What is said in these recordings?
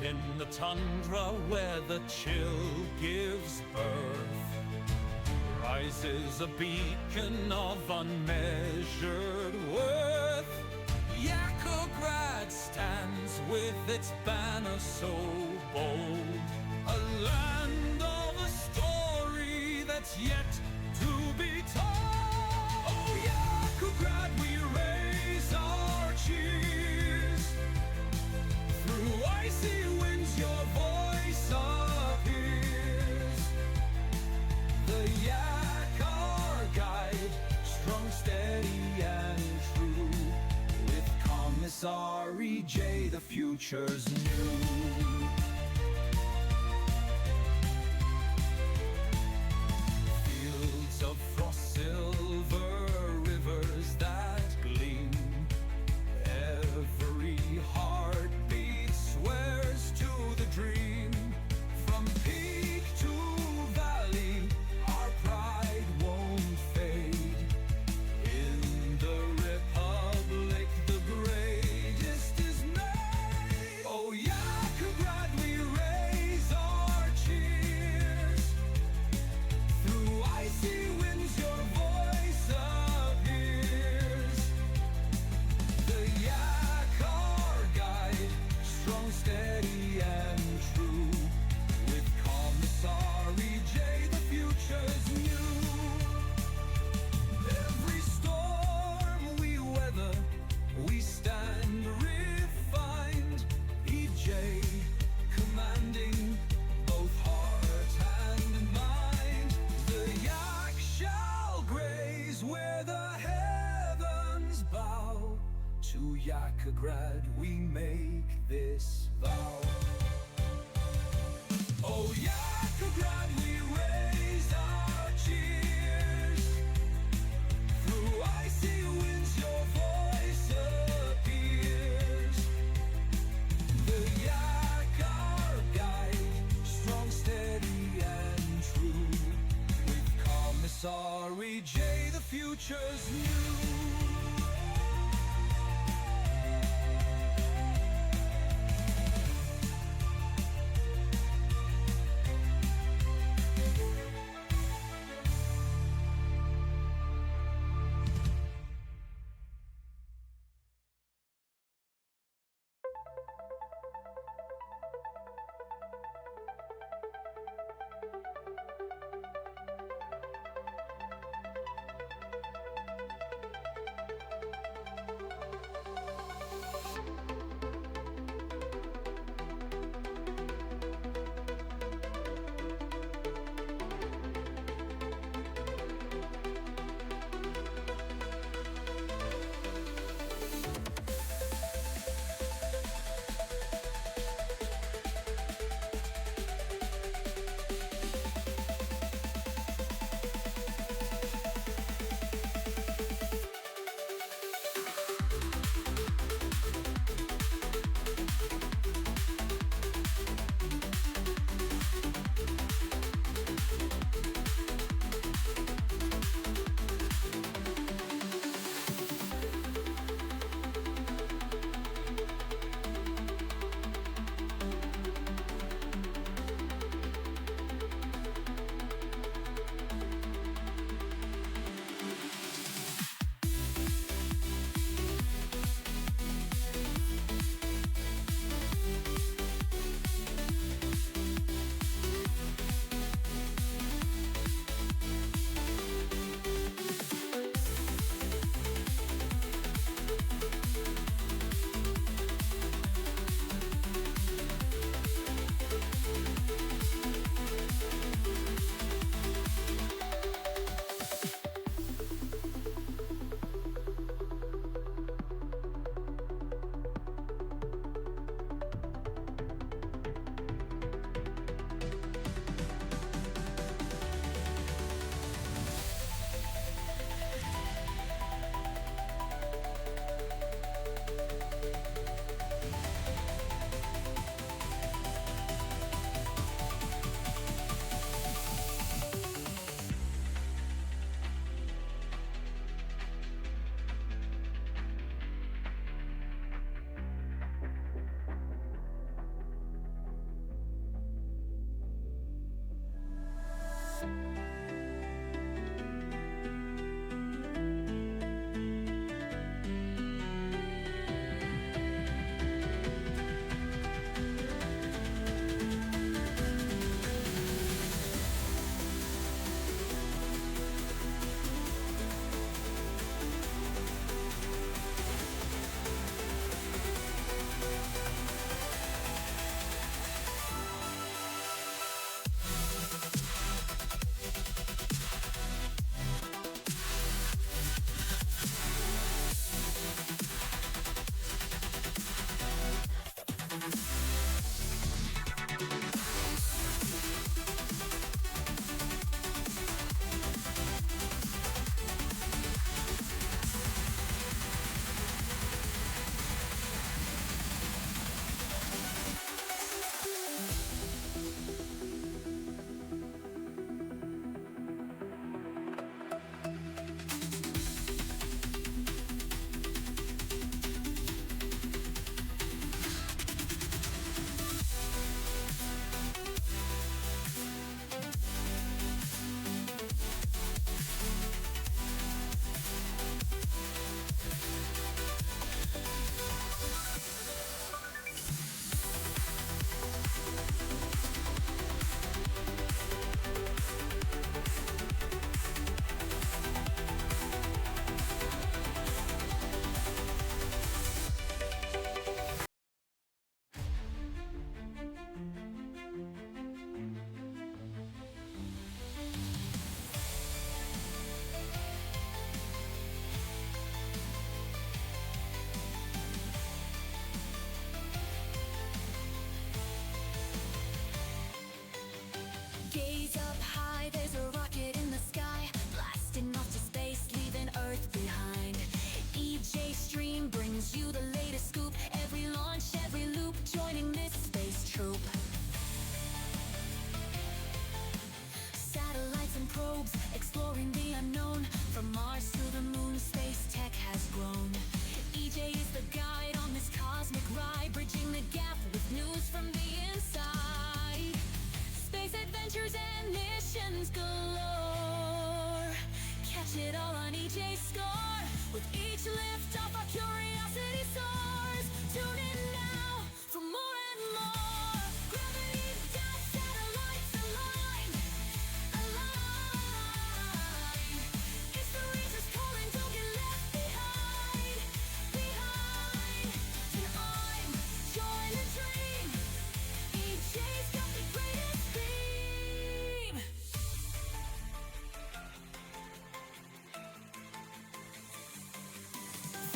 In the tundra where the chill gives birth, rises a beacon of unmeasured worth. Yakograd stands with its banner so bold, a land of a story that's yet to be told. Oh, Yakograd, we raise our cheers. Through icy winds your voice appears. The Yak, our guide, strong, steady future's new. Fields of frost silver, rivers that gleam. Every heartbeat swears to the dream. From peak to valley, our pride won't fade. In the Republic, the greatest is made. Oh, Yakugrad, we raise our cheers. Through icy winds, your voice appears. The Yak, our guide, strong, steady, and true. With Commissary J, the future's new. Every storm we weather, we stand refined. EJ, commanding both heart and mind. The Yak shall graze where the heavens bow. To Yakugrad we make this vow. Oh, Yakugrad, we raise our cheers. Through icy winds, your voice appears. The Yak, our guide, strong, steady, and true. With Commissary J, the future's new.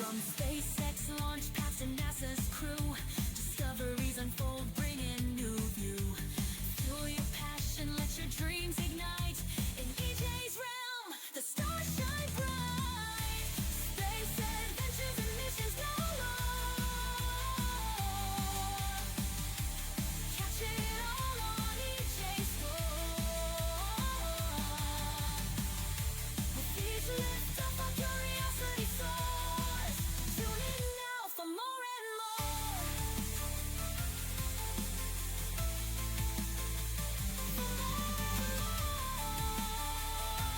From SpaceX launch pads to NASA's crew, discoveries unfold, bringing new view. Fuel your passion, let your dreams ignite. In EJ's realm, the stars shine bright. Space adventures and missions galore. Catch it all on EJ's Store. With each lift off, our curiosity soars. Tune in now for more and more. For more and more.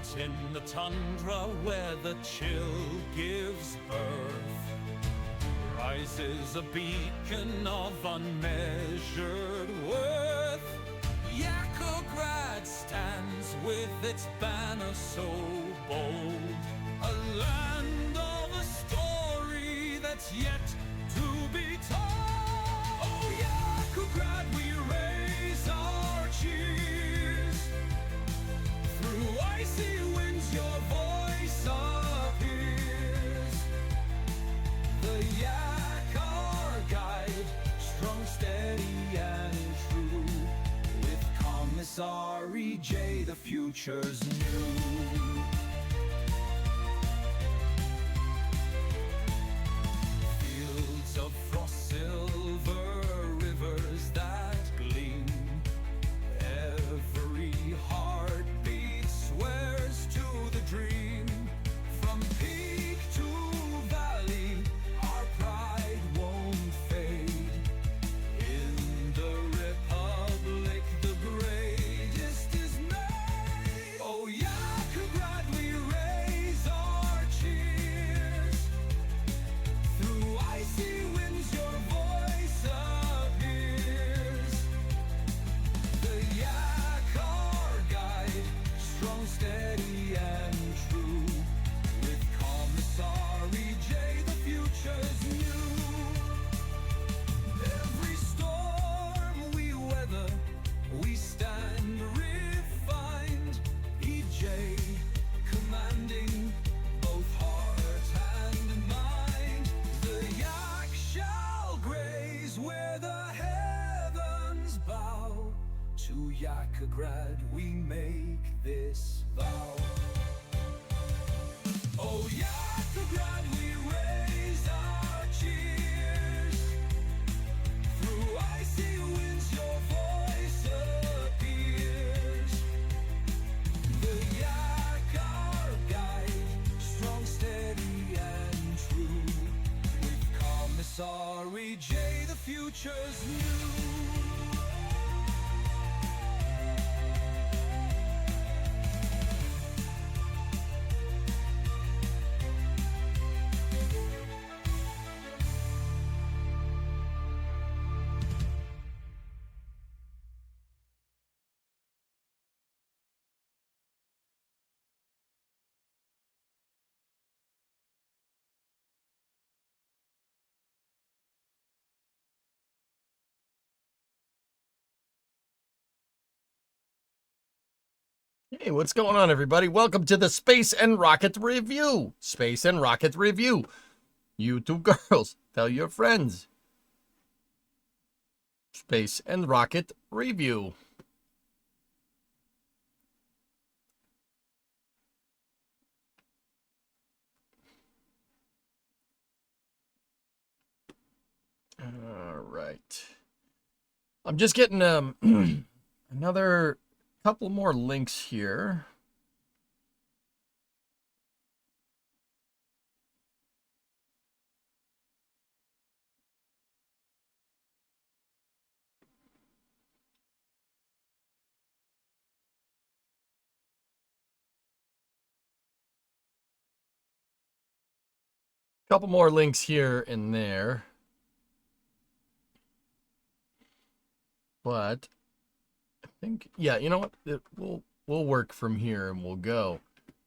Out in the tundra where the chill gives birth rises a beacon of unmeasured worth. Yakograd stands with its banner so bold, a land of a story that's yet to be told. Oh, Yakograd, we raise our cheers. Through icy winds your voice appears. The Yak, our guide, strong, steady and true. With Commissary J, the future's new. Fields of frost silver, rivers that gleam. Every heartbeat swears to the dream. From peak to valley, our pride won't fade. In the Republic, the greatest is made. Oh, Yakograd, we raise our cheers. Through icy winds, your voice appears. The Yak, our guide, strong, steady and true. With Commissary J, the future's new. Every storm we weather, we stand refined. EJ, commanding both heart and mind. The Yak shall graze where the heavens bow. To Yakograd we make this vow. Oh, Yakograd, we raise our cheers. Through icy winds your voice appears. The Yak, our guide, strong, steady and true. With Commissary J, the future's new. Hey, what's going on, everybody? Welcome to the Space and Rocket Review. Space and Rocket Review. You two girls, tell your friends. Space and Rocket Review. All right. I'm just getting another couple more links here. Couple more links here and there. But I think, yeah, you know what? We'll work from here and we'll go.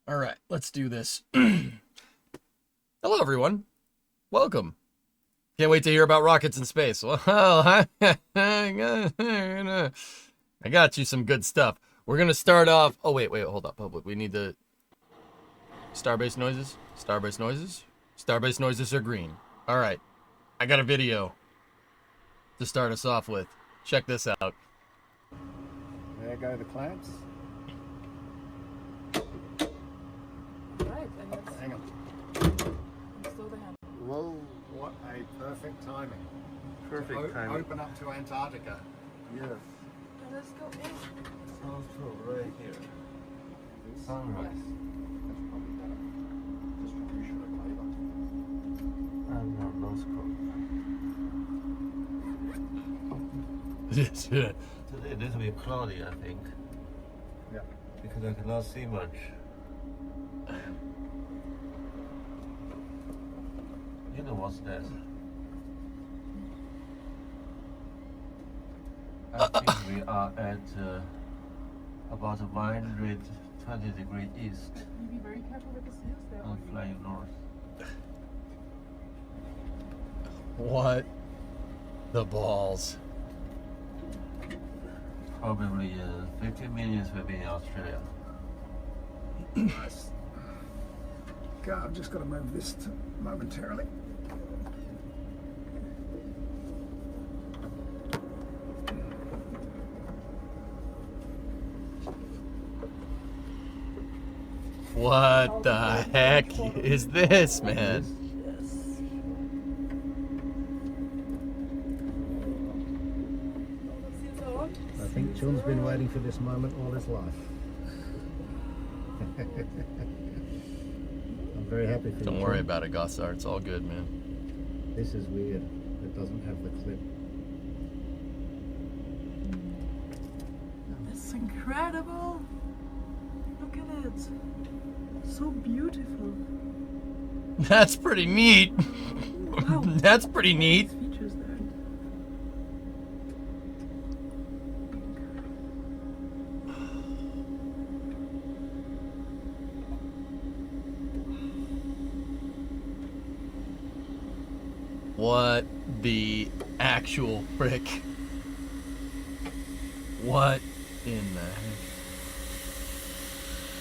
All right, let's do this. Hello, everyone. Welcome. Can't wait to hear about rockets in space. Well, I got you some good stuff. We're gonna start off. Oh wait, hold up, public. We need the starbase noises. Starbase noises. Starbase noises are green. All right, I got a video to start us off with. Check this out. There go the clamps. Right, and let's Hang on. slow the hand. Whoa, what a perfect timing. Perfect timing. Open up to Antarctica. Yes. And let's go in. South Pole right here. Sunrise. That's probably better. Distribution of labor. And now North Pole. Yeah. Today a little bit cloudy, I think. Yeah. Because I cannot see much. You know what's that? I think we are at about 120 degrees east You be very careful with the seals there. and flying north. What the balls? Probably 15 minutes we'll be in Australia. Nice. Okay, I've just got to move this momentarily. What the heck is this, man? Seals are on. I think Chun's been waiting for this moment all his life. I'm very happy for you. Don't worry Chun. about it, Gossar. It's all good, man. This is weird. It doesn't have the clip. That's incredible. Look at it. So beautiful. That's pretty neat. Wow. That's pretty neat. Features there. What the actual frick? What in the heck?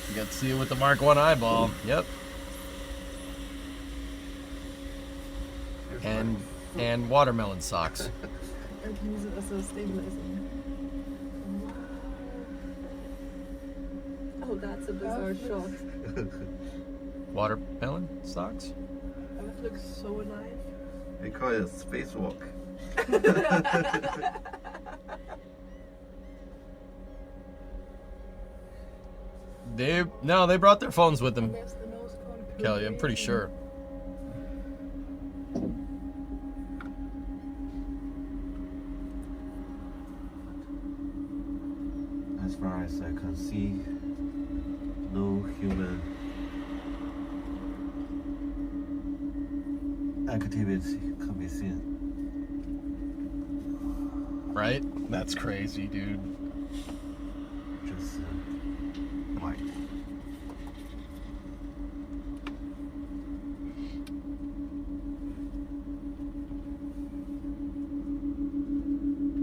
You got to see it with the Mark 1 eyeball. Yep. And watermelon socks. I can use it as a stabilizing. Oh, that's a bizarre shot. Watermelon socks? That looks so alive. They call it spacewalk. They brought their phones with them, There's the nose cone. Kelly. I'm pretty sure. As far as I can see, no human activity can be seen. Right? That's crazy, dude. Just white.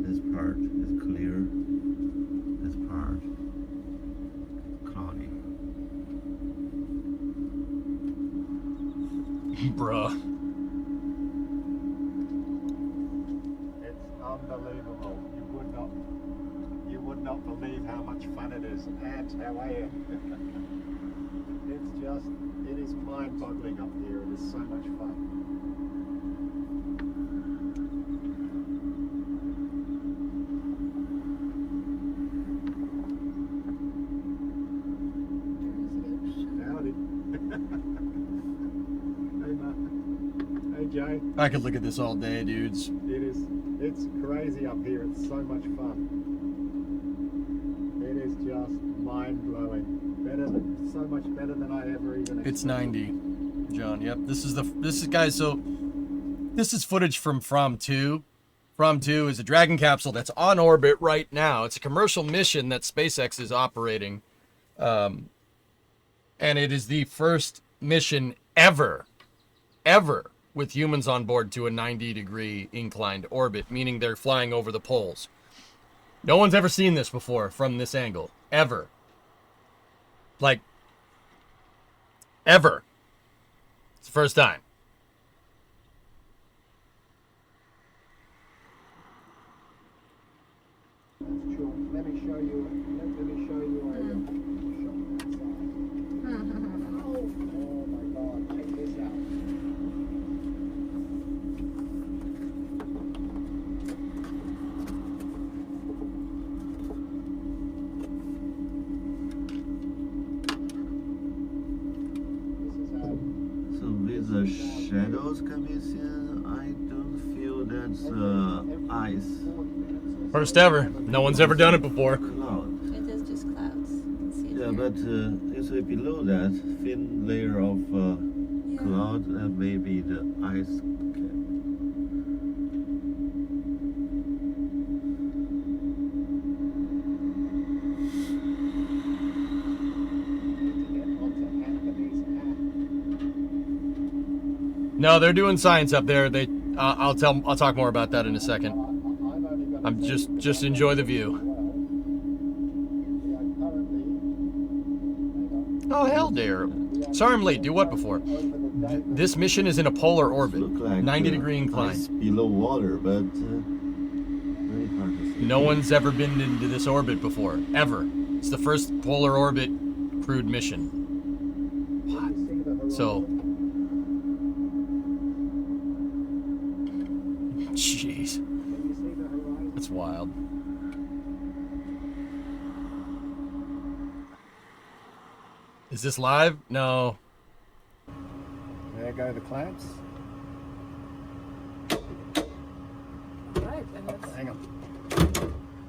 This part is clear. This part cloudy. Bruh. It's unbelievable. You would not believe how much fun it is. And how are you? It is mind-boggling up here. It is so much fun. Howdy. Hey, Matt. Hey, Jay. I could look at this all day, dudes. It's crazy up here. It's so much fun. It is just mind-blowing. So much better than I ever even It's expected. 90, John. Yep. This is guys. So this is footage from 2. From 2 is a Dragon capsule that's on orbit right now. It's a commercial mission that SpaceX is operating, and it is the first mission ever with humans on board to a 90-degree inclined orbit, meaning they're flying over the poles. No one's ever seen this before from this angle, ever. Like, ever. It's the first time. Sure. Let me show you. Let me show you a shot outside. Oh my God! Check this out. This is how. So with the shadows can be seen, I don't feel that's ice. 40 minutes or so. First ever. No one's ever done it before. Cloud. It is just clouds. You can see it. Yeah, Yeah, but you see below that thin layer of cloud, maybe the ice cap. No, they're doing science up there. I'll talk more about that in a second. I'm just enjoy the view. Oh hell, dare! Sorry I'm late. Do what before? This mission is in a polar orbit, Look like 90-degree ice incline. below water, but very hard to see. No one's ever been into this orbit before, ever. It's the first polar orbit crewed mission. So, jeez, that's wild. Is this live? No. There go the clamps. Right, and that's Hang on.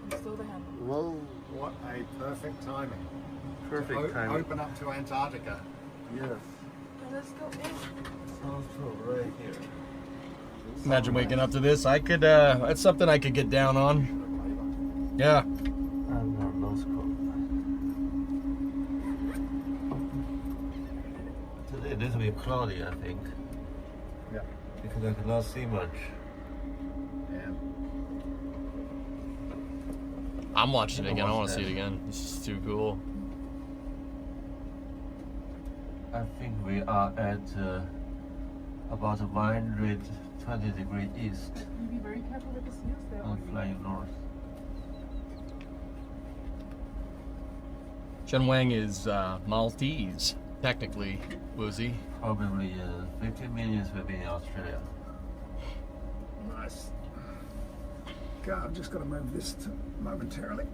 still the handle. Whoa, what a perfect timing. Perfect timing. Open up to Antarctica. Yes. Now let's go in. Sounds cool right here. Imagine waking up to this. I could, that's something I could get down on. Yeah. And our nose coat. Today this will be cloudy, I think, Yeah. because I cannot see much. Yeah. I'm watching it again. I want to see it again. This is too cool. I think we are at about 120 degrees east You be very careful with the seals there. and flying north. Chen Wang is Maltese, technically, Woozy. Probably 15 minutes will be in Australia. Nice. God, I've just got to move this momentarily.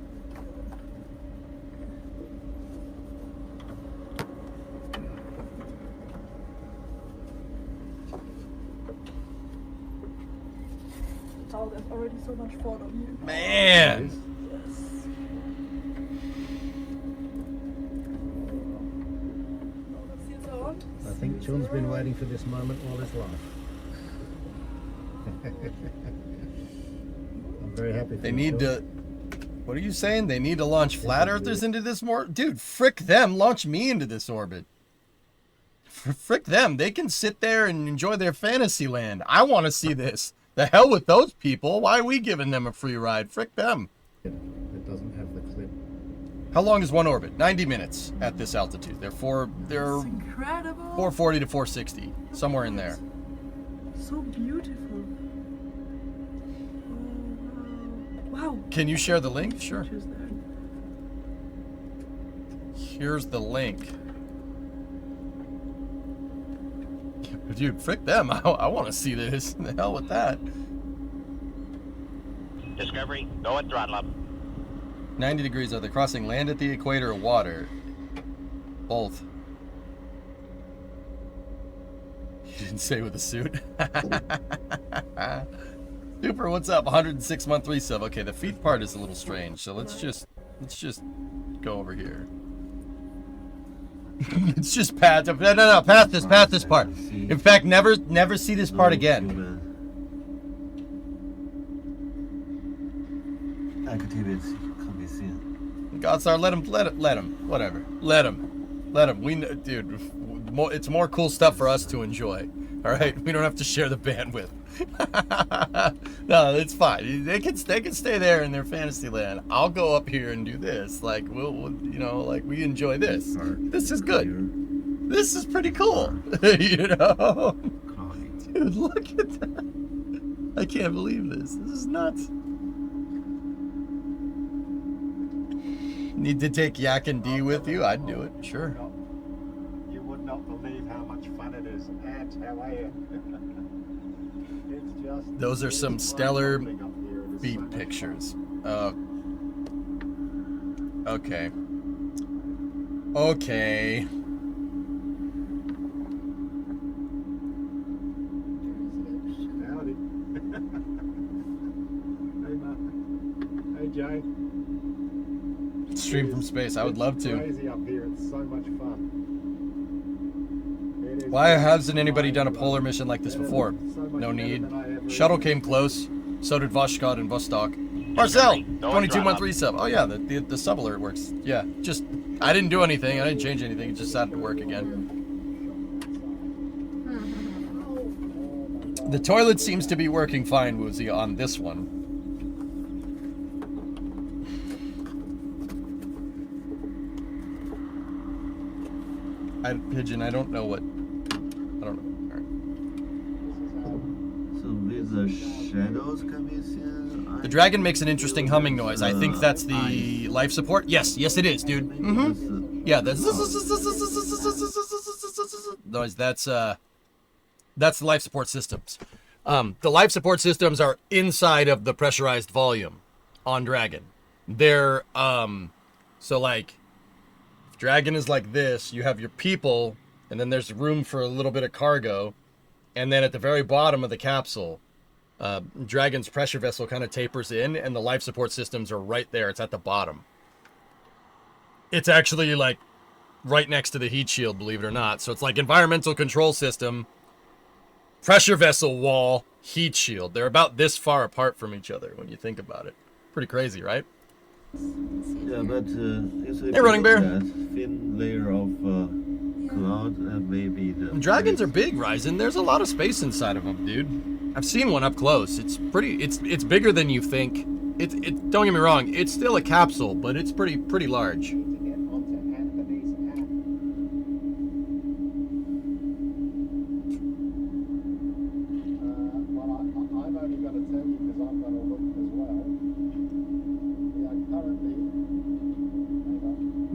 Oh, there's already so much fog on you. Man! Oh, the seals are on. I think John's been waiting for this moment all his life. I'm very happy for They you, need John. to. What are you saying? They need to launch flat earthers into this Dude, frick them. Launch me into this orbit. Frick them. They can sit there and enjoy their fantasy land. I want to see this. The hell with those people. Why are we giving them a free ride? Frick them. It doesn't have the clip. How long is one orbit? 90 minutes at this altitude. They're It's 440 incredible. to 460. Somewhere in there. So beautiful. Oh, wow. Can you share the link? Sure. Pictures there. Here's the link. Dude, frick them. I want to see this. The hell with that. Discovery, go at throttle up. 90 degrees. Are they crossing land at the equator or water? Both. You didn't say with a suit. Super, what's up? 106 month resub. Okay, the feet part is a little strange, so let's just go over here. It's just past. No, past this part. In fact, never see this part again. Activity can be seen. Godstar, let him. Whatever. Let him. We know, dude. It's more cool stuff for us to enjoy. All right, we don't have to share the bandwidth. No, it's fine. They can stay there in their fantasy land. I'll go up here and do this. Like we'll like we enjoy this. This is good. This is pretty cool. You know, dude, look at that. I can't believe this. This is nuts. Need to take Yak and D with you? I'd do it. Sure. You would not believe how much fun it is. And how I It's just. Those are some stellar mind-boggling up here. It is beat so much pictures. fun. Okay. Okay. Howdy. Hey, Mark. Hey, Jay. Stream from space. I would love to. Crazy up here. It's so much fun. It is Why just hasn't anybody done a mind polar blowing. mission like this Better- before? so much No better need. than I ever Shuttle imagined. came close. So did Voshkod and Vostok. Marcel, 2213 sub. Oh yeah, the sub alert works. Yeah, just I didn't do anything. I didn't change anything. It just started to work again. The toilet seems to be working fine, Woozy, on this one. Pigeon, I don't know what. I don't know. All right. So with the shadows coming in, The dragon makes an interesting humming noise. I think that's the life support. Yes, yes, it is, dude. Mm-hmm. Yeah, that's noise. That's the life support systems. The life support systems are inside of the pressurized volume on Dragon. They're so like if Dragon is like this, you have your people, and then there's room for a little bit of cargo, and then at the very bottom of the capsule, Dragon's pressure vessel kind of tapers in, and the life support systems are right there. It's at the bottom. It's actually like right next to the heat shield, believe it or not. So it's like environmental control system, pressure vessel wall, heat shield. They're about this far apart from each other when you think about it. Pretty crazy, right? yeah, but Hey, Running Bear. That thin layer of cloud, maybe the Dragons are big, Ryzen. There's a lot of space inside of them, dude. I've seen one up close. It's pretty. It's bigger than you think. It. Don't get me wrong. It's still a capsule, but it's pretty large. To get onto Anthony's app. Well, I've only got to tell you because I've got to look as well. We are currently.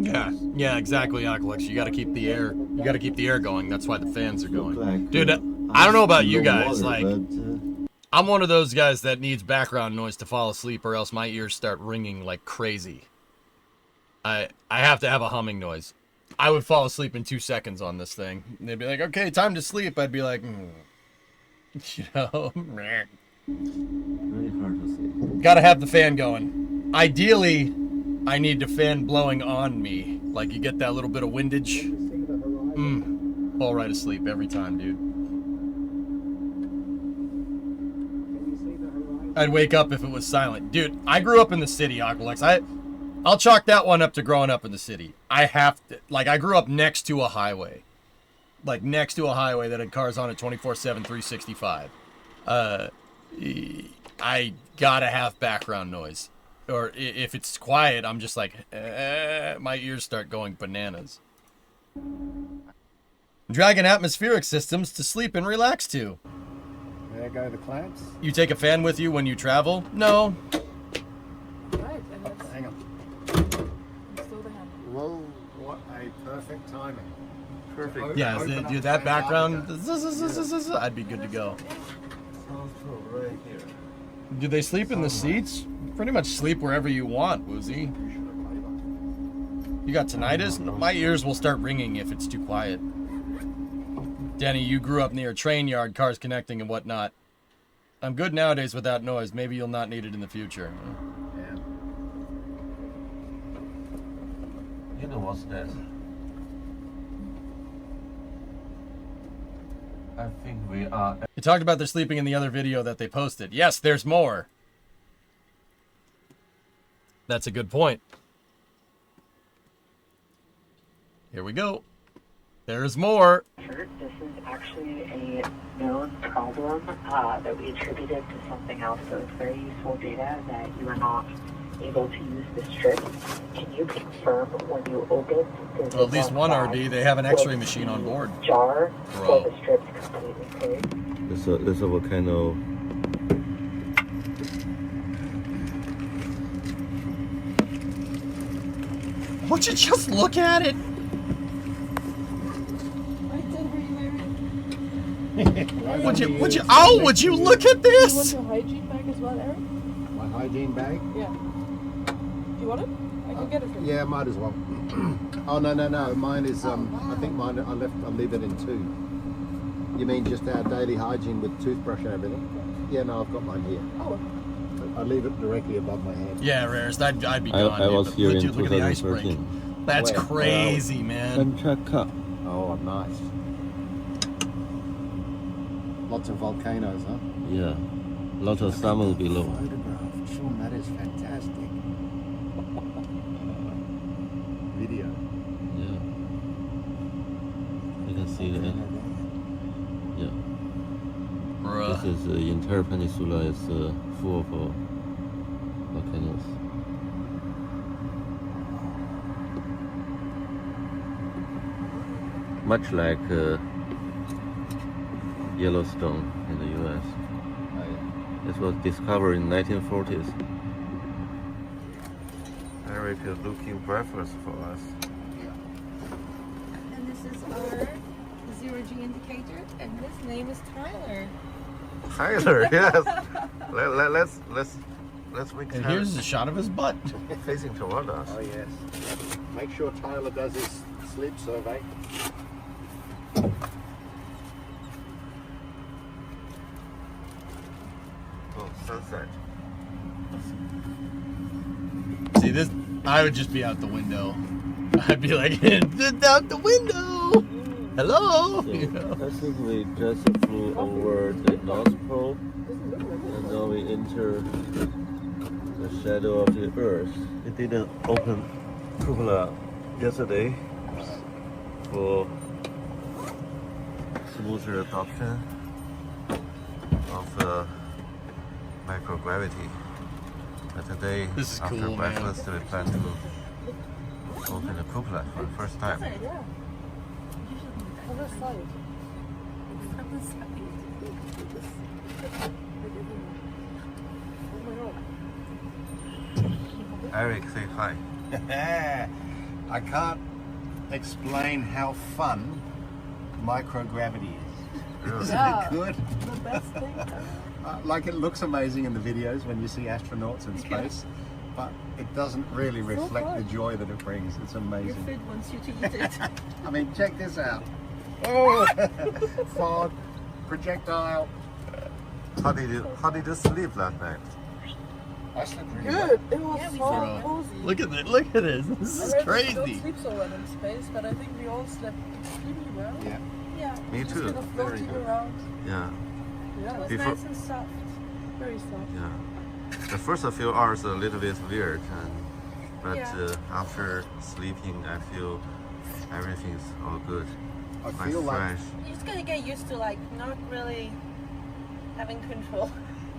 Hang on. Yeah, exactly, Aqualex. You got to keep the air. You got to keep the air going. That's why the fans are going. like, Dude, I don't know about you no guys. water, Like, but, I'm one of those guys that needs background noise to fall asleep, or else my ears start ringing like crazy. I have to have a humming noise. I would fall asleep in 2 seconds on this thing. They'd be like, "Okay, time to sleep." I'd be like, you know, very hard to see. gotta have the fan going. Ideally, I need the fan blowing on me. Like you get that little bit of windage. See the horizon? Fall right asleep every time, dude. Can you see the horizon? I'd wake up if it was silent. Dude, I grew up in the city, Aqualex. I'll chalk that one up to growing up in the city. I grew up next to a highway. Like, next to a highway that had cars on it 24/7, 365. I gotta have background noise. Or if it's quiet, I'm just like, my ears start going bananas. Dragon atmospheric systems to sleep and relax to. There go the clamps. You take a fan with you when you travel? No. Right, and that's Hang on. still the hand. Whoa, what a perfect timing. Perfect. Yeah, Open up dude, the that fan background, after. I'd be good to go. Right here. Do they sleep in the seats? Pretty much sleep wherever you want, Woozy. You got tinnitus? No, my ears will start ringing if it's too quiet. Danny, you grew up near a train yard, cars connecting and whatnot. I'm good nowadays without noise. Maybe you'll not need it in the future. Yeah. You know what's that? I think we are. You talked about their sleeping in the other video that they posted. Yes, there's more. That's a good point. Here we go. There's more. This is actually a known problem that we attributed to something else, so it's very useful data that you are not able to use the strip. Can you confirm when you open the Well, at least one RD, they have an X-ray machine on board. jar Bro. so the strip's completely clear? There's a volcano. Would you just look at it? Would you look at Do you want this? your hygiene bag as well, Eric? My hygiene bag? Yeah. Do you want it? I can get it for you. Yeah, might as well. Oh no. Mine is I think mine I leave it in 2. You mean just our daily hygiene with toothbrush and everything? Yeah, no, I've got mine here. Oh, But I leave it directly above my head. Yeah, rarest. I'd be I gone. dude, was but here in dude, look at the ice break. 2013. That's Where? crazy, man. Kamchatka. Oh, nice. Lots of volcanoes, huh? Yeah. Lot of salmon below. Photograph. Sean, that is fantastic. Video. Yeah. You can see that. Yeah. Bruh. This is the entire peninsula is full of volcanoes. Much like Yellowstone in the U.S. Oh, yeah. It was discovered in 1940s. Eric is looking breakfast for us. And this is our zero-G indicator, and his name is Tyler. Tyler, yes. Let's make And Tyler here's a shot of his butt. facing toward us. Oh, yes. Make sure Tyler does his sleep survey. Oh, sunset. See this? I would just be out the window. I'd be like, out the window. Hello. So, You know? I think we just flew over the North Pole, and now we enter the shadow of the Earth. It didn't open cupola yesterday for smoother adoption of microgravity. But today, This is after cool, man. breakfast, we plan to open the cupola for the first time. Yeah. Other side. Eric, say hi. I can't explain how fun microgravity is. Isn't Yeah. it good? The best thing ever. Like it looks amazing in the videos when you see astronauts in space, but it doesn't really reflect the fun. joy that it brings. It's Your amazing. food wants you to eat it. I mean, check this out. Oh, fog, projectile. How did you sleep last night? I slept really well. Good. It was Yeah, we so saw it. cozy. Look at it. Look at this. This is I read that you crazy. don't sleep so well in space, but I think we all slept extremely well. Yeah. Yeah. Me just too. kind of floating good. around. Yeah, Yeah, it was Before- nice and soft. Very soft. yeah. The first few hours a little bit weird, but Yeah. after sleeping, I feel everything's all good. I Quite feel like fresh. You're just gonna get used to like not really having control.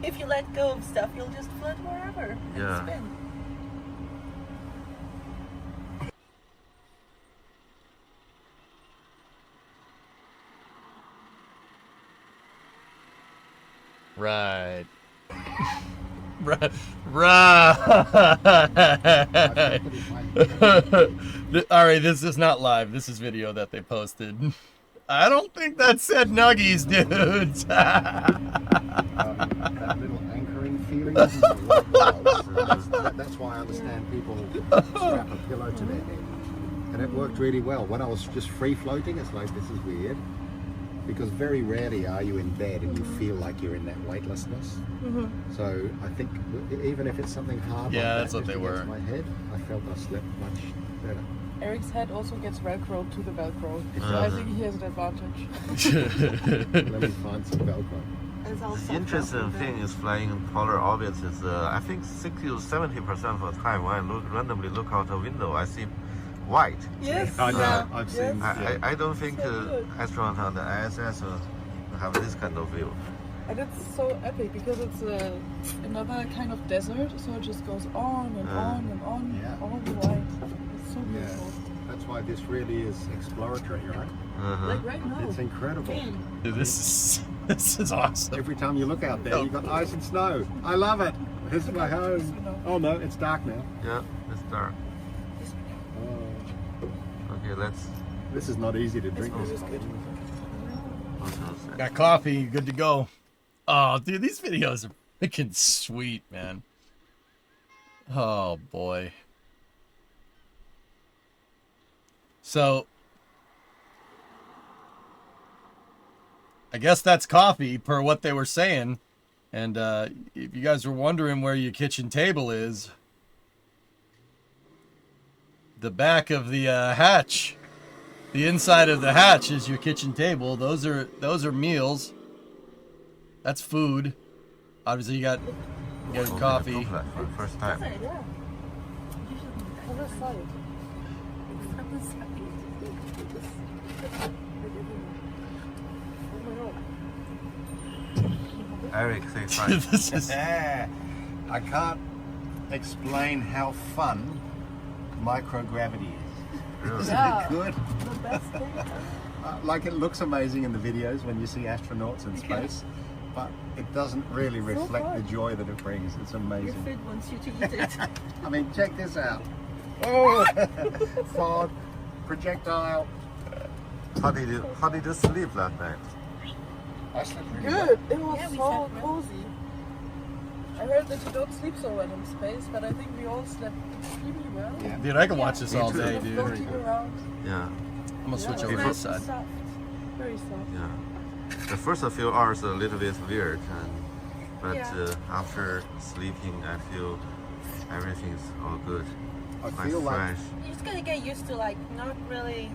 If you let go of stuff, you'll just float wherever and Yeah. spin. Right. Right. Right. All right, this is not live. This is video that they posted. I don't think that said nuggies, dudes. that little anchoring feeling. That's why I understand people strap a pillow to their head. And it worked really well. When I was just free floating, it's like, this is weird. Because very rarely are you in bed and you feel like you're in that weightlessness. So I think even if it's something hard, Yeah, like that's that, what just they against were. my head, I felt I slept much better. Eric's head also gets velcroed to the velcro. So I think he has an advantage. Let me find some Velcro. It's all The soft interesting velcro. thing is flying in polar orbits is I think 60 to 70% of the time when I randomly look out the window, I see white. Yes. I know, yeah. I've yes. seen. I don't think So good. astronauts on the ISS will have this kind of view. And it's so epic because it's another kind of desert, so it just goes on and on and on Yeah. all the way. It's so Yeah, beautiful. that's why this really is exploratory, right? Uh-huh. Like right now. It's incredible. Dude, this is awesome. Every time you look out there, you've got ice and snow. I love it. This is my home. Oh no, it's dark now. Yeah, it's dark. Oh, Okay, let's this is not easy to drink. This also set. Got coffee, good to go. Oh, dude, these videos are freaking sweet, man. Oh boy. So, I guess that's coffee per what they were saying. And if you guys were wondering where your kitchen table is, the back of the hatch, the inside of the hatch is your kitchen table. Those are meals. That's food. Obviously, you got coffee. For the first time. Yeah. Other side. Eric, say hi. This is I can't explain how fun microgravity is. Really? Isn't Yeah. it good? The best thing. Like it looks amazing in the videos when you see astronauts in space, but it doesn't really reflect the fun. joy that it brings. It's amazing. Food wants you to eat it. I mean, check this out. Oh, Ford projectile. How did you sleep last night? I slept really Good. It was Yeah, we so slept well. cozy. I heard that you don't sleep so well in space, but I think we all slept extremely well. Yeah. dude. I can watch this all Me too. day, dude. I'm Floating around. Yeah, gonna switch Yeah, over to nice this side. and soft. Very soft. yeah. The first few hours are a little bit weird, but Yeah. after sleeping, I feel everything's all good. I Nice, feel like fresh. You're just gonna get used to like not really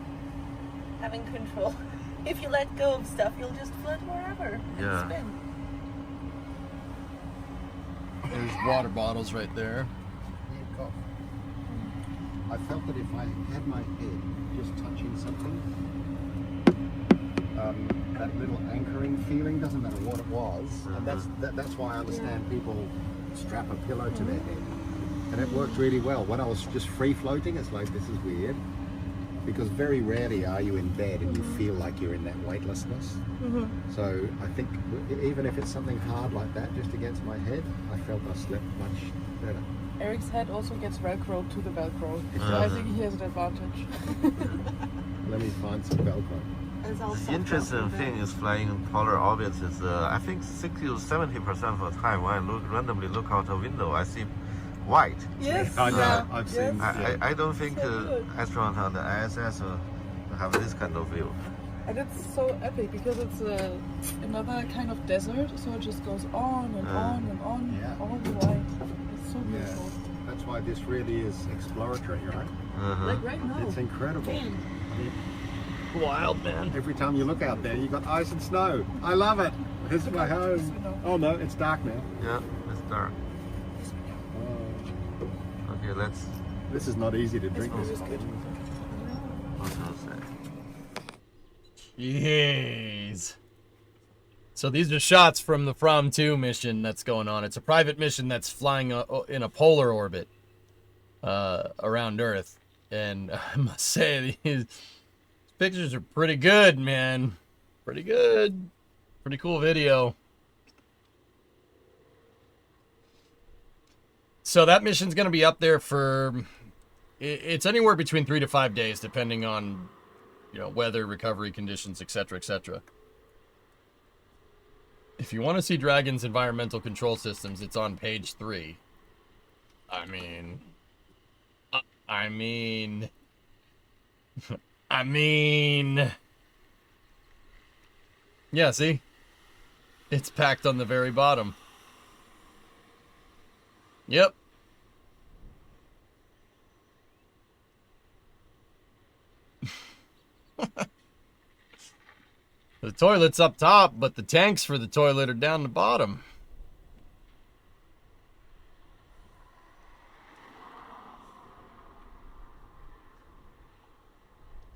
having control. If you let go of stuff, you'll just float wherever and Yeah. spin. There's water bottles right there. yeah, cough. I felt that if I had my head just touching something, that little anchoring feeling, doesn't matter what it was, and that's why I understand people strap a pillow to their head, and it worked really well. When I was just free floating, it's like, this is weird, because very rarely are you in bed and you feel like you're in that weightlessness. So I think even if it's something hard like that, just against my head, I felt I slept much better. Eric's head also gets velcro to the velcro, so I think he has an advantage. Let me find some Velcro. It's all The soft interesting open thing is flying in polar orbits is I think 60 to 70% of the time when I randomly look out a window, I see white. Yes. I know, Yeah. I've Yes. seen. I don't think So good. astronauts on the ISS will have this kind of view. And it's so epic because it's another kind of desert, so it just goes on and on and on Yeah. all the way. It's so Yeah, beautiful. that's why this really is exploratory, right? Like right now. It's incredible. Man. Wild, man. Every time you look out there, you got ice and snow. I love it. This is my home. Oh no, it's dark now. Yeah, it's dark. Oh, Okay, let's this is not easy to drink. This also say. Jeez. So these are shots from the From 2 mission that's going on. It's a private mission that's flying in a polar orbit around Earth. And I must say, these pictures are pretty good, man. Pretty good. Pretty cool video. So that mission's going to be up there for... It's anywhere between 3 to 5 days, depending on, you know, weather, recovery conditions, etc., etc. If you want to see Dragon's environmental control systems, it's on page 3. I mean... Yeah, see? It's packed on the very bottom. Yep. The toilet's up top, but the tanks for the toilet are down the bottom.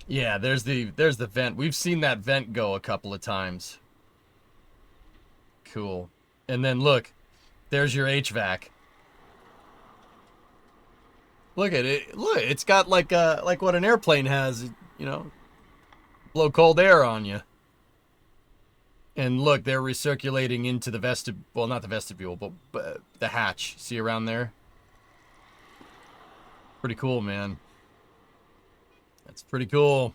Yeah, there's the vent. We've seen that vent go a couple of times. Cool. And then look, there's your HVAC. Look at it. Look, it's got like what an airplane has, you know, blow cold air on you. And look, they're recirculating into the vestibule. Well, not the vestibule, but the hatch. See around there? Pretty cool, man. That's pretty cool.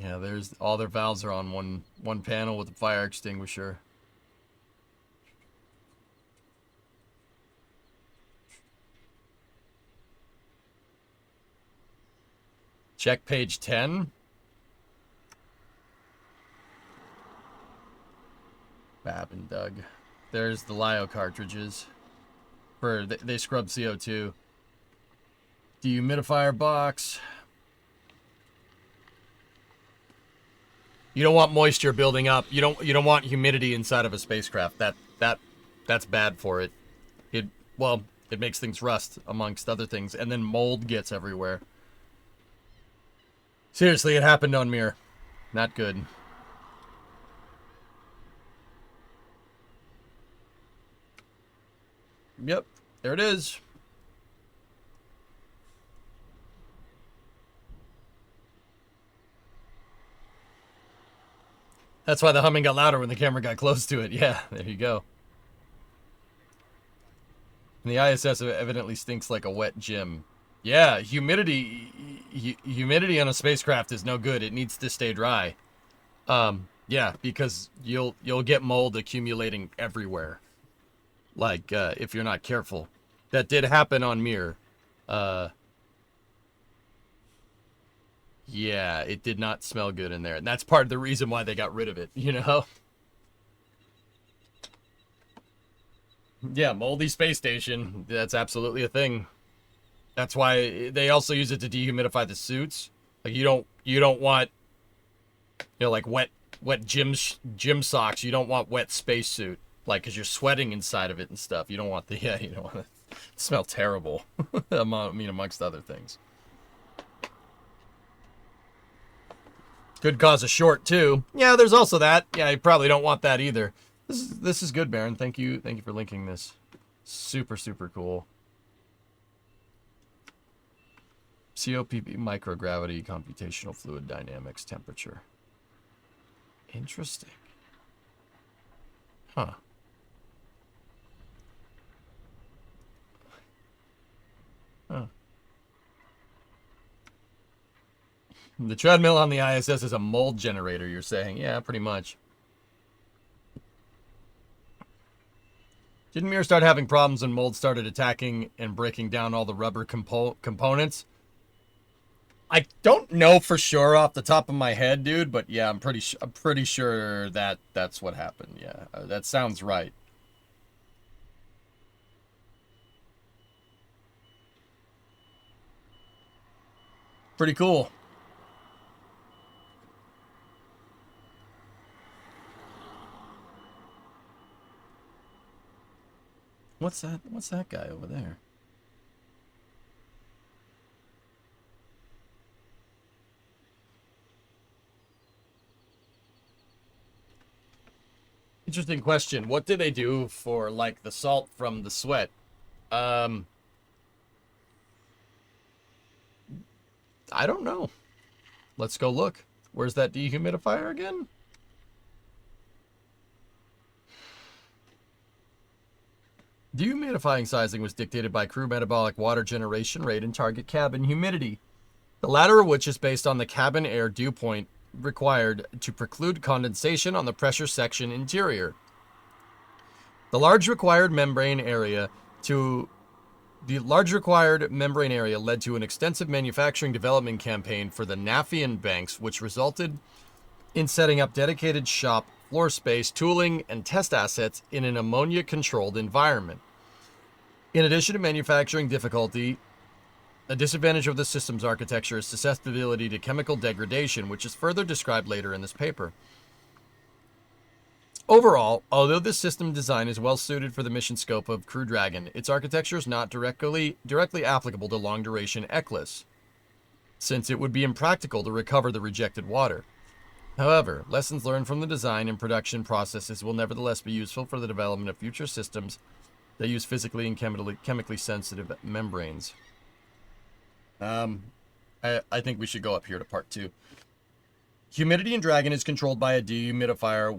Yeah, there's all their valves are on one panel with a fire extinguisher. Check page 10. Bab and Doug. There's the Lyo cartridges. They scrub CO2. Dehumidifier box. You don't want moisture building up. You don't want humidity inside of a spacecraft. That's bad for it. It makes things rust amongst other things, and then mold gets everywhere. Seriously, it happened on Mir. Not good. Yep, there it is. That's why the humming got louder when the camera got close to it. Yeah, there you go. And the ISS evidently stinks like a wet gym. Yeah, humidity on a spacecraft is no good. It needs to stay dry. Yeah, because you'll get mold accumulating everywhere. Like if you're not careful. That did happen on Mir. Yeah, it did not smell good in there. And that's part of the reason why they got rid of it, you know? Yeah, moldy space station. That's absolutely a thing. That's why they also use it to dehumidify the suits. Like you don't want, you know, like wet gym socks. You don't want wet spacesuit, like, because you're sweating inside of it and stuff. You don't want you don't want to smell terrible. I mean, amongst other things. Could cause a short too. Yeah, there's also that. Yeah, you probably don't want that either. This is good, Baron. Thank you for linking this. Super cool. COPP microgravity computational fluid dynamics temperature. Interesting. Huh. Huh. The treadmill on the ISS is a mold generator, you're saying? Yeah, pretty much. Didn't Mir start having problems when mold started attacking and breaking down all the rubber components? I don't know for sure off the top of my head, dude, but yeah, I'm pretty sure that that's what happened. Yeah, that sounds right. Pretty cool. What's that? What's that guy over there? Interesting question. What do they do for, like, the salt from the sweat? I don't know. Let's go look. Where's that dehumidifier again? Dehumidifying sizing was dictated by crew metabolic water generation rate and target cabin humidity, the latter of which is based on the cabin air dew point required to preclude condensation on the pressure section interior. The large required membrane area led to an extensive manufacturing development campaign for the Nafian banks, which resulted in setting up dedicated shop floor space, tooling, and test assets in an ammonia-controlled environment. In addition to manufacturing difficulty, a disadvantage of the system's architecture is susceptibility to chemical degradation, which is further described later in this paper. Overall, although this system design is well suited for the mission scope of Crew Dragon, its architecture is not directly applicable to long-duration ECLS, since it would be impractical to recover the rejected water. However, lessons learned from the design and production processes will nevertheless be useful for the development of future systems that use physically and chemically sensitive membranes. I think we should go up here to part 2. Humidity in Dragon is controlled by a dehumidifier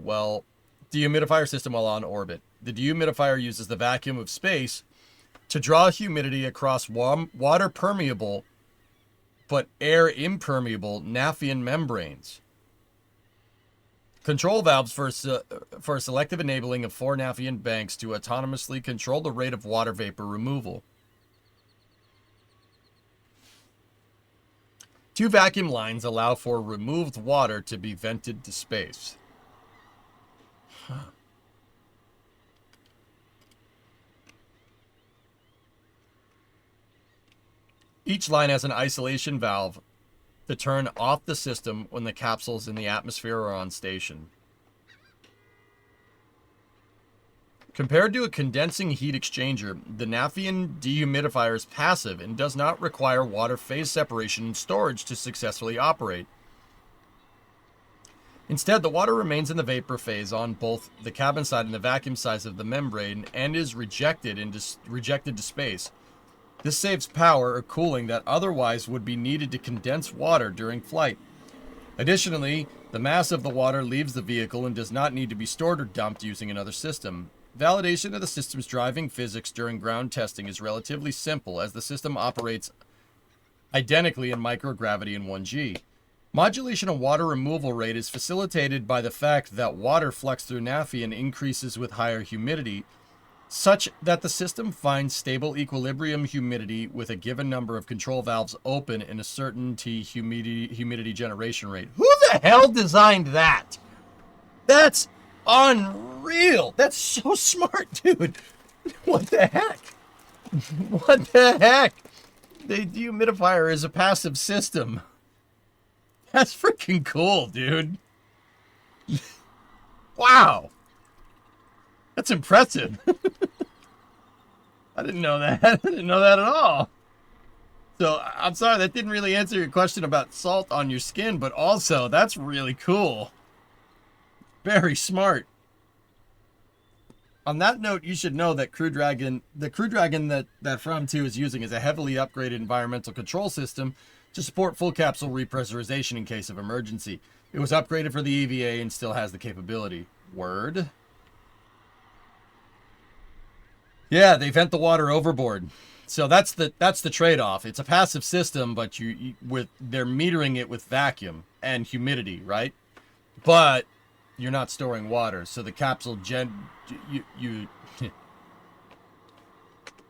system while on orbit. The dehumidifier uses the vacuum of space to draw humidity across water permeable but air impermeable Nafian membranes. Control valves for selective enabling of 4 Nafian banks to autonomously control the rate of water vapor removal. 2 vacuum lines allow for removed water to be vented to space. Huh. Each line has an isolation valve to turn off the system when the capsules in the atmosphere are on station. Compared to a condensing heat exchanger, the Nafion dehumidifier is passive and does not require water phase separation and storage to successfully operate. Instead, the water remains in the vapor phase on both the cabin side and the vacuum side of the membrane and is rejected to space. This saves power or cooling that otherwise would be needed to condense water during flight. Additionally, the mass of the water leaves the vehicle and does not need to be stored or dumped using another system. Validation of the system's driving physics during ground testing is relatively simple as the system operates identically in microgravity and 1G. Modulation of water removal rate is facilitated by the fact that water flux through Nafion increases with higher humidity, such that the system finds stable equilibrium humidity with a given number of control valves open and a certain humidity generation rate. Who the hell designed that? That's unreal. That's so smart, dude. What the heck? What the heck? The dehumidifier is a passive system. That's freaking cool, dude. Wow. That's impressive. I didn't know that. I didn't know that at all. So, I'm sorry, that didn't really answer your question about salt on your skin, but also, that's really cool. Very smart. On that note, you should know that the Crew Dragon that From 2 is using is a heavily upgraded environmental control system to support full capsule repressurization in case of emergency. It was upgraded for the EVA and still has the capability. Word? Yeah, they vent the water overboard. So that's the trade-off. It's a passive system, but they're metering it with vacuum and humidity, right? But you're not storing water, so the capsule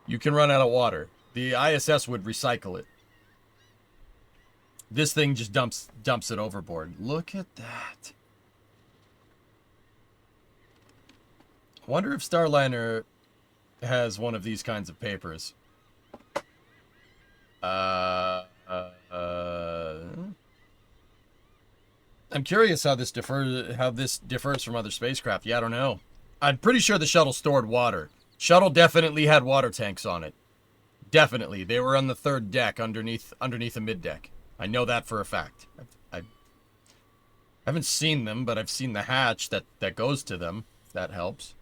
you can run out of water. The ISS would recycle it. This thing just dumps it overboard. Look at that. I wonder if Starliner has one of these kinds of papers. I'm curious how this differs from other spacecraft. Yeah, I don't know. I'm pretty sure the shuttle stored water. Shuttle definitely had water tanks on it. Definitely. They were on the third deck underneath the mid deck. I know that for a fact. I haven't seen them, but I've seen the hatch that goes to them, if that helps.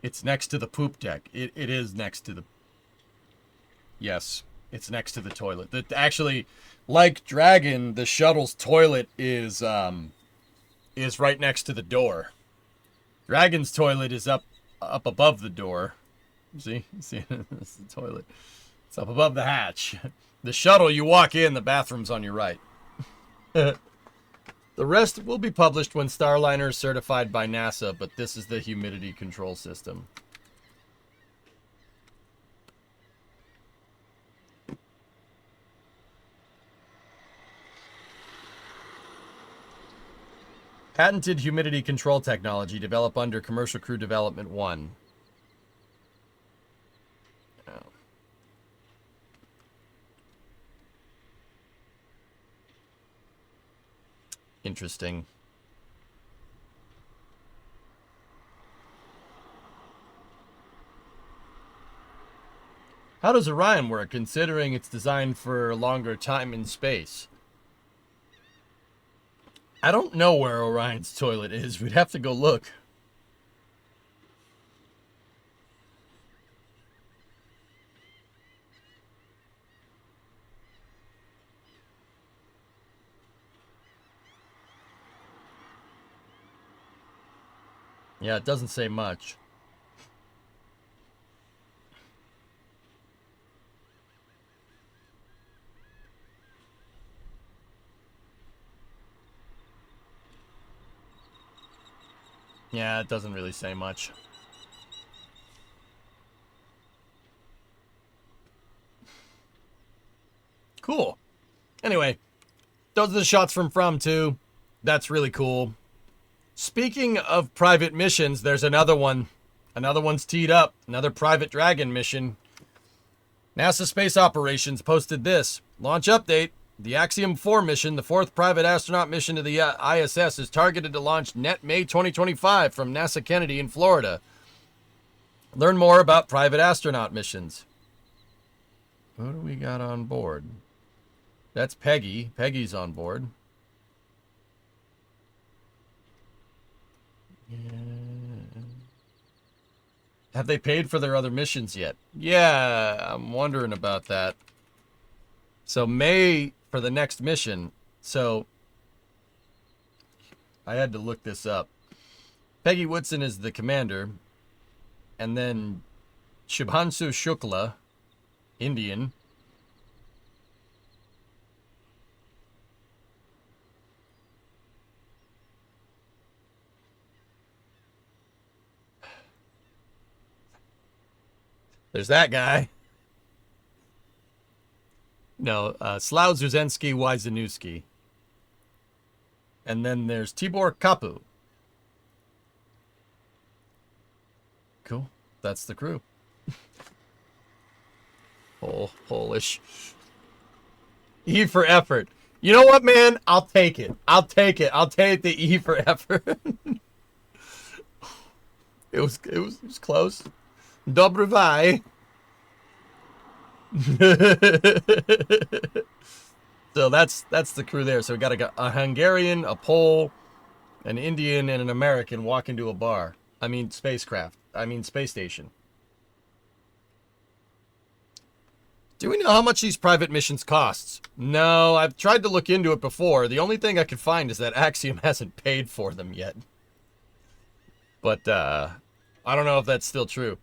It's next to the poop deck. It is next to the... Yes, it's next to the toilet. Actually, like Dragon, the shuttle's toilet is right next to the door. Dragon's toilet is up above the door. See, this is the toilet. It's up above the hatch. The shuttle, you walk in, the bathroom's on your right. The rest will be published when Starliner is certified by NASA, but this is the humidity control system. Patented humidity control technology developed under Commercial Crew Development 1. Oh. Interesting. How does Orion work, considering it's designed for a longer time in space? I don't know where Orion's toilet is. We'd have to go look. Yeah, it doesn't say much. Yeah, it doesn't really say much. Cool. Anyway, those are the shots from 2. That's really cool. Speaking of private missions, there's another one. Another one's teed up. Another Private Dragon mission. NASA Space Operations posted this. Launch update. The Axiom 4 mission, the fourth private astronaut mission to the ISS, is targeted to launch net May 2025 from NASA Kennedy in Florida. Learn more about private astronaut missions. Who do we got on board? That's Peggy. Peggy's on board. Yeah. Have they paid for their other missions yet? Yeah, I'm wondering about that. So May for the next mission. So I had to look this up. Peggy Woodson is the commander. And then Shubhanshu Shukla, Indian. There's that guy. No, Slav Zuzensky Wyzanewski. And then there's Tibor Kapu. Cool. That's the crew. Polish. E for effort. You know what, man? I'll take it. I'll take it. I'll take the E for effort. It was close. Dobry vaj. So that's the crew there. So we got a Hungarian, a Pole, an Indian, and an American walk into a bar. I mean spacecraft. I mean space station. Do we know how much these private missions costs? No, I've tried to look into it before. The only thing I could find is that Axiom hasn't paid for them yet. But I don't know if that's still true.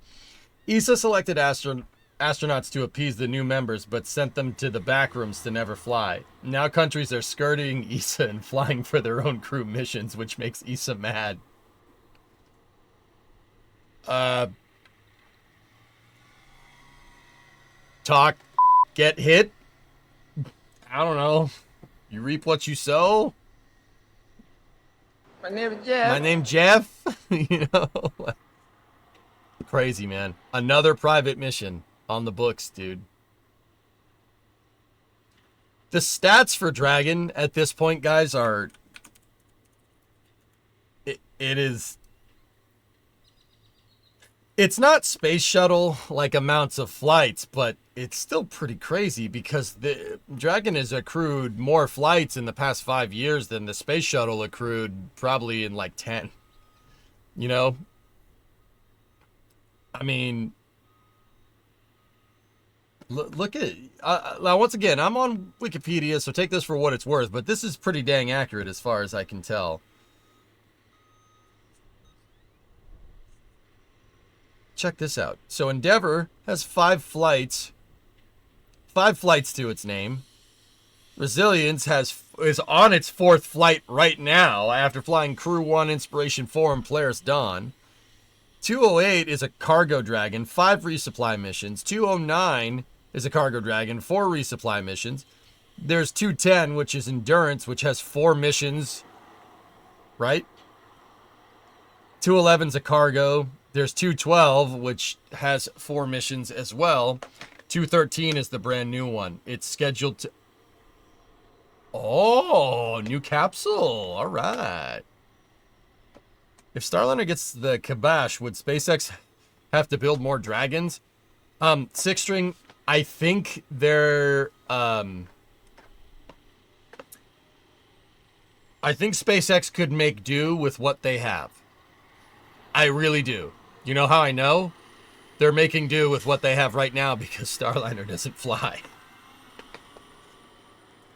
ESA selected astronauts to appease the new members, but sent them to the back rooms to never fly. Now countries are skirting ESA and flying for their own crew missions, which makes ESA mad. Talk, get hit. I don't know. You reap what you sow. My name is Jeff. My name's Jeff. You know, crazy, man. Another private mission on the books, dude. The stats for Dragon at this point, guys, are it's not space shuttle like amounts of flights, but it's still pretty crazy because the Dragon has accrued more flights in the past 5 years than the space shuttle accrued probably in like 10. You know? I mean, look at it. Now, once again, I'm on Wikipedia, so take this for what it's worth, but this is pretty dang accurate as far as I can tell. Check this out. So Endeavour has 5 flights. 5 flights to its name. Resilience is on its 4th flight right now after flying Crew 1, Inspiration 4, and Polaris Dawn. 208 is a cargo dragon, 5 resupply missions. 209 is a cargo dragon, 4 resupply missions. There's 210, which is Endurance, which has 4 missions. Right? 211's a cargo. There's 212, which has 4 missions as well. 213 is the brand new one. It's scheduled to... Oh, new capsule. All right. If Starliner gets the kibosh, would SpaceX have to build more dragons? Six string, I think they're... I think SpaceX could make do with what they have. I really do. You know how I know? They're making do with what they have right now because Starliner doesn't fly.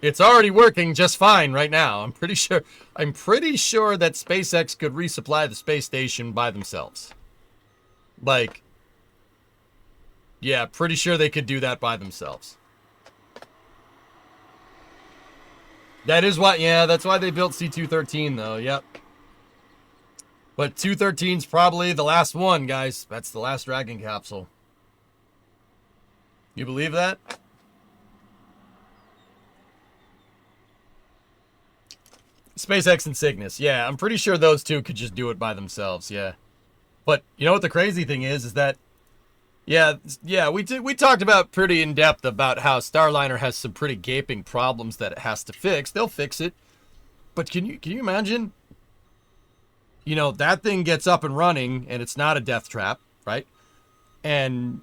It's already working just fine right now. I'm pretty sure that SpaceX could resupply the space station by themselves. Like, yeah, pretty sure they could do that by themselves. That is what, yeah, that's why they built C-213 though, yep. But 213's probably the last one, guys. That's the last Dragon capsule. You believe that? SpaceX and Cygnus. Yeah, I'm pretty sure those two could just do it by themselves. Yeah. But you know what the crazy thing is that we talked about pretty in depth about how Starliner has some pretty gaping problems that it has to fix. They'll fix it. But can you imagine? You know, that thing gets up and running and it's not a death trap, right? And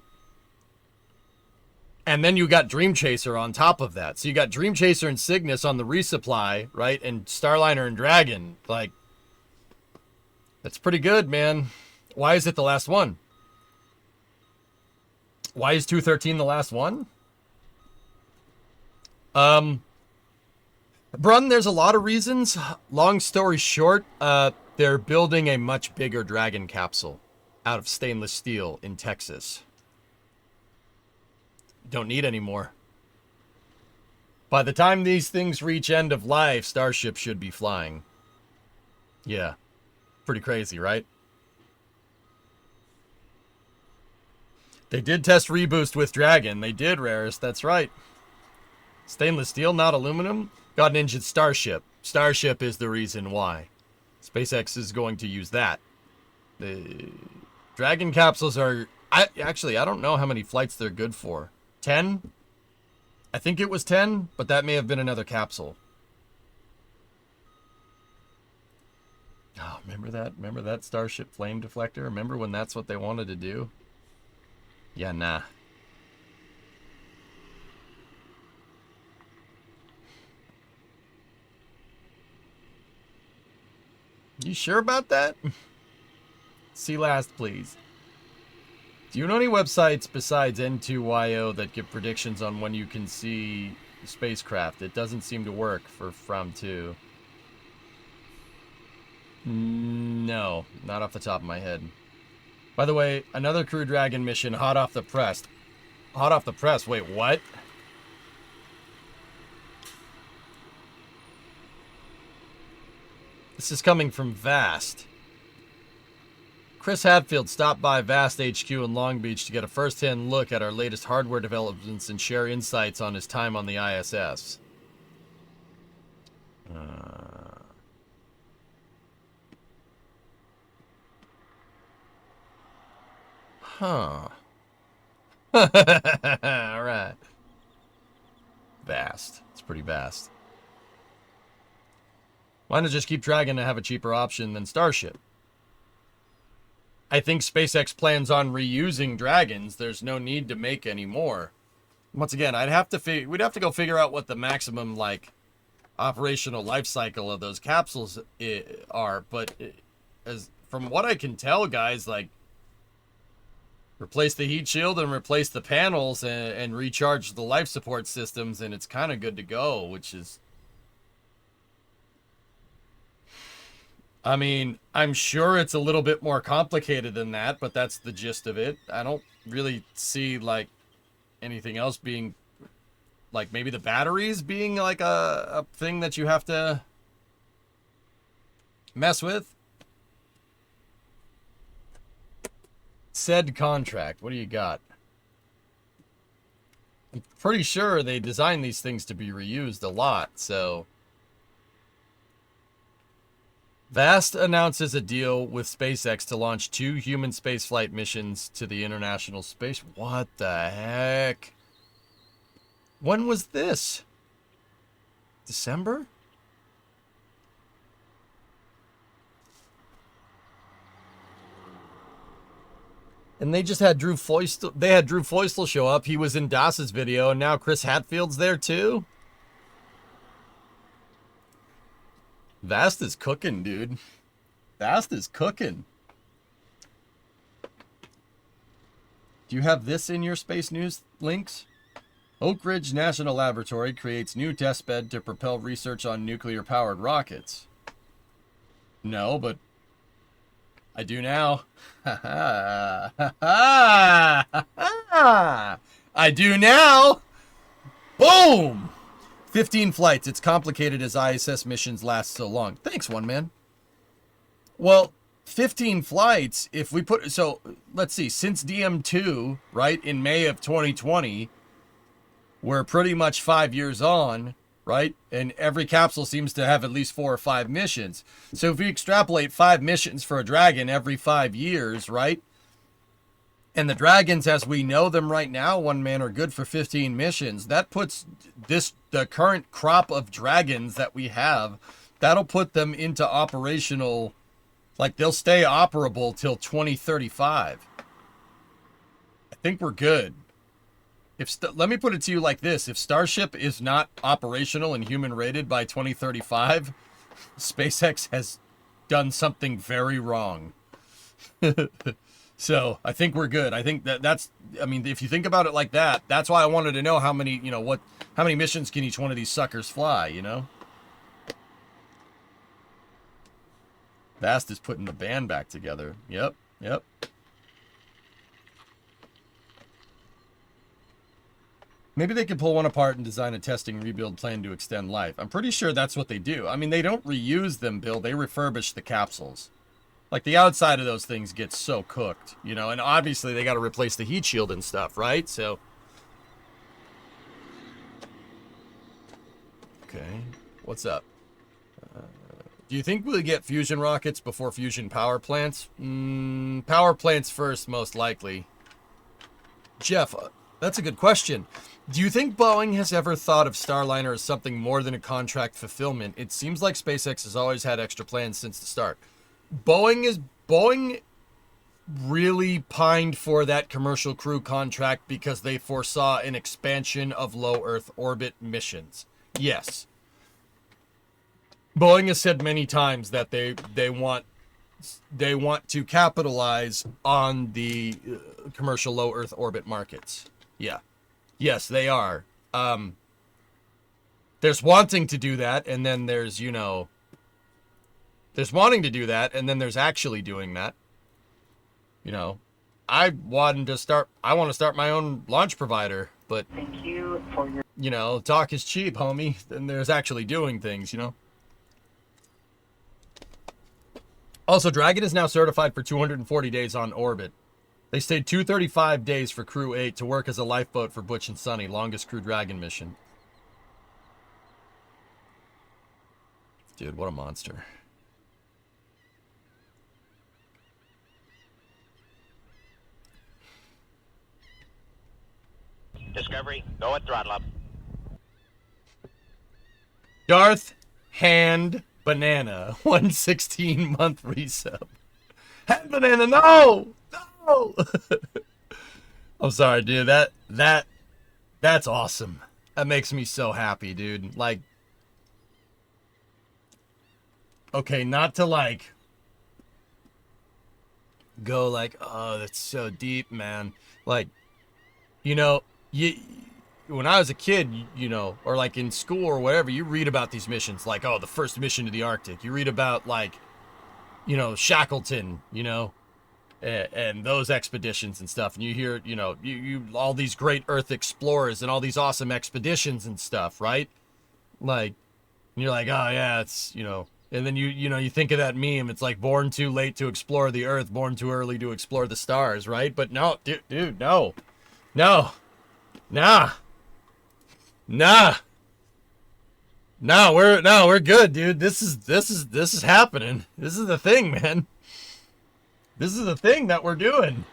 then you got Dream Chaser on top of that. So you got Dream Chaser and Cygnus on the resupply, right? And Starliner and Dragon. Like, that's pretty good, man. Why is it the last one? Why is 213 the last one? Brun, there's a lot of reasons. Long story short, they're building a much bigger Dragon capsule out of stainless steel in Texas. Don't need any more. By the time these things reach end of life, Starship should be flying. Yeah. Pretty crazy, right? They did test reboost with Dragon. They did, Rarest. That's right. Stainless steel, not aluminum. Got an engine Starship. Starship is the reason why. SpaceX is going to use that. The Dragon capsules are... I don't know how many flights they're good for. 10? I think it was 10, but that may have been another capsule. Oh, remember that? Remember that Starship flame deflector? Remember when that's what they wanted to do? Yeah, nah. You sure about that? See last, please. Do you know any websites besides N2YO that give predictions on when you can see spacecraft? It doesn't seem to work for From 2. No, not off the top of my head. By the way, another Crew Dragon mission hot off the press. Hot off the press? Wait, what? This is coming from Vast. Chris Hadfield stopped by Vast HQ in Long Beach to get a first-hand look at our latest hardware developments and share insights on his time on the ISS. Huh. Alright. Vast. It's pretty vast. Why not just keep Dragon to have a cheaper option than Starship? I think SpaceX plans on reusing Dragons. There's no need to make any more. Once again, we'd have to go figure out what the maximum, like, operational life cycle of those capsules are. But as from what I can tell, guys, like, replace the heat shield and replace the panels and recharge the life support systems, and it's kind of good to go, which is... I mean, I'm sure it's a little bit more complicated than that, but that's the gist of it. I don't really see, like, anything else being... Like, maybe the batteries being, like, a thing that you have to mess with. Said contract. What do you got? I'm pretty sure they designed these things to be reused a lot, so... Vast announces a deal with SpaceX to launch 2 human spaceflight missions to the International Space... What the heck? When was this? December? And they just had Drew Feustel. They had Drew Feustel show up. He was in Das's video, and now Chris Hadfield's there too. Vast is cooking, dude. Vast is cooking. Do you have this in your space news links? Oak Ridge National Laboratory creates new testbed to propel research on nuclear-powered rockets. No, but I do now. I do now. Boom! 15 flights. It's complicated as ISS missions last so long. Thanks, one man. Well, 15 flights, if we put... So, let's see. Since DM2, right, in May of 2020, we're pretty much 5 years on. right? And every capsule seems to have at least 4 or 5 missions. So if we extrapolate 5 missions for a dragon every 5 years, right? And the dragons, as we know them right now, one man, are good for 15 missions. That puts the current crop of dragons that we have, that'll put them into operational, like they'll stay operable till 2035. I think we're good. Let me put it to you like this. If Starship is not operational and human rated by 2035, SpaceX has done something very wrong. So I think we're good. I think that's, I mean, if you think about it like that, that's why I wanted to know how many, you know, how many missions can each one of these suckers fly, you know? Vast is putting the band back together. Yep. Maybe they could pull one apart and design a testing rebuild plan to extend life. I'm pretty sure that's what they do. I mean, they don't reuse them, Bill. They refurbish the capsules. Like, the outside of those things gets so cooked, you know? And obviously, they got to replace the heat shield and stuff, right? So... Okay. What's up? Do you think we'll get fusion rockets before fusion power plants? Power plants first, most likely. Jeff, that's a good question. Do you think Boeing has ever thought of Starliner as something more than a contract fulfillment? It seems like SpaceX has always had extra plans since the start. Boeing really pined for that commercial crew contract because they foresaw an expansion of low Earth orbit missions. Yes. Boeing has said many times that they want to capitalize on the commercial low Earth orbit markets. Yeah. Yes, they are. There's wanting to do that, and then there's, you know, there's wanting to do that, and then there's actually doing that. You know, I want to start my own launch provider, but Thank you for your... You know, talk is cheap, homie. Then there's actually doing things, you know. Also, Dragon is now certified for 240 days on orbit. They stayed 235 days for Crew 8 to work as a lifeboat for Butch and Sunny, longest Crew Dragon mission. Dude, what a monster. Discovery, go at throttle up. Darth Hand Banana, 116-month resub. Hand Banana, no! No! I'm sorry, dude. That's awesome. That makes me so happy, dude. Like, okay, not to like go like, oh, that's so deep, man. Like, you know, when I was a kid, you know, or like in school or whatever, you read about these missions, like, oh, the first mission to the Arctic. You read about, like, you know, Shackleton, you know, and those expeditions and stuff. And you hear, you know, you all these great Earth explorers and all these awesome expeditions and stuff, right? Like, and you're like, oh yeah, it's, you know, and then you know, you think of that meme. It's like, born too late to explore the Earth, born too early to explore the stars, right? But no, dude, no, nah, we're good, dude. This is happening. This is the thing, man. This is the thing that we're doing.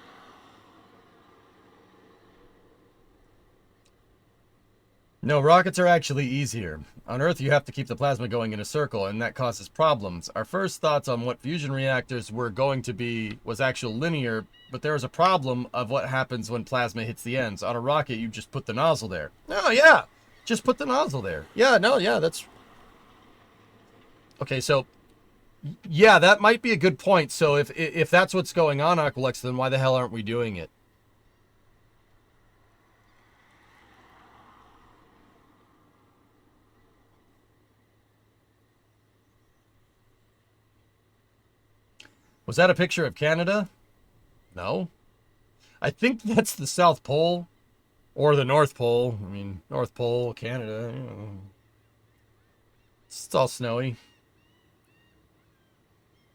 No, rockets are actually easier. On Earth, you have to keep the plasma going in a circle, and that causes problems. Our first thoughts on what fusion reactors were going to be was actual linear, but there is a problem of what happens when plasma hits the ends. On a rocket, you just put the nozzle there. Oh, yeah. Just put the nozzle there. Yeah, no, yeah, that's... Okay, so... Yeah, that might be a good point. So if that's what's going on, Aqualex, then why the hell aren't we doing it? Was that a picture of Canada? No. I think that's the South Pole. Or the North Pole. I mean, North Pole, Canada. You know. It's all snowy.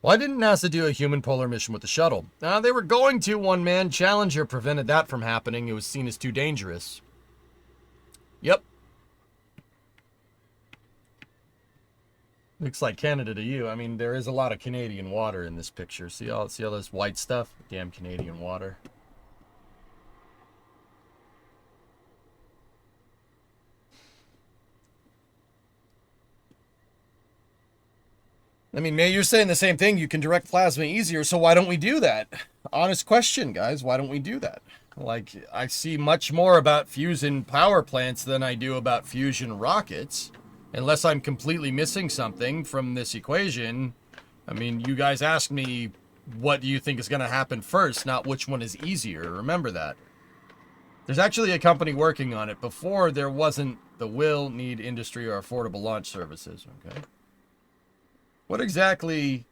Why didn't NASA do a human polar mission with the shuttle? They were going to. One man, Challenger, prevented that from happening. It was seen as too dangerous. Yep. Looks like Canada to you. I mean, there is a lot of Canadian water in this picture. See all this white stuff? Damn Canadian water. I mean, May, you're saying the same thing. You can direct plasma easier, so why don't we do that? Honest question, guys. Why don't we do that? Like, I see much more about fusion power plants than I do about fusion rockets. Unless I'm completely missing something from this equation. I mean, you guys asked me, what do you think is going to happen first, not which one is easier. Remember that. There's actually a company working on it. Before, there wasn't the will, need, industry, or affordable launch services. Okay. What exactly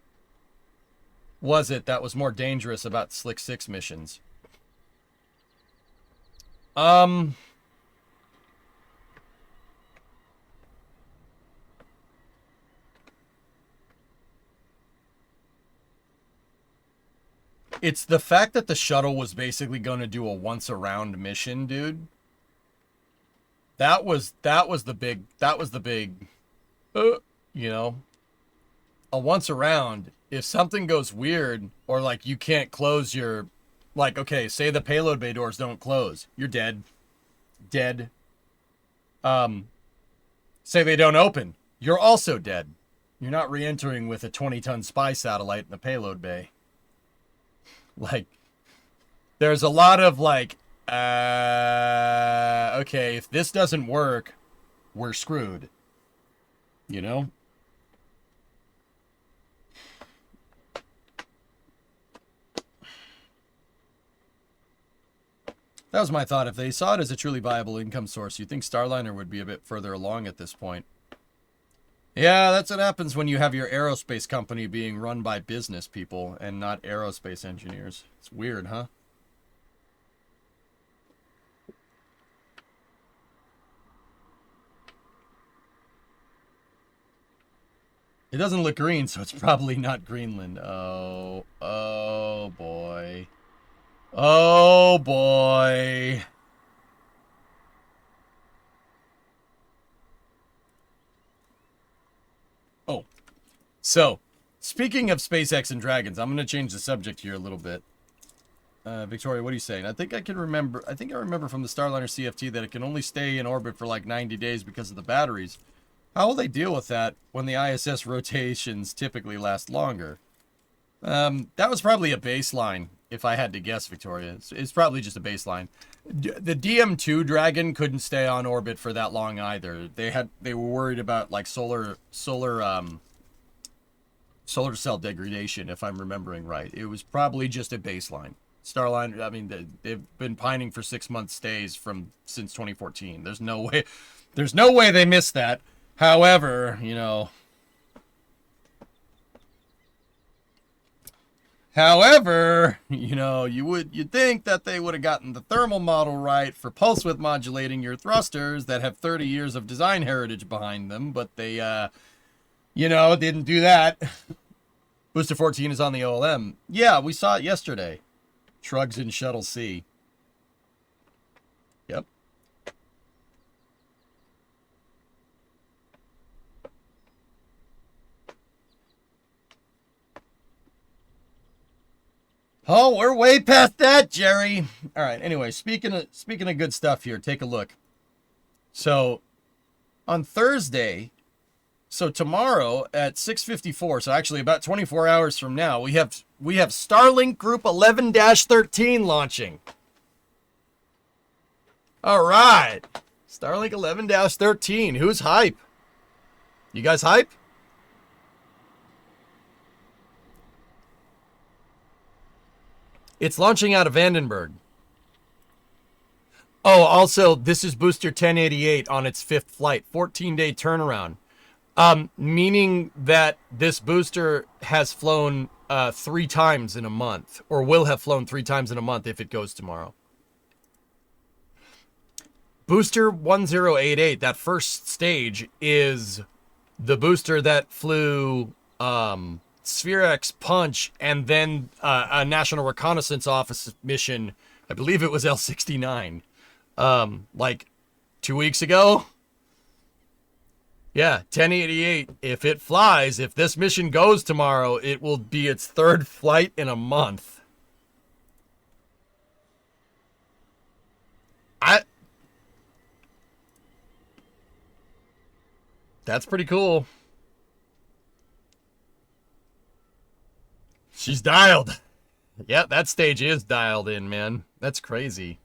was it that was more dangerous about Slick 6 missions? It's the fact that the shuttle was basically going to do a once around mission, dude. That was the big, you know, a once around. If something goes weird, or like you can't close your, like, okay, say the payload bay doors don't close, you're dead. Dead. Say they don't open, you're also dead. You're not re-entering with a 20-ton spy satellite in the payload bay. Like, there's a lot of like, okay, if this doesn't work, we're screwed. You know? That was my thought. If they saw it as a truly viable income source, you think Starliner would be a bit further along at this point. Yeah, that's what happens when you have your aerospace company being run by business people and not aerospace engineers. It's weird, huh? It doesn't look green, so it's probably not Greenland. Oh boy. Oh boy. Oh, so speaking of SpaceX and dragons, I'm going to change the subject here a little bit. Victoria, what are you saying? I think I remember from the Starliner CFT that it can only stay in orbit for like 90 days because of the batteries. How will they deal with that when the ISS rotations typically last longer? That was probably a baseline, if I had to guess, Victoria. It's probably just a baseline. The DM2 Dragon couldn't stay on orbit for that long either. They were worried about like solar cell degradation, if I'm remembering right. It was probably just a baseline. Starliner, I mean, they've been pining for 6-month stays since 2014. There's no way they missed that. However, you know, you'd think that they would have gotten the thermal model right for pulse width modulating your thrusters that have 30 years of design heritage behind them, but they, didn't do that. Booster 14 is on the OLM. Yeah, we saw it yesterday. Shrugs in Shuttle C. Yep. Oh, we're way past that, Jerry. All right. Anyway, speaking of good stuff here, take a look. So, on Thursday, so tomorrow at 6:54, so actually about 24 hours from now, we have Starlink Group 11-13 launching. All right. Starlink 11-13. Who's hype? You guys hype? It's launching out of Vandenberg. Oh, also, this is Booster 1088 on its 5th flight. 14-day turnaround. Meaning that this booster has flown 3 times in a month, or will have flown 3 times in a month if it goes tomorrow. Booster 1088, that first stage, is the booster that flew Sphere-X Punch and then a National Reconnaissance Office mission. I believe it was L69. Like 2 weeks ago. Yeah, 1088. If it flies, if this mission goes tomorrow, it will be its third flight in a month. That's pretty cool. She's dialed. Yeah, that stage is dialed in, man. That's crazy.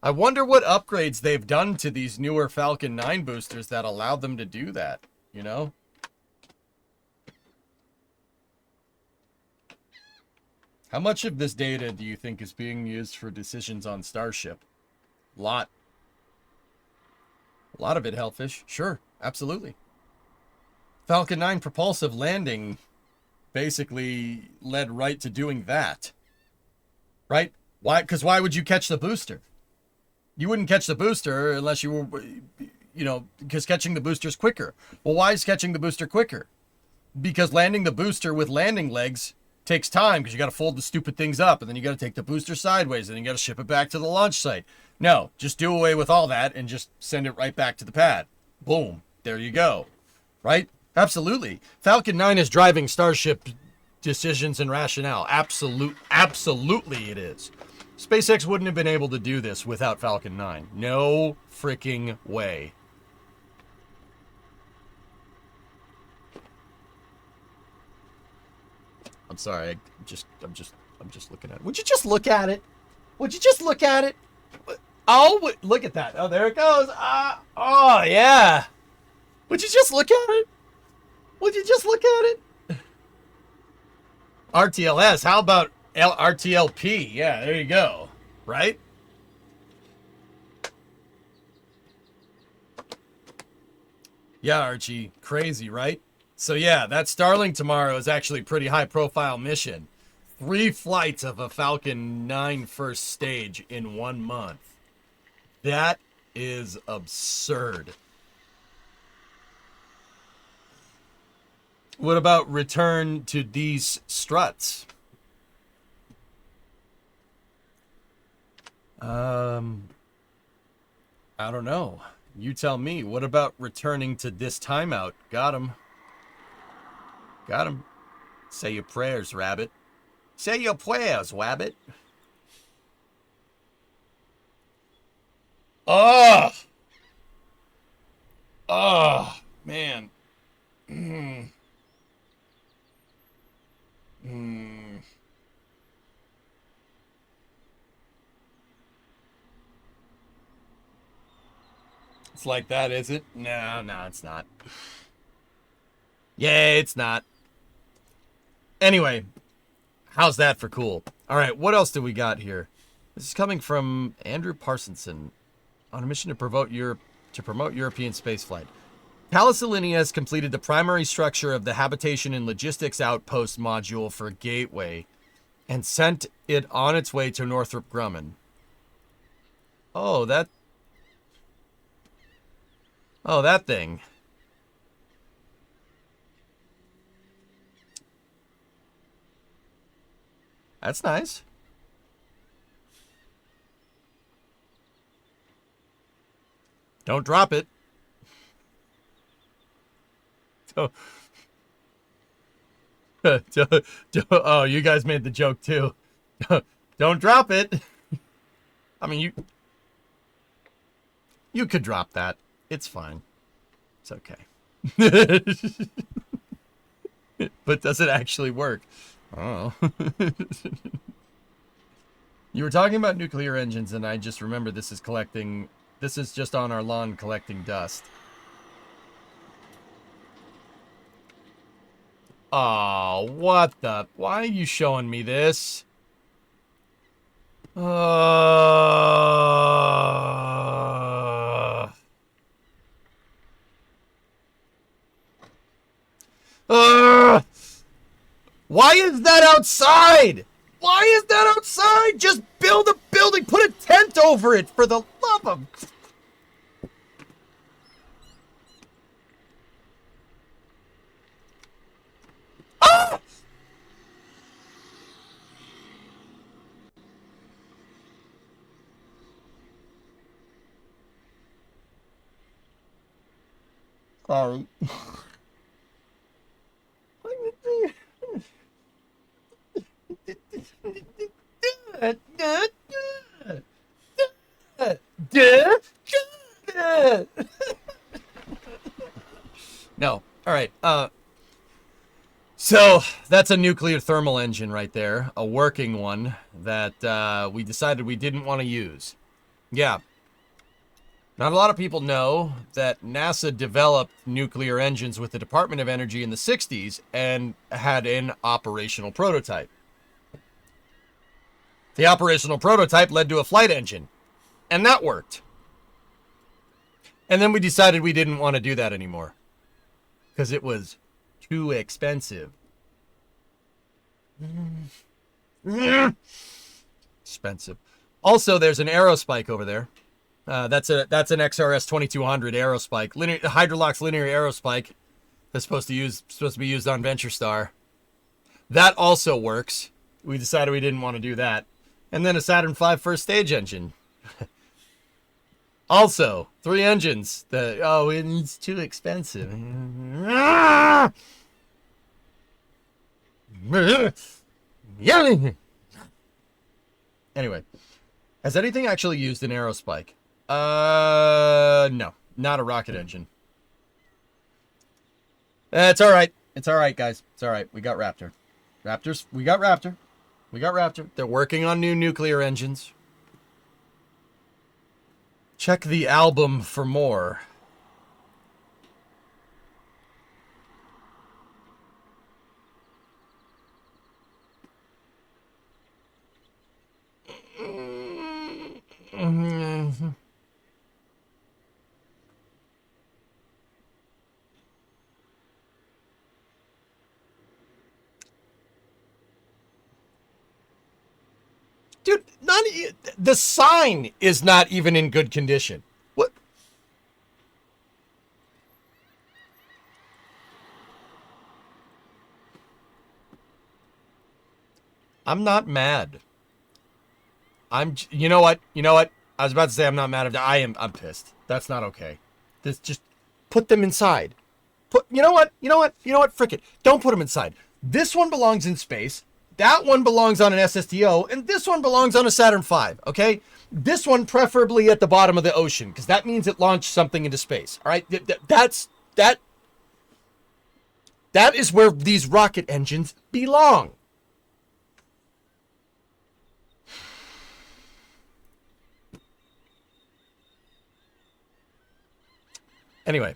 I wonder what upgrades they've done to these newer Falcon 9 boosters that allowed them to do that, you know? How much of this data do you think is being used for decisions on Starship? A lot. A lot of it, Hellfish. Sure, absolutely. Falcon 9 propulsive landing basically led right to doing that. Right? Why? Because why would you catch the booster? You wouldn't catch the booster unless you were, you know, because catching the booster is quicker. Well, why is catching the booster quicker? Because landing the booster with landing legs takes time because you got to fold the stupid things up and then you got to take the booster sideways and then you got to ship it back to the launch site. No, just do away with all that and just send it right back to the pad. Boom. There you go. Right? Absolutely. Falcon 9 is driving Starship decisions and rationale. Absolutely it is. SpaceX wouldn't have been able to do this without Falcon 9. No freaking way. I'm sorry. I'm just looking at it. Would you just look at it? Would you just look at it? Oh, look at that. Oh, there it goes. Oh, yeah. Would you just look at it? Would you just look at it? RTLS. How about RTLP? Yeah, there you go. Right? Yeah, Archie. Crazy, right? So yeah, that Starlink tomorrow is actually a pretty high profile mission. 3 flights of a Falcon 9 first stage in 1 month. That is absurd. What about return to these struts? I don't know. You tell me. What about returning to this timeout? Got him. Got him. Say your prayers, Rabbit. Say your prayers, Wabbit. Oh! Oh, man. It's like that, is it? No, it's not. Yeah, it's not. Anyway, how's that for cool? All right, what else do we got here? This is coming from Andrew Parsonson on a mission to promote European spaceflight. Palestinian has completed the primary structure of the Habitation and Logistics Outpost module for Gateway and sent it on its way to Northrop Grumman. Oh, that thing. That's nice. Don't drop it. Oh, you guys made the joke too. Don't drop it. I mean, you could drop that. It's fine. It's okay. But does it actually work? Oh. You were talking about nuclear engines, and I just remember this is just on our lawn collecting dust. Oh, what the? Why are you showing me this? Why is that outside? Why is that outside? Just build a building. Put a tent over it, for the love of... Ah! Sorry. No. All right. So that's a nuclear thermal engine right there, a working one that we decided we didn't want to use. Yeah. Not a lot of people know that NASA developed nuclear engines with the Department of Energy in the 60s and had an operational prototype. The operational prototype led to a flight engine, and that worked. And then we decided we didn't want to do that anymore because it was too expensive. Expensive. Also, there's an aerospike over there. That's an XRS 2200 aerospike, Hydrolox linear aerospike. That's supposed to be used on Venture Star. That also works. We decided we didn't want to do that. And then a Saturn V first stage engine. Also, 3 engines. It's too expensive. Anyway, has anything actually used an aerospike? No, not a rocket engine. It's all right. It's all right, guys. It's all right. We got Raptor. We got Raptor. They're working on new nuclear engines. Check the album for more. Dude, the sign is not even in good condition. What? I'm not mad. You know what? I was about to say I'm not mad at I'm pissed. That's not okay. Just put them inside. You know what? Frick it. Don't put them inside. This one belongs in space. That one belongs on an SSTO, and this one belongs on a Saturn V, okay? This one preferably at the bottom of the ocean, because that means it launched something into space, all right? That is where these rocket engines belong. Anyway,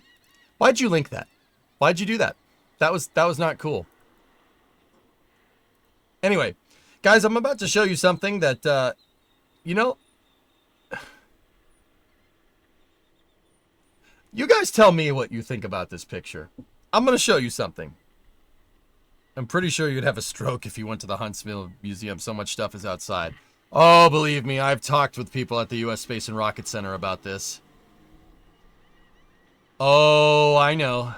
why'd you link that? Why'd you do that? That was not cool. Anyway, guys, I'm about to show you something that, you guys tell me what you think about this picture. I'm going to show you something. I'm pretty sure you'd have a stroke if you went to the Huntsville Museum. So much stuff is outside. Oh, believe me, I've talked with people at the U.S. Space and Rocket Center about this. Oh, I know.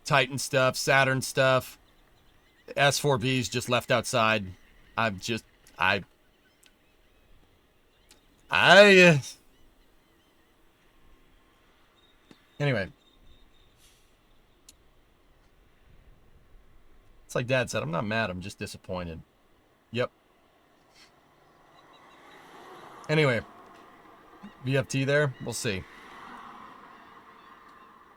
Titan stuff, Saturn stuff. S4B's just left outside. Anyway. It's like Dad said, I'm not mad, I'm just disappointed. Yep. Anyway. VFT there? We'll see.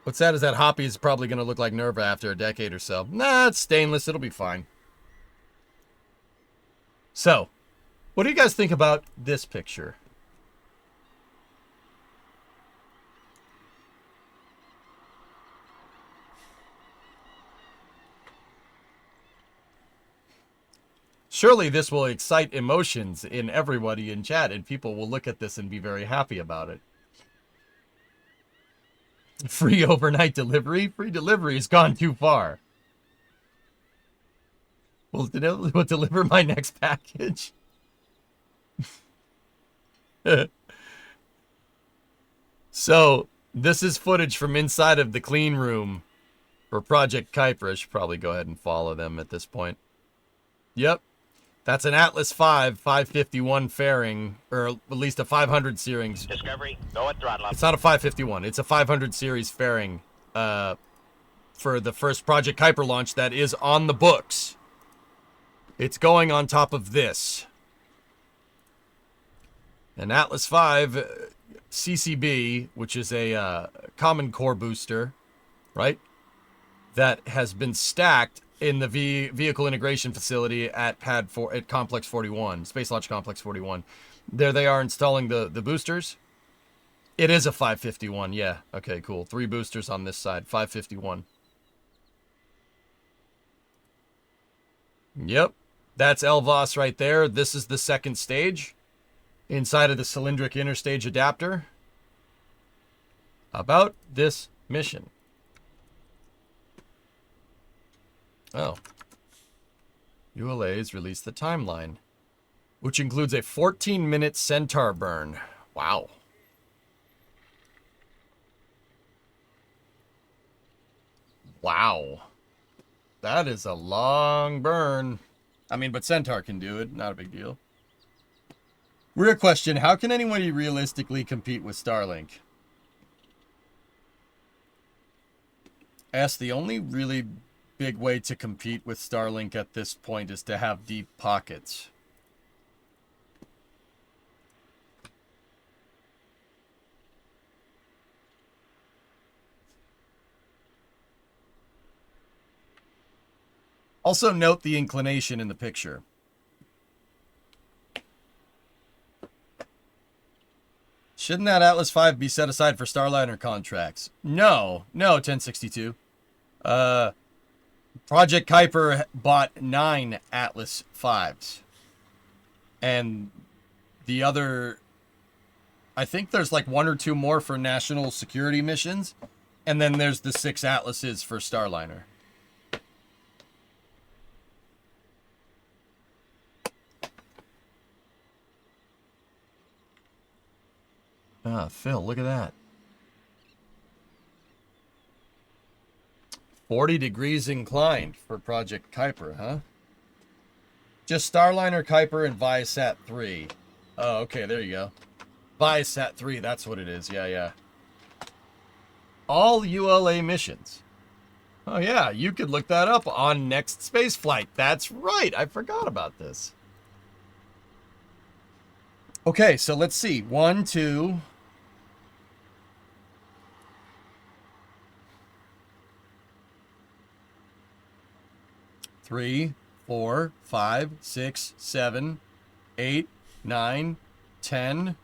What's sad is that Hoppy is probably going to look like Nerva after a decade or so. Nah, it's stainless. It'll be fine. So, what do you guys think about this picture? Surely this will excite emotions in everybody in chat, and people will look at this and be very happy about it. Free overnight delivery? Free delivery has gone too far. Will deliver my next package. So, this is footage from inside of the clean room for Project Kuiper. I should probably go ahead and follow them at this point. Yep. That's an Atlas V 551 fairing, or at least a 500 series. Discovery, go at throttle up. It's not a 551. It's a 500 series fairing for the first Project Kuiper launch that is on the books. It's going on top of this. An Atlas V CCB, which is a Common Core booster, right? That has been stacked in the vehicle integration facility at at Complex 41, Space Launch Complex 41. There they are installing the boosters. It is a 551, yeah. Okay, cool. 3 boosters on this side, 551. Yep, that's LVOS right there. This is the second stage inside of the cylindric interstage adapter. About this mission. Oh. ULA's released the timeline, which includes a 14-minute Centaur burn. Wow. Wow. That is a long burn. I mean, but Centaur can do it. Not a big deal. Real question. How can anybody realistically compete with Starlink? The only really big way to compete with Starlink at this point is to have deep pockets. Also note the inclination in the picture. Shouldn't that Atlas V be set aside for Starliner contracts? No, 1062. Project Kuiper bought 9 Atlas Vs. And the other, I think there's like 1 or 2 more for national security missions. And then there's the 6 Atlases for Starliner. Ah, Phil, look at that. 40 degrees inclined for Project Kuiper, huh? Just Starliner, Kuiper, and Viasat 3. Oh, okay, there you go. Viasat 3, that's what it is. Yeah. All ULA missions. Oh, yeah, you could look that up on Next Space Flight. That's right, I forgot about this. Okay, so let's see. 1, 2... 3, 4, 5, 6, 7, 8, 9, 10. And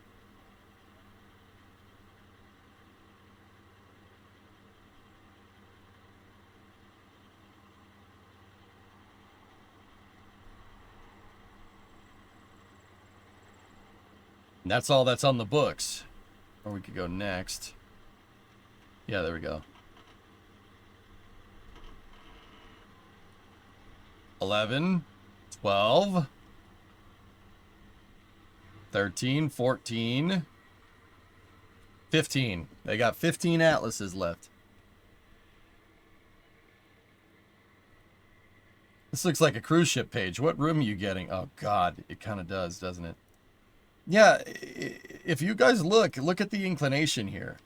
that's all that's on the books. Or we could go next. Yeah, there we go. 11, 12, 13, 14, 15. They got 15 Atlases left. This looks like a cruise ship page. What room are you getting? Oh, God. It kind of does, doesn't it? Yeah, if you guys look at the inclination here.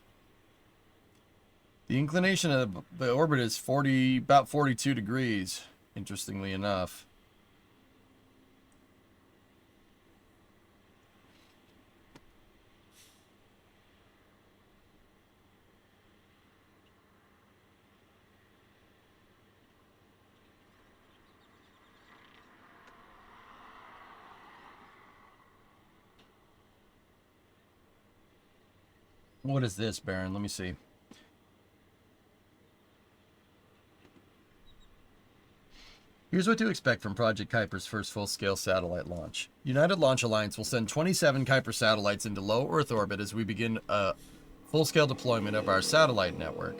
The inclination of the orbit is about 42 degrees. Interestingly enough. What is this, Baron? Let me see. Here's what to expect from Project Kuiper's first full-scale satellite launch. United Launch Alliance will send 27 Kuiper satellites into low Earth orbit as we begin a full-scale deployment of our satellite network.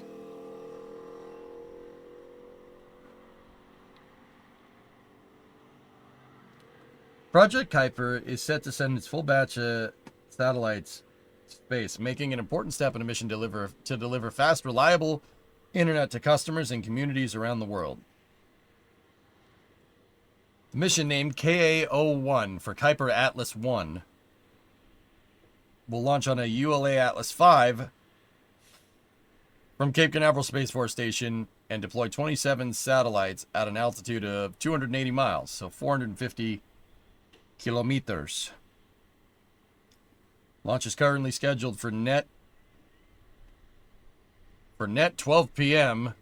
Project Kuiper is set to send its full batch of satellites to space, making an important step in a mission to deliver fast, reliable internet to customers and communities around the world. The mission, named KA-01 for Kuiper Atlas 1, will launch on a ULA Atlas V from Cape Canaveral Space Force Station and deploy 27 satellites at an altitude of 280 miles, so 450 kilometers. Launch is currently scheduled for net 12 p.m.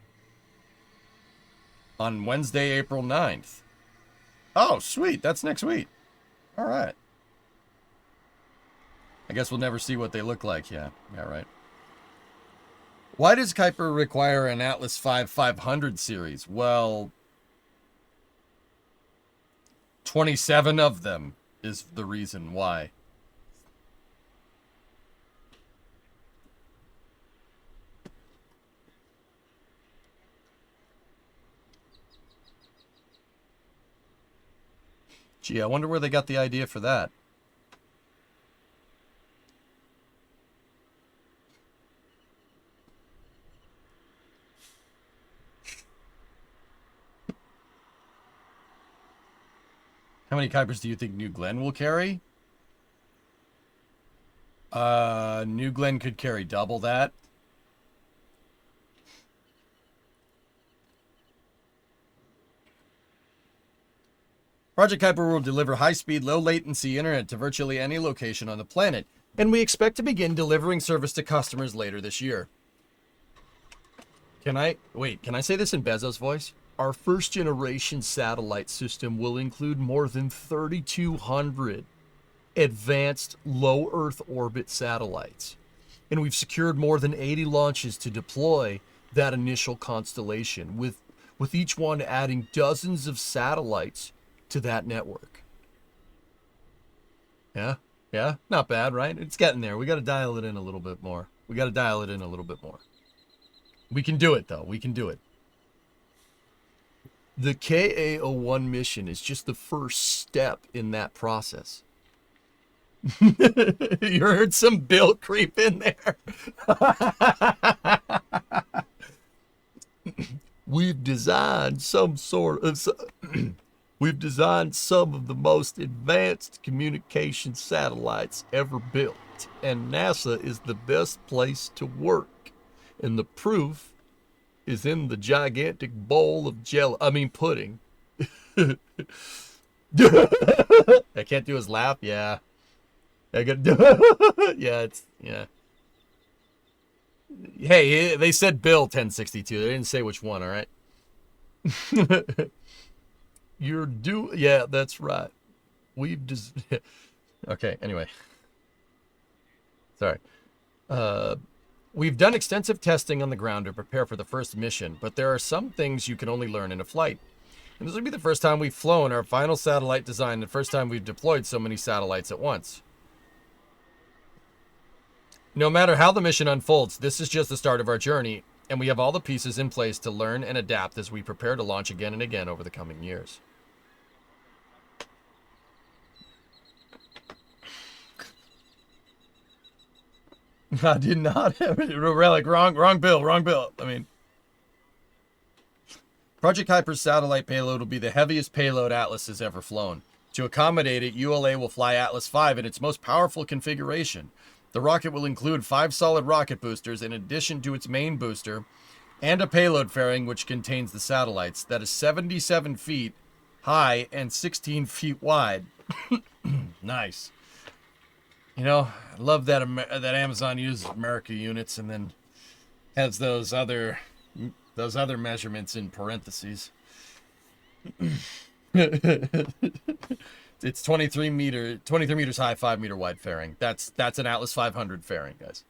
on Wednesday, April 9th. Oh, sweet. That's next week. All right. I guess we'll never see what they look like. Yeah, right. Why does Kuiper require an Atlas V 500 series? Well, 27 of them is the reason why. Gee, I wonder where they got the idea for that. How many Kuipers do you think New Glenn will carry? New Glenn could carry double that. Project Kuiper will deliver high-speed, low-latency internet to virtually any location on the planet, and we expect to begin delivering service to customers later this year. Can I say this in Bezos' voice? Our first-generation satellite system will include more than 3,200 advanced low-Earth orbit satellites, and we've secured more than 80 launches to deploy that initial constellation, with each one adding dozens of satellites to that network. Yeah, not bad, right? It's getting there. We got to dial it in a little bit more. We can do it, though. We can do it. The KA-01 mission is just the first step in that process. You heard some Bill creep in there. We've designed some of the most advanced communication satellites ever built, and NASA is the best place to work. And the proof is in the gigantic bowl of pudding. I can't do his laugh. Yeah. Yeah. Hey, they said Bill 1062. They didn't say which one, all right? Yeah, that's right. Okay, anyway. Sorry. We've done extensive testing on the ground to prepare for the first mission, but there are some things you can only learn in a flight. And this will be the first time we've flown our final satellite design, the first time we've deployed so many satellites at once. No matter how the mission unfolds, this is just the start of our journey, and we have all the pieces in place to learn and adapt as we prepare to launch again and again over the coming years. I did not have it. Relic, wrong bill. I mean, Project Kuiper's satellite payload will be the heaviest payload Atlas has ever flown. To accommodate it, ULA will fly Atlas V in its most powerful configuration. The rocket will include 5 solid rocket boosters in addition to its main booster, and a payload fairing which contains the satellites. That is 77 feet high and 16 feet wide. Nice. You know, I love that that Amazon uses America units and then has those other measurements in parentheses. It's 23 meters high, 5 meter wide fairing. That's an Atlas 500 fairing, guys.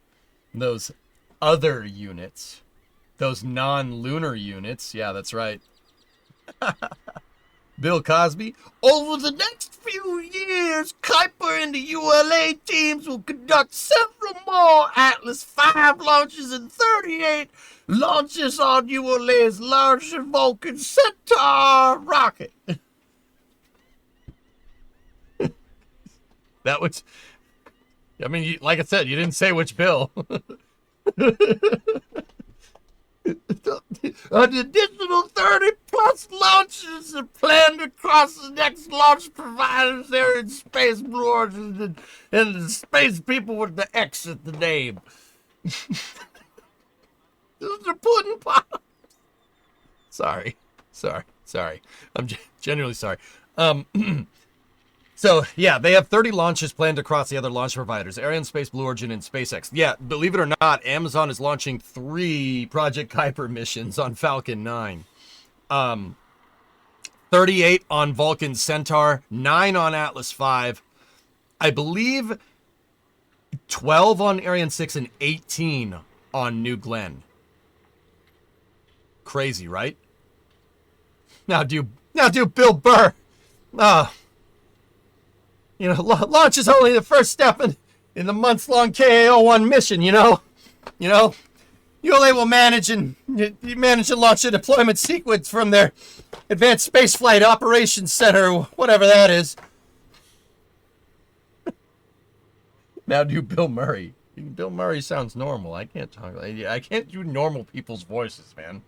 Those other units, those non-lunar units, yeah, that's right. Bill Cosby, over the next few years, Kuiper and the ULA teams will conduct several more Atlas V launches and 38 launches on ULA's larger Vulcan Centaur rocket. That was, I mean, like I said, you didn't say which Bill. An additional 30 plus launches are planned across the next launch providers there in Space Blue Origin and the space people with the X at the name. This is a pudding pop. Sorry. I'm genuinely sorry. So, yeah, they have 30 launches planned across the other launch providers, Arianespace, Blue Origin, and SpaceX. Yeah, believe it or not, Amazon is launching 3 Project Kuiper missions on Falcon 9. 38 on Vulcan Centaur, 9 on Atlas V. I believe 12 on Ariane 6 and 18 on New Glenn. Crazy, right? Now do Bill Burr. Launch is only the first step in the months-long KAO-1 mission, ULA will manage and launch a deployment sequence from their Advanced Spaceflight Operations Center, whatever that is. Now do Bill Murray. Bill Murray sounds normal. I can't talk. I can't do normal people's voices, man.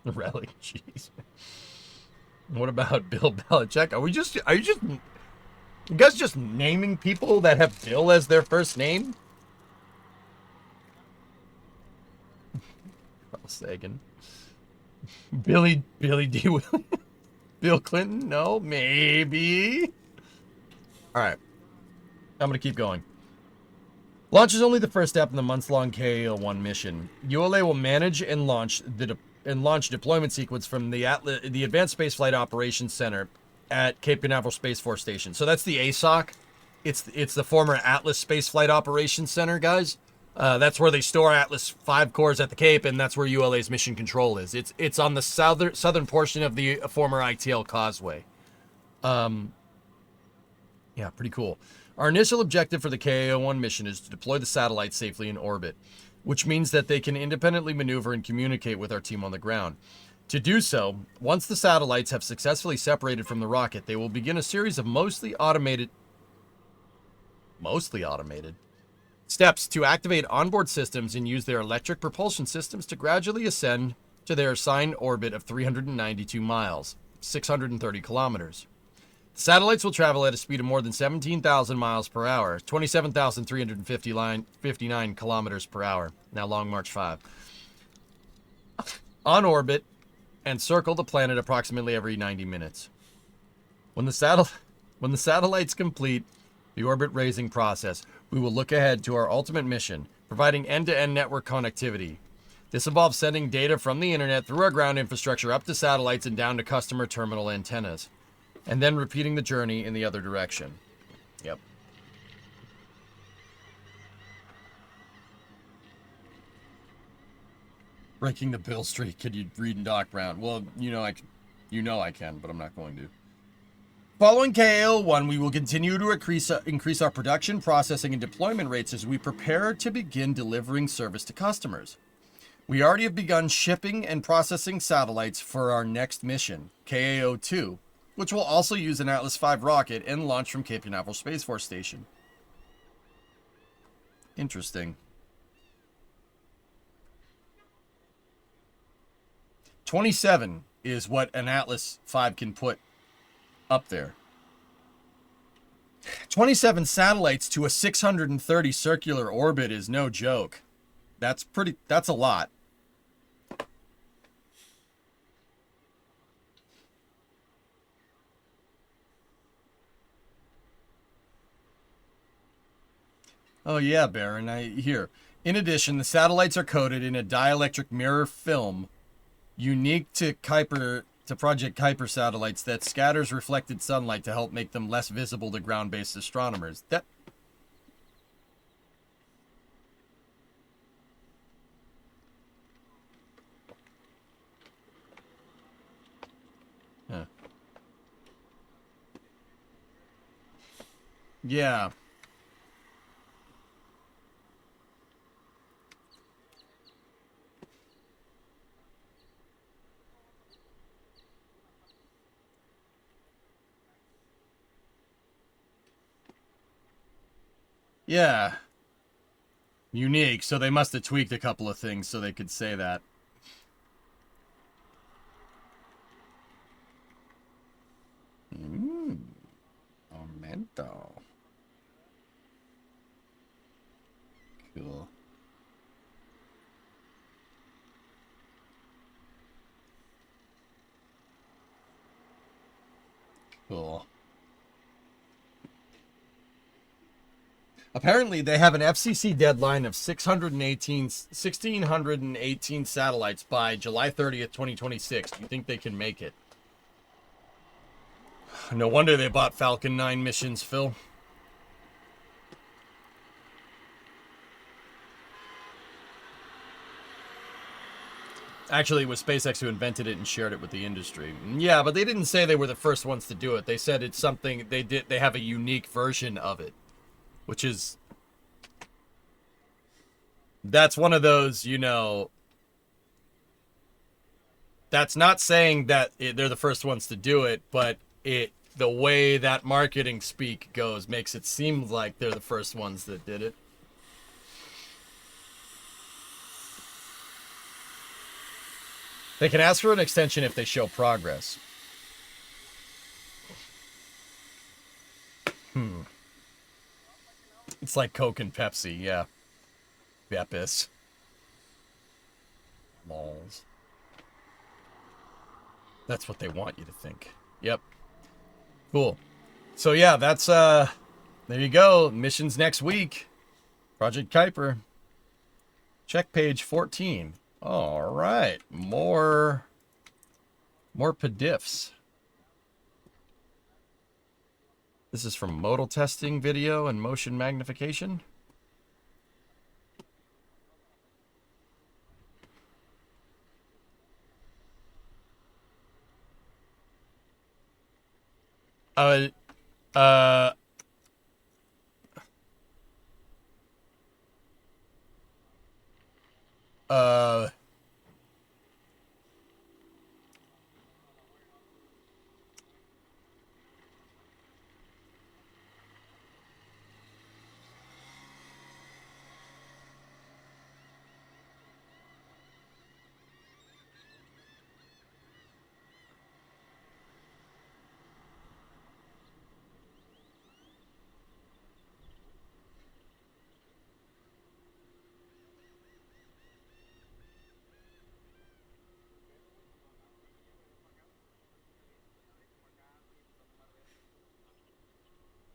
Relic cheese. What about Bill Belichick? Are you guys just naming people that have Bill as their first name? Carl Sagan. Billy D. Williams. Bill Clinton? No, maybe. All right. I'm going to keep going. Launch is only the first step in the months-long KAO-1 mission. ULA will manage and launch deployment sequence from the Advanced Spaceflight Operations Center at Cape Canaveral Space Force Station. So that's the ASOC. It's the former Atlas Spaceflight Operations Center, guys. That's where they store Atlas V cores at the Cape, and that's where ULA's mission control is. It's on the southern portion of the former ITL Causeway. Yeah, pretty cool. Our initial objective for the KAO-1 mission is to deploy the satellites safely in orbit, which means that they can independently maneuver and communicate with our team on the ground. To do so, once the satellites have successfully separated from the rocket, they will begin a series of mostly automated steps to activate onboard systems and use their electric propulsion systems to gradually ascend to their assigned orbit of 392 miles, 630 kilometers. The satellites will travel at a speed of more than 17,000 miles per hour, 27,359 kilometers per hour. Now Long March 5. On orbit and circle the planet approximately every 90 minutes. When the satellites complete the orbit raising process, we will look ahead to our ultimate mission, providing end-to-end network connectivity. This involves sending data from the internet through our ground infrastructure up to satellites and down to customer terminal antennas, and then repeating the journey in the other direction. Yep. Breaking the bill streak. Could you read and Doc Brown? Well, I can, but I'm not going to. Following KAO-1, we will continue to increase our production, processing, and deployment rates as we prepare to begin delivering service to customers. We already have begun shipping and processing satellites for our next mission, KAO-2, which will also use an Atlas V rocket and launch from Cape Canaveral Space Force Station. Interesting. 27 is what an Atlas V can put up there. 27 satellites to a 630 circular orbit is no joke. That's a lot. Oh yeah, Baron, here. In addition, the satellites are coated in a dielectric mirror film unique to Project Kuiper satellites that scatters reflected sunlight to help make them less visible to ground-based astronomers. Huh. Yeah. Yeah. Unique, so they must have tweaked a couple of things so they could say that. Momento. Cool. Apparently, they have an FCC deadline of 1,618 satellites by July 30th, 2026. Do you think they can make it? No wonder they bought Falcon 9 missions, Phil. Actually, it was SpaceX who invented it and shared it with the industry. Yeah, but they didn't say they were the first ones to do it. They said it's something they did. They have a unique version of it, which is, that's one of those, you know, that's not saying that they're the first ones to do it, but the way that marketing speak goes makes it seem like they're the first ones that did it. They can ask for an extension if they show progress. It's like Coke and Pepsi, yeah. Bepis. Malls. That's what they want you to think. Yep. Cool. So yeah, that's there you go. Missions next week. Project Kuiper. Check page 14. All right. More PDIFs. This is from modal testing video and motion magnification. Uh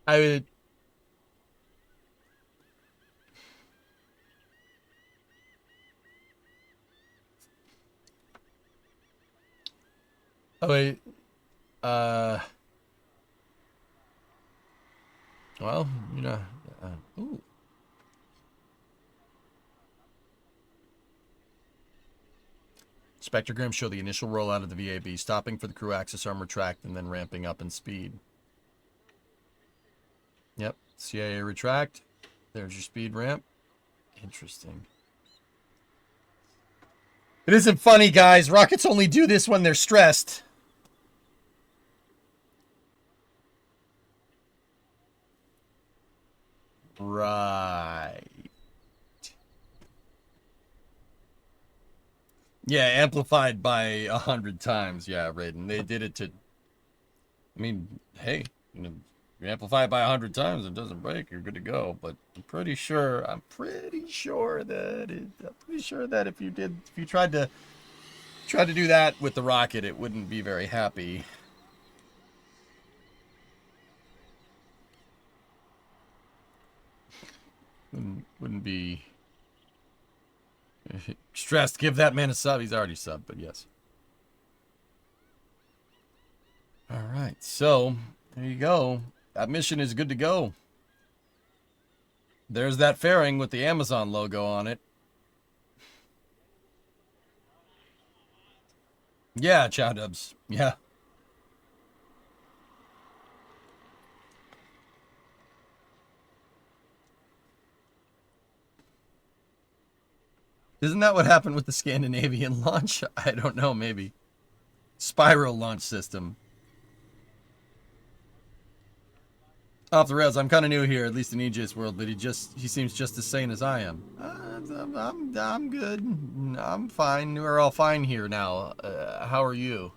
I would. Oh wait. Well, you know. Ooh. Spectrograms show the initial rollout of the VAB, stopping for the crew access arm retract and then ramping up in speed. Yep. CIA retract. There's your speed ramp. Interesting. It isn't funny, guys. Rockets only do this when they're stressed. Right. Yeah, amplified by 100 times. Yeah, Raiden. They did it to... I mean, hey, you know, you amplify it by 100 times, it doesn't break, you're good to go. But I'm pretty sure that if you tried to do that with the rocket, it wouldn't be very happy. Wouldn't be stressed. Give that man a sub. He's already subbed, but yes. All right, so there you go. That mission is good to go. There's that fairing with the Amazon logo on it. Yeah, Chow Dubs. Yeah. Isn't that what happened with the Scandinavian launch? I don't know, maybe. Spiral launch system. Off the rails. I'm kind of new here, at least in EJ's world, but he seems just as sane as I am. I'm good. I'm fine. We're all fine here now. How are you?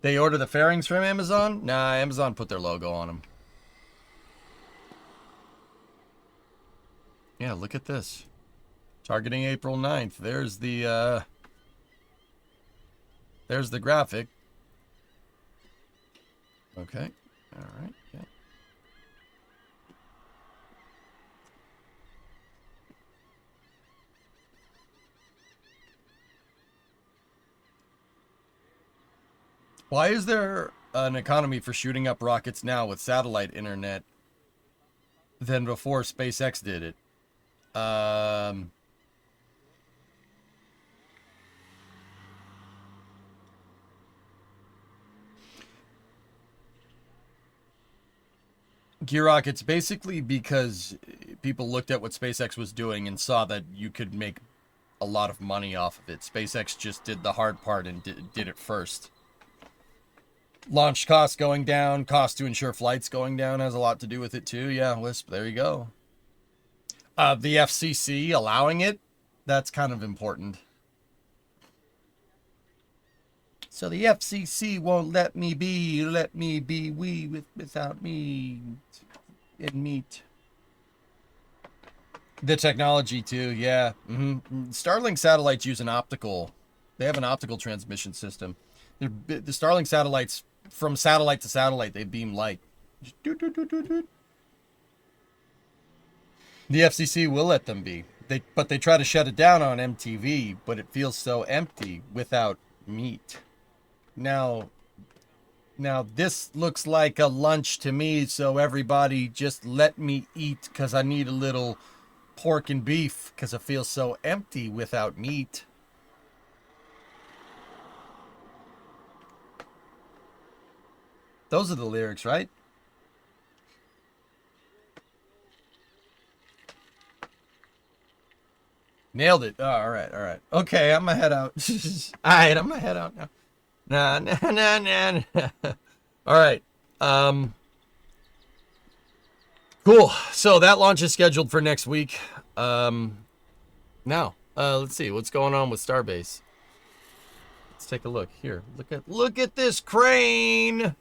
They order the fairings from Amazon? Nah, Amazon put their logo on them. Yeah, look at this. Targeting April 9th. There's the graphic. Okay. All right. Yeah. Why is there an economy for shooting up rockets now with satellite internet than before SpaceX did it? Gear rockets, basically because people looked at what SpaceX was doing and saw that you could make a lot of money off of it. SpaceX just did the hard part and did it first. Launch costs going down, cost to ensure flights going down has a lot to do with it too. Yeah, Wisp, there you go. The FCC allowing it, that's kind of important. So the FCC won't let me be without me and meat. The technology too, yeah. Starlink satellites use an optical. They have an optical transmission system. The Starlink satellites, from satellite to satellite, they beam light. The FCC will let them be. But they try to shut it down on MTV, but it feels so empty without meat. Now this looks like a lunch to me, so everybody just let me eat because I need a little pork and beef because it feels so empty without meat. Those are the lyrics, right? Nailed it. Oh, all right. Okay, I'm gonna head out. All right, I'm gonna head out now. Nah. All right. Cool. So that launch is scheduled for next week. Now, let's see what's going on with Starbase. Let's take a look here. Look at this crane.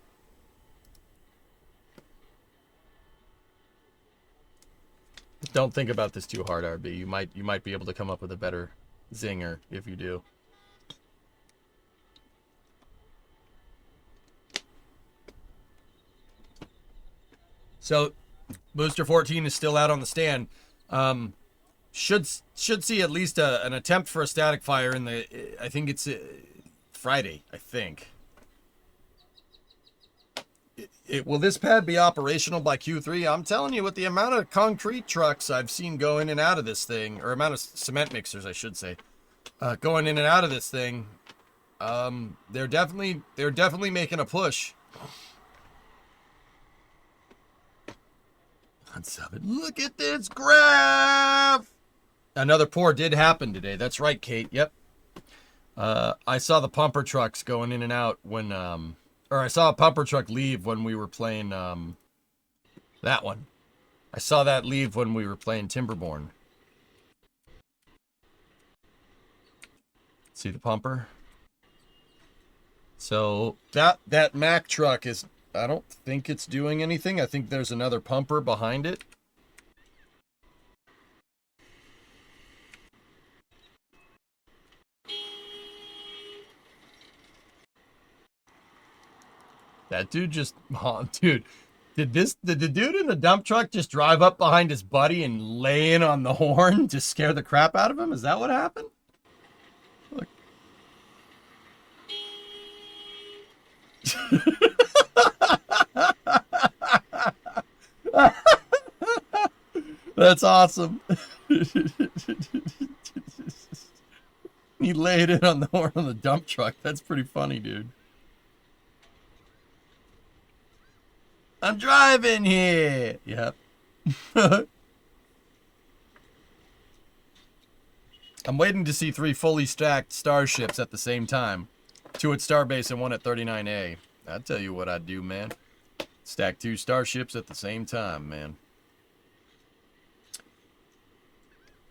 Don't think about this too hard, RB. You might be able to come up with a better zinger if you do. So, Booster 14 is still out on the stand. Should see at least an attempt for a static fire in the. I think it's Friday. I think. Will this pad be operational by Q3? I'm telling you, with the amount of concrete trucks I've seen go in and out of this thing, or amount of cement mixers, I should say, going in and out of this thing, they're definitely making a push. Look at this graph. Another pour did happen today. That's right, Kate. Yep. I saw the pumper trucks going in and out when, or I saw a pumper truck leave when we were playing, that one. I saw that leave when we were playing Timberborn. See the pumper? So that Mack truck is, I don't think it's doing anything. I think there's another pumper behind it. That dude just, oh, dude, did the dude in the dump truck just drive up behind his buddy and lay in on the horn to scare the crap out of him? Is that what happened? Look. That's awesome. He laid it on the horn on the dump truck. That's pretty funny, dude. I'm driving here. Yep. I'm waiting to see 3 fully stacked starships at the same time. 2 at Starbase and 1 at 39A. I'll tell you what I'd do, man. Stack 2 starships at the same time, man.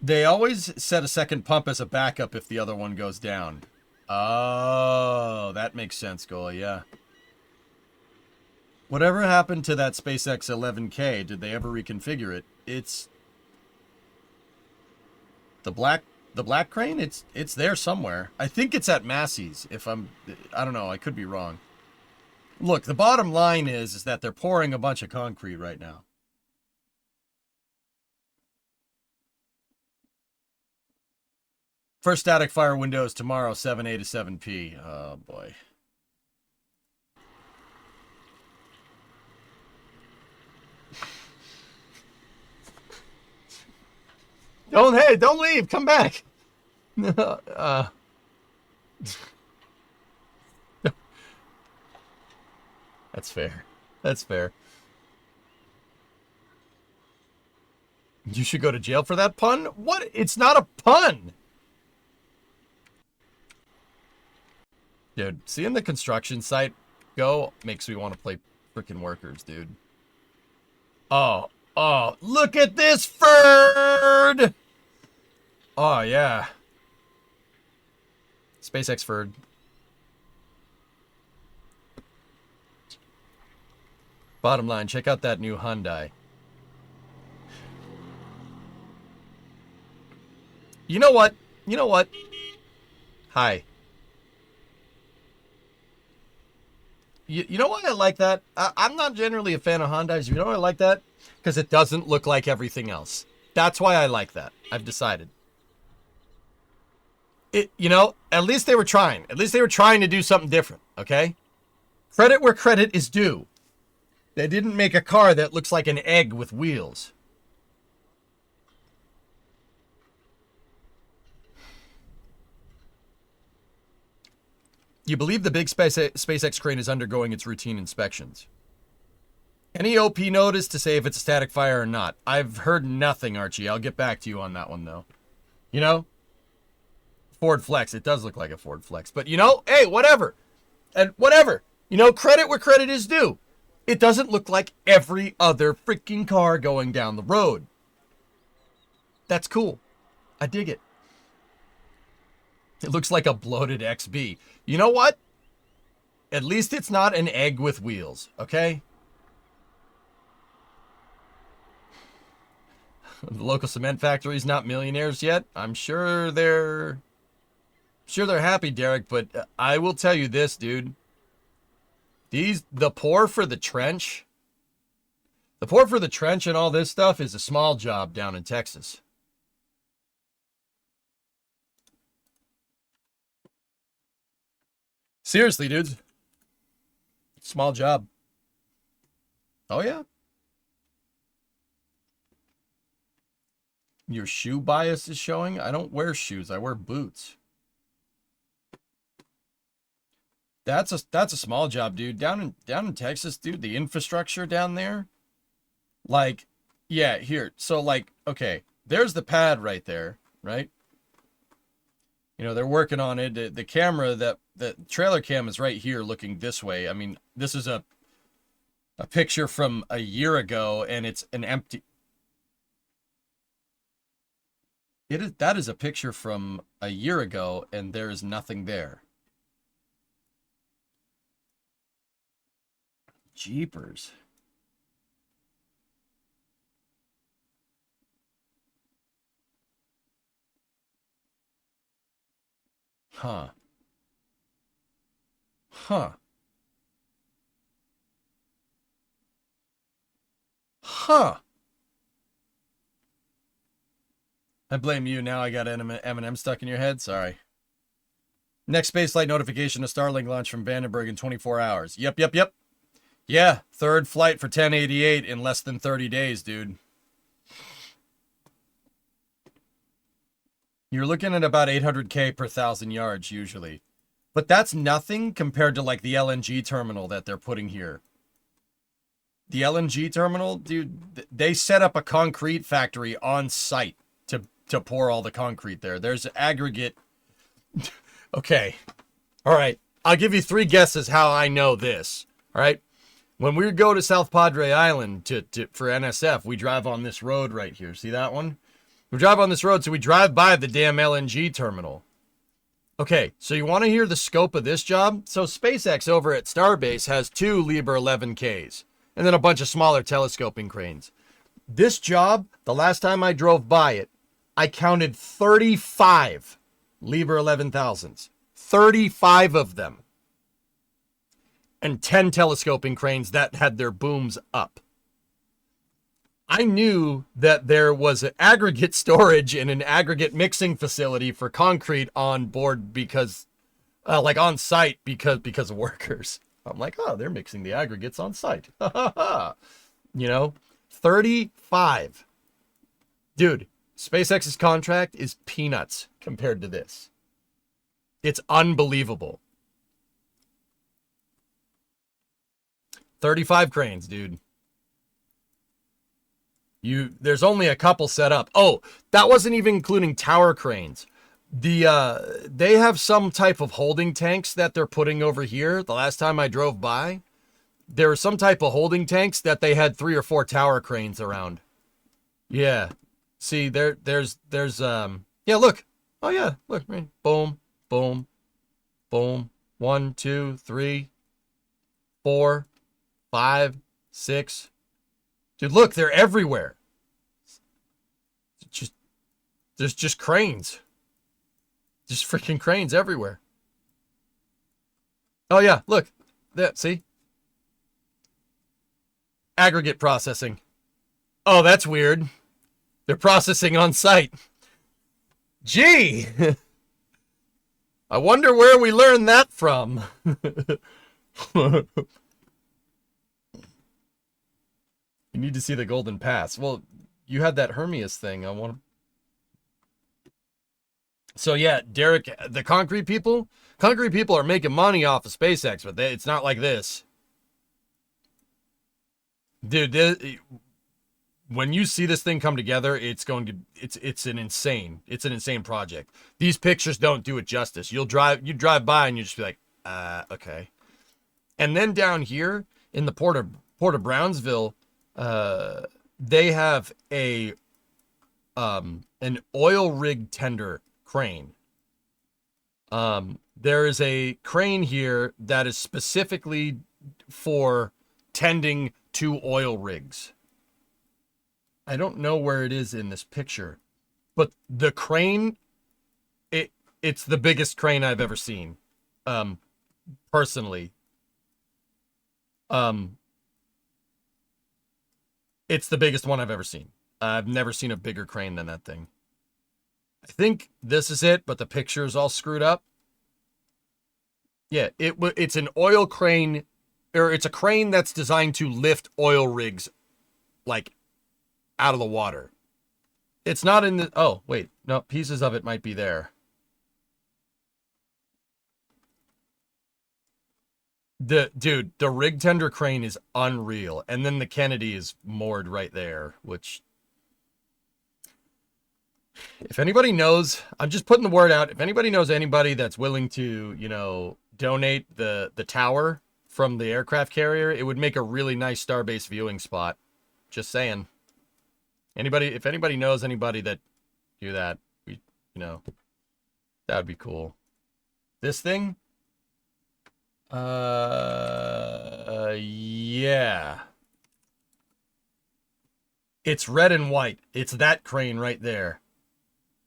They always set a second pump as a backup if the other one goes down. Oh, that makes sense, Gola, yeah. Whatever happened to that SpaceX 11K? Did they ever reconfigure it? It's the black crane. It's there somewhere. I think it's at Massey's. I don't know. I could be wrong. Look, the bottom line is that they're pouring a bunch of concrete right now. First static fire window is tomorrow, 7A to 7P. Oh, boy. Don't leave. Come back. That's fair. That's fair. You should go to jail for that pun? What? It's not a pun. Dude, seeing the construction site go makes me want to play freaking workers, dude. Oh, look at this Ferd! Oh, yeah. SpaceX Ferd. Bottom line, check out that new Hyundai. You know what? You know what? Hi. You know why I like that? I'm not generally a fan of Hondas. You know why I like that? Because it doesn't look like everything else. That's why I like that. I've decided. You know, at least they were trying. At least they were trying to do something different, okay? Credit where credit is due. They didn't make a car that looks like an egg with wheels. You believe the big SpaceX crane is undergoing its routine inspections. Any OP notice to say if it's a static fire or not? I've heard nothing, Archie. I'll get back to you on that one, though. You know? Ford Flex. It does look like a Ford Flex. But, you know, hey, whatever. And whatever. You know, credit where credit is due. It doesn't look like every other freaking car going down the road. That's cool. I dig it. It looks like a bloated XB. You know what? At least it's not an egg with wheels, okay? The local cement factory's not millionaires yet. I'm sure they're happy, Derek, but I will tell you this, dude. The pour for the trench and all this stuff is a small job down in Texas. Seriously, dudes. Small job. Oh, yeah. Your shoe bias is showing? I don't wear shoes. I wear boots. That's a small job, dude. Down in Texas, dude, the infrastructure down there. Like, yeah, here. So, like, okay, there's the pad right there, right? You know, they're working on it. The camera, the trailer cam is right here looking this way. I mean, this is a picture from a year ago, and it's an empty... That is a picture from a year ago, and there is nothing there. Jeepers. Huh. Huh. Huh. I blame you. Now I got Eminem stuck in your head. Sorry. Next spaceflight notification, a Starlink launch from Vandenberg in 24 hours. Yep. Yeah, third flight for 1088 in less than 30 days, dude. You're looking at about 800K per 1,000 yards usually. But that's nothing compared to like the LNG terminal that they're putting here. The LNG terminal, dude, they set up a concrete factory on site to pour all the concrete there. There's aggregate. Okay. All right. I'll give you 3 guesses how I know this. All right. When we go to South Padre Island for NSF, we drive on this road right here. See that one? We drive on this road, so we drive by the damn LNG terminal. Okay, so you want to hear the scope of this job? So SpaceX over at Starbase has 2 Liebherr 11Ks, and then a bunch of smaller telescoping cranes. This job, the last time I drove by it, I counted 35 Liebherr 11,000s. 35 of them. and 10 telescoping cranes that had their booms up. I knew that there was an aggregate storage and an aggregate mixing facility for concrete on board because, like on site because of workers. I'm like, oh, they're mixing the aggregates on site. You know, 35. Dude, SpaceX's contract is peanuts compared to this. It's unbelievable. 35 cranes, dude. There's only a couple set up. Oh, that wasn't even including tower cranes. They have some type of holding tanks that they're putting over here. The last time I drove by, there were some type of holding tanks that they had 3 or 4 tower cranes around. Yeah. See, there's yeah, look. Oh yeah, look, right. Boom, boom, boom. 1, 2, 3, 4, 5, 6. Dude, look, they're everywhere. There's just cranes. Just freaking cranes everywhere. Oh yeah, look. That, see? Aggregate processing. Oh, that's weird. They're processing on site. Gee! I wonder where we learned that from. You need to see the Golden Pass. Well, you had that Hermes thing. I want to... So yeah, Derek, the concrete people are making money off of SpaceX, but it's not like this. Dude, when you see this thing come together, it's an insane project. These pictures don't do it justice. You drive by and you just be like, okay. And then down here in the Port of Brownsville, they have an oil rig tender crane. There is a crane here that is specifically for tending to oil rigs. I don't know where it is in this picture, but the crane, it's the biggest crane I've ever seen, personally. It's the biggest one I've ever seen. I've never seen a bigger crane than that thing. I think this is it, but the picture is all screwed up. Yeah, it's an oil crane, or it's a crane that's designed to lift oil rigs, like, out of the water. It's not in the... Oh, wait. No, pieces of it might be there. Dude, the rig tender crane is unreal. And then the Kennedy is moored right there, which... If anybody knows, I'm just putting the word out. If anybody knows anybody that's willing to, you know, donate the tower from the aircraft carrier, it would make a really nice Starbase viewing spot. Just saying. If anybody knows anybody that do that, you know, that would be cool. This thing? Yeah. It's red and white. It's that crane right there.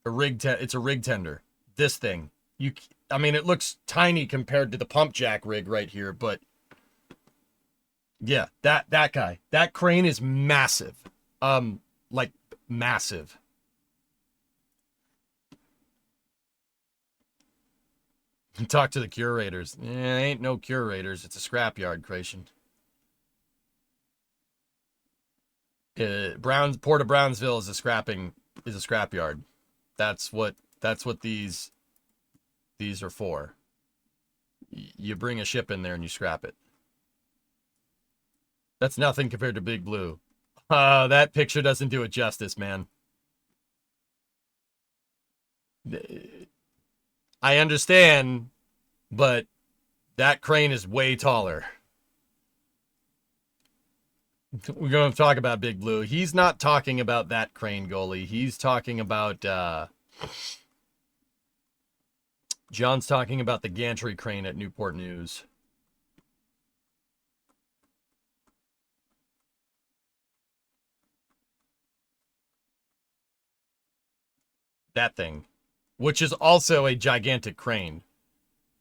It's a rig tender. This thing. I mean, it looks tiny compared to the pump jack rig right here, but yeah, that guy. That crane is massive. Like massive. Talk to the curators. Ain't no curators. It's a scrapyard, Creation. Port of Brownsville is a scrapyard. That's what these are for. You bring a ship in there and you scrap it. That's nothing compared to Big Blue. That picture doesn't do it justice, man. I understand, but that crane is way taller. We're going to talk about Big Blue. He's not talking about that crane, goalie. He's talking about... John's talking about the gantry crane at Newport News. That thing. Which is also a gigantic crane.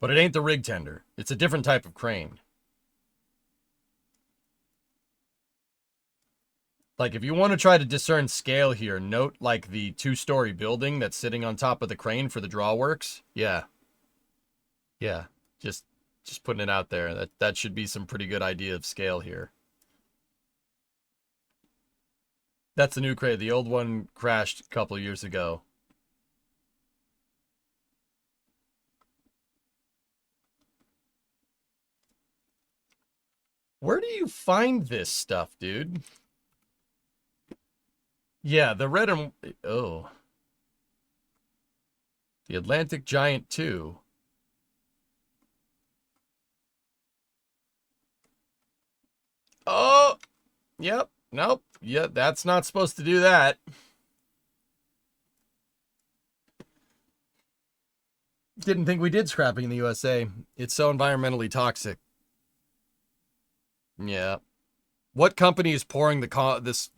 But it ain't the rig tender. It's a different type of crane. Like, if you want to try to discern scale here, note, like, the 2-story building that's sitting on top of the crane for the drawworks. Yeah. Yeah. Just putting it out there. That should be some pretty good idea of scale here. That's the new crane. The old one crashed a couple years ago. Where do you find this stuff, dude? Yeah, the red and... Oh. The Atlantic Giant 2. Oh! Yep. Nope. Yeah, that's not supposed to do that. Didn't think we did scrapping in the USA. It's so environmentally toxic. Yeah. What company is pouring the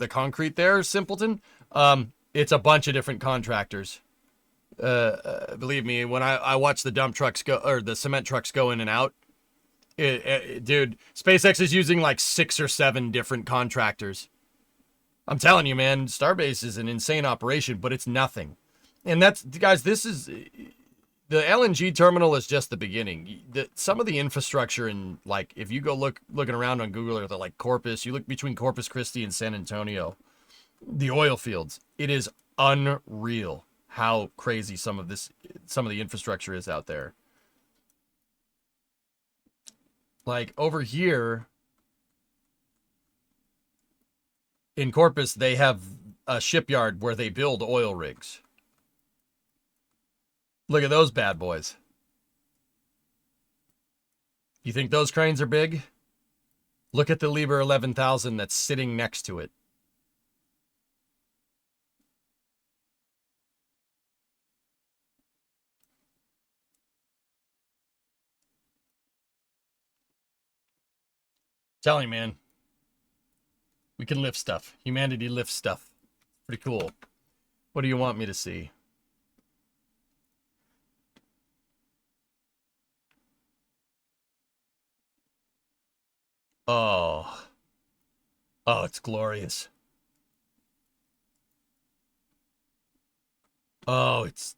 concrete there, Simpleton? It's a bunch of different contractors. Believe me, when I watch the dump trucks go, or the cement trucks go in and out, dude, SpaceX is using like 6 or 7 different contractors. I'm telling you, man, Starbase is an insane operation, but it's nothing. And that's, guys, this is, the LNG terminal is just the beginning. Some of the infrastructure in, like, if you go looking around on Google Earth, like Corpus, you look between Corpus Christi and San Antonio, the oil fields, it is unreal how crazy some of the infrastructure is out there. Like, over here in Corpus, they have a shipyard where they build oil rigs. Look at those bad boys. You think those cranes are big? Look at the Liebherr 11,000 that's sitting next to it. Telling you, man. We can lift stuff. Humanity lifts stuff. Pretty cool. What do you want me to see? Oh. Oh, it's glorious. Oh, it's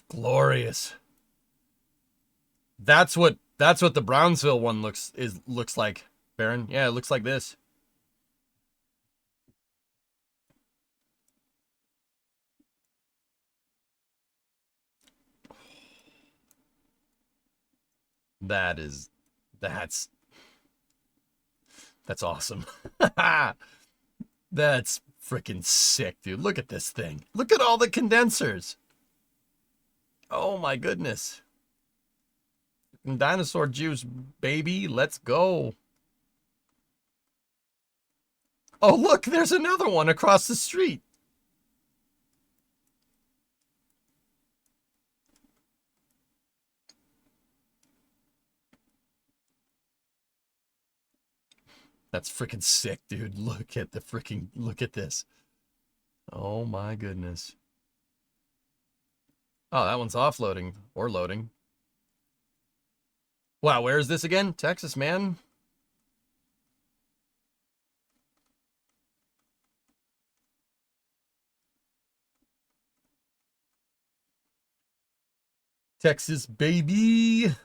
glorious. That's what the Brownsville one looks like, Baron. Yeah, it looks like this. That's awesome. That's freaking sick, dude. Look at this thing. Look at all the condensers. Oh my goodness. Dinosaur juice, baby. Let's go. Oh, look, there's another one across the street. That's freaking sick, dude. Look at this. Oh my goodness. Oh, that one's offloading or loading. Wow, where is this again? Texas, man. Texas, baby.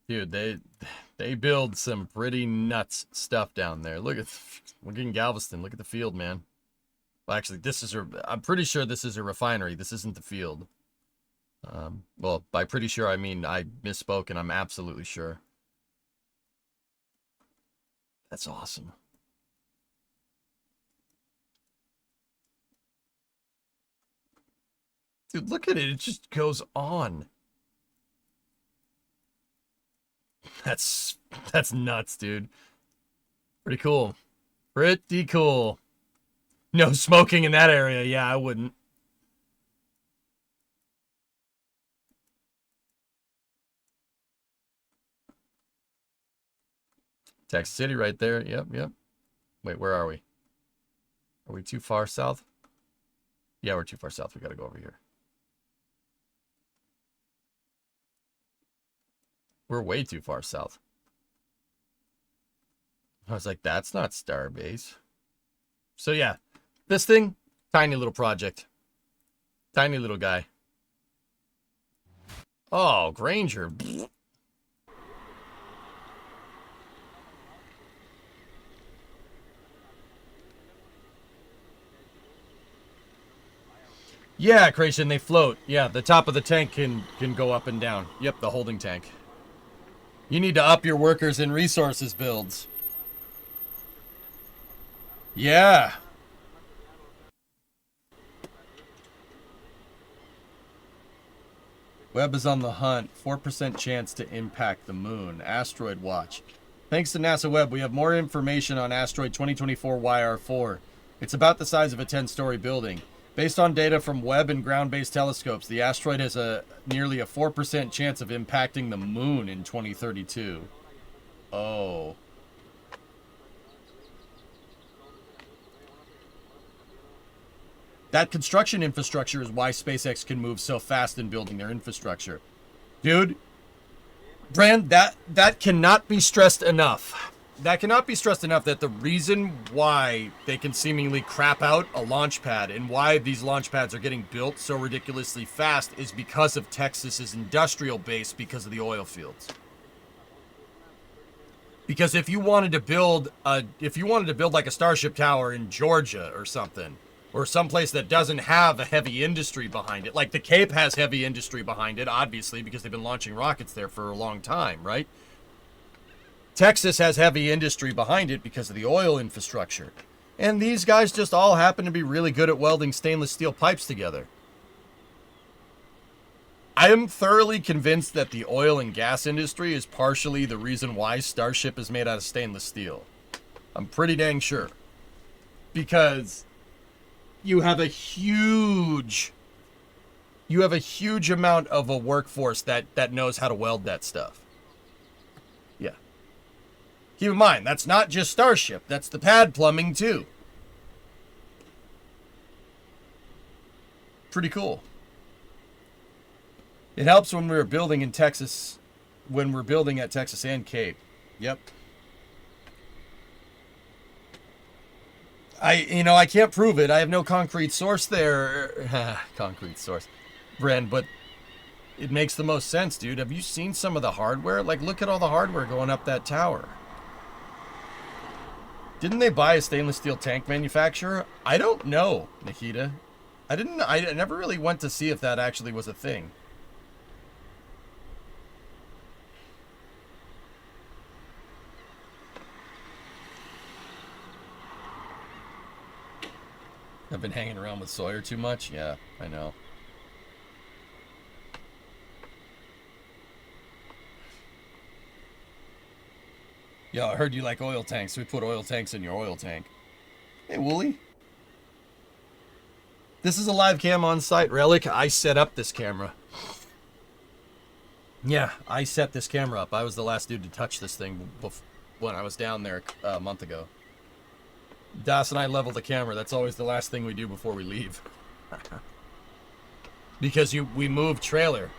Dude, they build some pretty nuts stuff down there. Look at, we're getting Galveston. Look at the field, man. Well, actually, I'm pretty sure this is a refinery. This isn't the field. Well, by pretty sure, I mean I misspoke, and I'm absolutely sure. That's awesome. Dude, look at it. It just goes on. That's nuts, dude. Pretty cool. Pretty cool. No smoking in that area. Yeah, I wouldn't. Texas City right there. Yep, yep. Wait, where are we? Are we too far south? Yeah, we're too far south. We got to go over here. We're way too far south. I was like, that's not Starbase. So yeah, This thing, tiny little project. Tiny little guy. Oh, Granger. Yeah, Creation, they float. Yeah, the top of the tank can go up and down. Yep, the holding tank. You need to up your workers and resources builds. Yeah. Webb is on the hunt. 4% chance to impact the moon. Asteroid watch. Thanks to NASA Webb, we have more information on asteroid 2024 YR4. It's about the size of a 10-story building. Based on data from Webb and ground-based telescopes, the asteroid has nearly a 4% chance of impacting the moon in 2032. Oh. That construction infrastructure is why SpaceX can move so fast in building their infrastructure. Dude, Brand, that cannot be stressed enough. That cannot be stressed enough that the reason why they can seemingly crap out a launch pad and why these launch pads are getting built so ridiculously fast is because of Texas's industrial base because of the oil fields. Because if you wanted to build like a Starship Tower in Georgia or something, or someplace that doesn't have a heavy industry behind it, like the Cape has heavy industry behind it, obviously, because they've been launching rockets there for a long time, right? Texas has heavy industry behind it because of the oil infrastructure. And these guys just all happen to be really good at welding stainless steel pipes together. I am thoroughly convinced that the oil and gas industry is partially the reason why Starship is made out of stainless steel. I'm pretty dang sure. Because you have a huge amount of a workforce that knows how to weld that stuff. Yeah. Keep in mind, that's not just Starship. That's the pad plumbing, too. Pretty cool. It helps when we're building in Texas, when we're building at Texas and Cape. Yep. I can't prove it. I have no concrete source there. Concrete source. Brand, but it makes the most sense, dude. Have you seen some of the hardware? Like, look at all the hardware going up that tower. Didn't they buy a stainless steel tank manufacturer? I don't know, Nikita. I never really went to see if that actually was a thing. I've been hanging around with Sawyer too much? Yeah, I know. Yo, I heard you like oil tanks. We put oil tanks in your oil tank. Hey, Wooly. This is a live cam on site. Relic, I set up this camera. Yeah, I set this camera up. I was the last dude to touch this thing when I was down there a month ago. Das and I level the camera. That's always the last thing we do before we leave. Because we move trailer.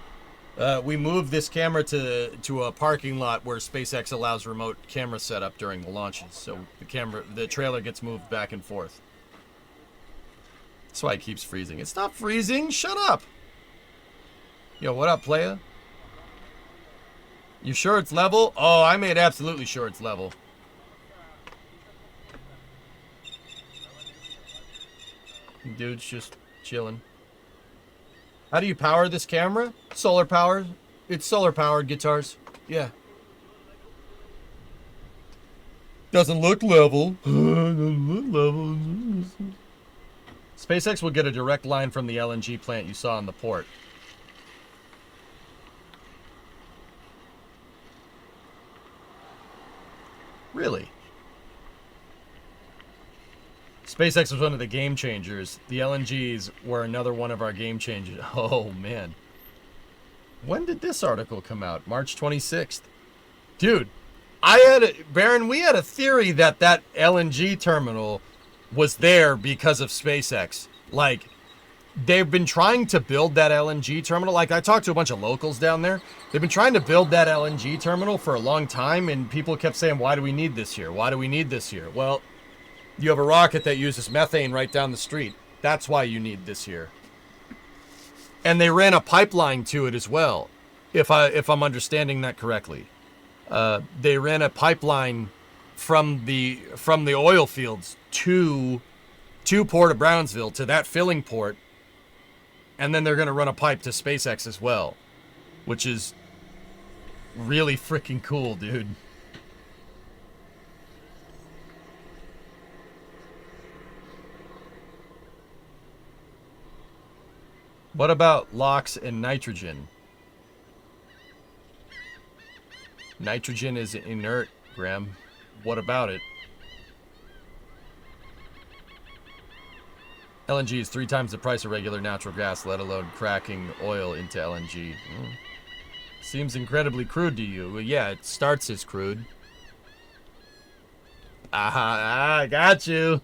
We move this camera to a parking lot where SpaceX allows remote camera setup during the launches. So the trailer gets moved back and forth. That's why it keeps freezing. It's not freezing. Shut up. Yo, what up, playa? You sure it's level? Oh, I made absolutely sure it's level. Dude's just chilling. How do you power this camera? Solar powered. It's solar powered guitars. Yeah. Doesn't look level. Doesn't look level. SpaceX will get a direct line from the LNG plant you saw on the port. Really? SpaceX was one of the game changers. The LNGs were another one of our game changers. Oh, man. When did this article come out? March 26th. Dude, Baron, we had a theory that LNG terminal was there because of SpaceX. Like, they've been trying to build that LNG terminal. Like, I talked to a bunch of locals down there. They've been trying to build that LNG terminal for a long time, and people kept saying, why do we need this here? Why do we need this here? Well, You have a rocket that uses methane right down the street. That's why you need this here. And they ran a pipeline to it as well, if I'm understanding that correctly. They ran a pipeline from the oil fields to Port of Brownsville, to that filling port, and then they're going to run a pipe to SpaceX as well, which is really freaking cool, dude. What about LOX and nitrogen? Nitrogen is inert, Graham. What about it? LNG is 3 times the price of regular natural gas, let alone cracking oil into LNG. Seems incredibly crude to you. Well, yeah, it starts as crude. I got you.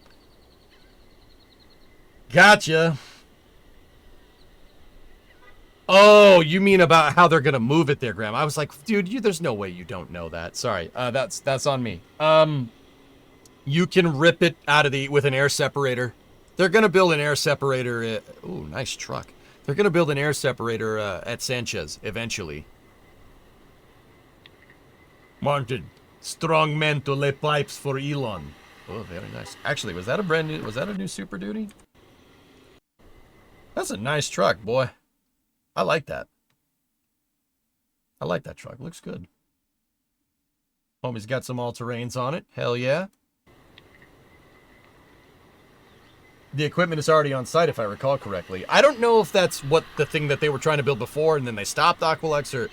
Gotcha. Oh, you mean about how they're gonna move it there, Graham? I was like, dude, there's no way you don't know that. Sorry, that's on me. You can rip it out of with an air separator. They're gonna build an air separator. Ooh, nice truck. They're gonna build an air separator at Sanchez eventually. Mounted strong men to lay pipes for Elon. Oh, very nice. Actually, was that a new Super Duty? That's a nice truck, boy. I like that. I like that truck. Looks good. Homie's got some all-terrains on it. Hell yeah. The equipment is already on site, if I recall correctly. I don't know if that's what the thing that they were trying to build before and then they stopped Aqualex, or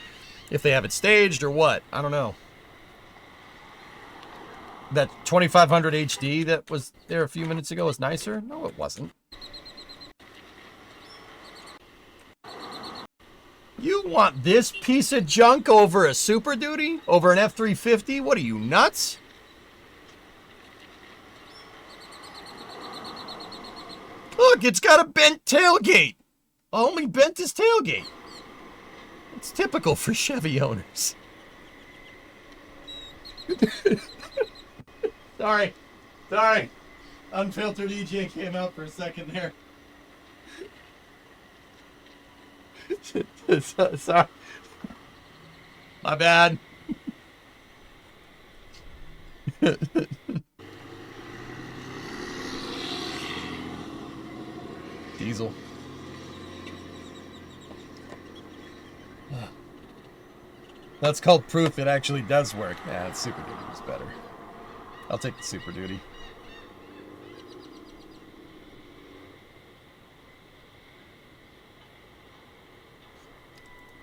if they have it staged or what. I don't know. That 2500 HD that was there a few minutes ago was nicer? No, it wasn't. You want this piece of junk over a Super Duty? Over an F-350? What are you, nuts? Look, it's got a bent tailgate. Homie bent his tailgate. It's typical for Chevy owners. Sorry. Unfiltered EJ came out for a second there. Sorry. My bad. Diesel. That's called proof it actually does work. Yeah, the Super Duty was better. I'll take the Super Duty.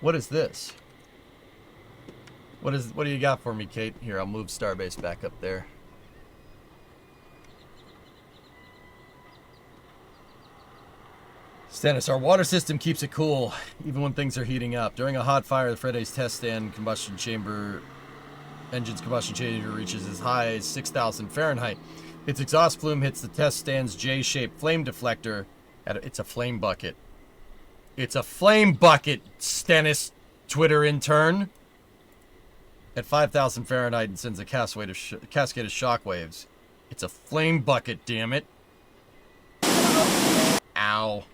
What is this? What do you got for me, Kate? Here, I'll move Starbase back up there. Stannis, our water system keeps it cool, even when things are heating up. During a hot fire, the Freday's test stand engine's combustion chamber reaches as high as 6,000 Fahrenheit. Its exhaust plume hits the test stand's J-shaped flame deflector. It's a flame bucket. It's a flame bucket, Stennis, Twitter intern. At 5,000 Fahrenheit and sends a cascade of shockwaves. It's a flame bucket, damn it. Ow.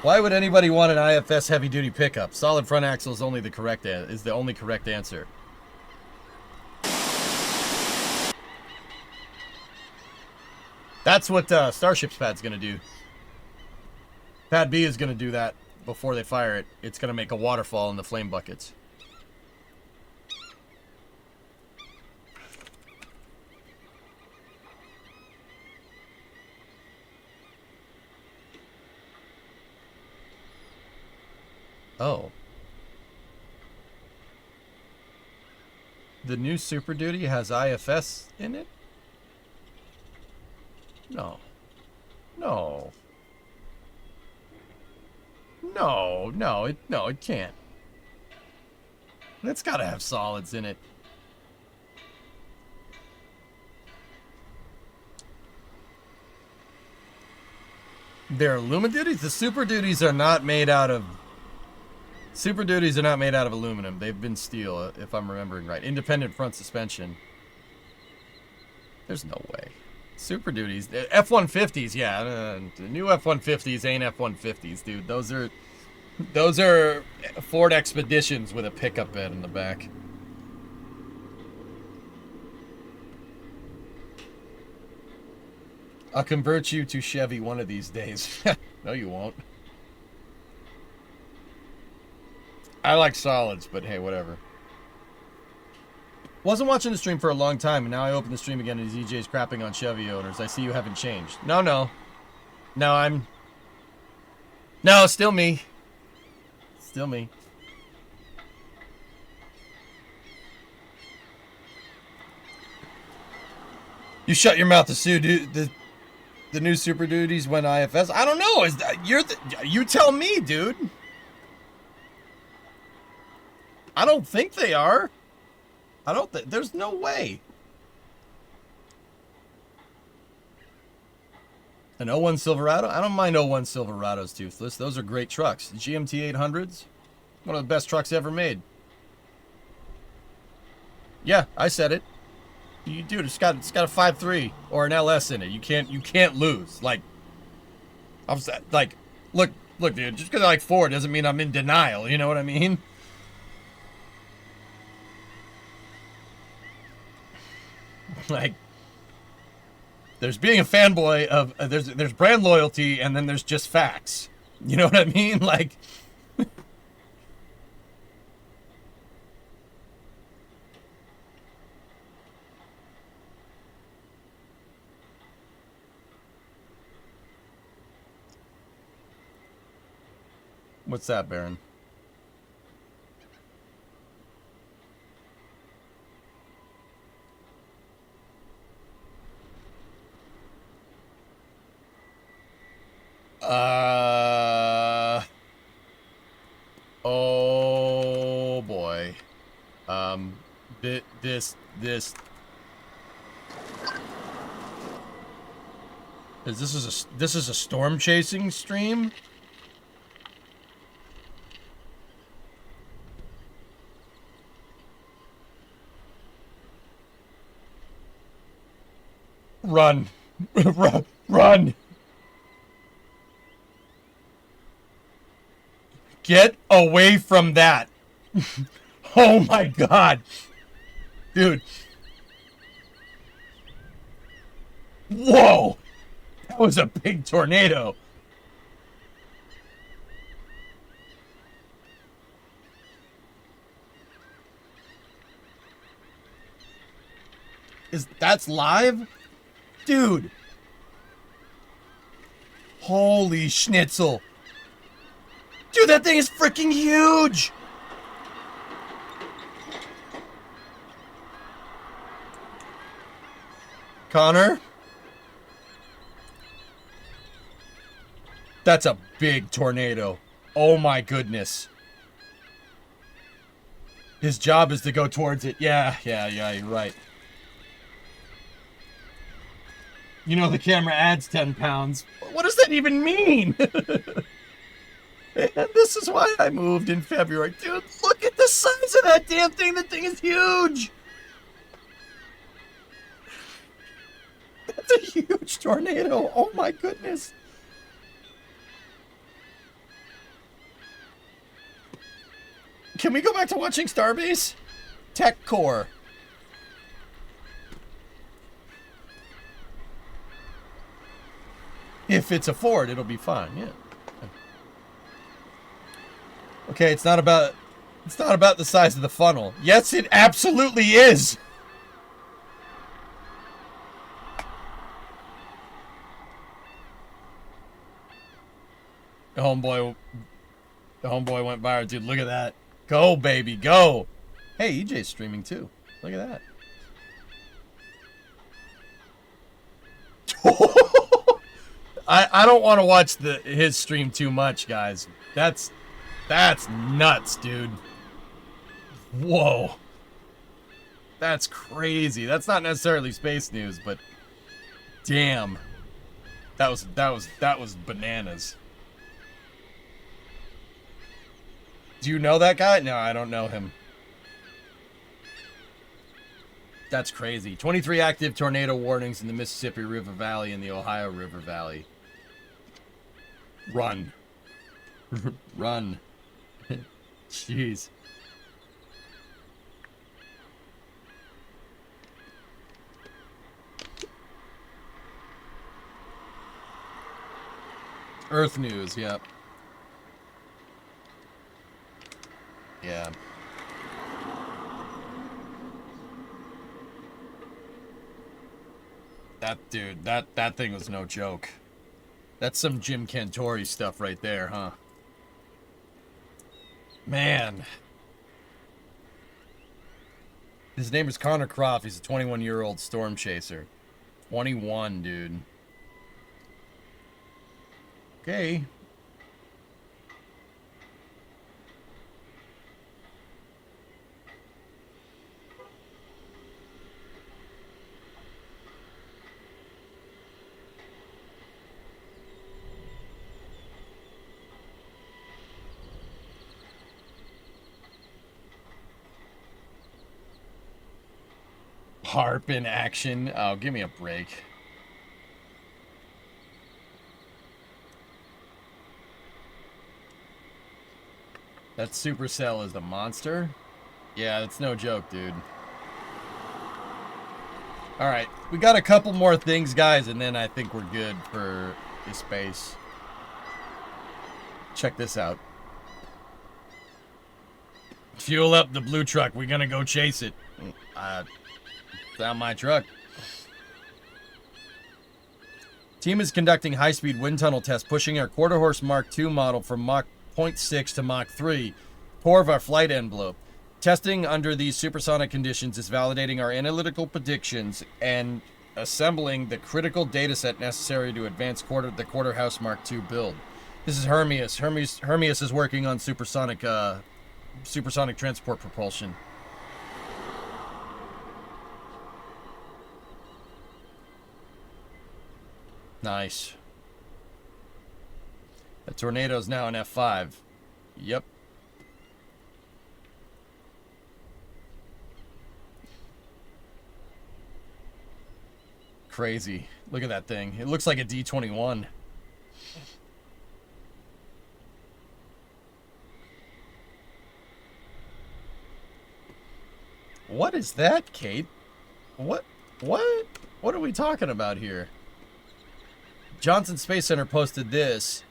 Why would anybody want an IFS heavy-duty pickup? Solid front axle is only the correct answer. That's what Starship's pad's gonna do. Pad B is gonna do that before they fire it. It's gonna make a waterfall in the flame buckets. Oh. The new Super Duty has IFS in it? No. No. No, it can't. It's gotta have solids in it. They're Luma Duties? The Super Duties are not made out of Super Duties are not made out of aluminum. They've been steel, if I'm remembering right. Independent front suspension. There's no way. Super Duties. F-150s, yeah. The new F-150s ain't F-150s, dude. Those are Ford Expeditions with a pickup bed in the back. I'll convert you to Chevy one of these days. No, you won't. I like solids, but hey, whatever. Wasn't watching the stream for a long time, and now I open the stream again and DJ's crapping on Chevy owners. I see you haven't changed. No, no. No, No, still me. Still me. You shut your mouth to sue, dude. The new Super Duties went IFS. I don't know. You tell me, dude. I don't think they are. There's no way. An 01 Silverado? I don't mind 01 Silverados, Toothless. Those are great trucks. GMT 800s? One of the best trucks ever made. Yeah, I said it. Dude, it's got a 5.3 or an LS in it. You can't lose. Like, look, dude. Just because I like Ford doesn't mean I'm in denial. You know what I mean? Like, there's being a fanboy of there's brand loyalty, and then there's just facts. You know what I mean? Like. What's that, Baron? Oh boy. This is a storm chasing stream? Run. Run. Get away from that. Oh my god. Dude. Whoa. That was a big tornado. That's live? Dude. Holy schnitzel. Dude, that thing is freaking huge. Connor? That's a big tornado. Oh my goodness. His job is to go towards it. Yeah, you're right. You know the camera adds 10 pounds. What does that even mean? And this is why I moved in February. Dude, look at the size of that damn thing. That thing is huge. That's a huge tornado. Oh my goodness. Can we go back to watching Starbase? Tech Core. If it's a Ford, it'll be fine, yeah. Okay, it's not about the size of the funnel. Yes, it absolutely is. The homeboy went viral, dude. Look at that. Go, baby, go. Hey, EJ's streaming too. Look at that. I don't want to watch his stream too much, guys. That's nuts, dude. Whoa. That's crazy. That's not necessarily space news, but damn. That was bananas. Do you know that guy? No, I don't know him. That's crazy. 23 active tornado warnings in the Mississippi River Valley and the Ohio River Valley. Run. Run. Jeez. Earth News, yep. Yeah. That dude, that thing was no joke. That's some Jim Cantori stuff right there, huh? Man. His name is Connor Croft. He's a 21-year-old storm chaser. 21, dude. Okay. Harp in action. Oh, give me a break. That Supercell is the monster? Yeah, that's no joke, dude. Alright, we got a couple more things, guys, and then I think we're good for this space. Check this out. Fuel up the blue truck. We're gonna go chase it. It's not my truck. Team is conducting high-speed wind tunnel tests, pushing our quarter-horse Mark II model from Mach 0.6 to Mach 3, core of our flight envelope. Testing under these supersonic conditions is validating our analytical predictions and assembling the critical data set necessary to advance the quarter-house Mark II build. This is Hermias. Hermias is working on supersonic transport propulsion. Nice. The tornado's now in F5. Yep. Crazy. Look at that thing. It looks like a D-21. What is that, Kate? What are we talking about here? Johnson Space Center posted this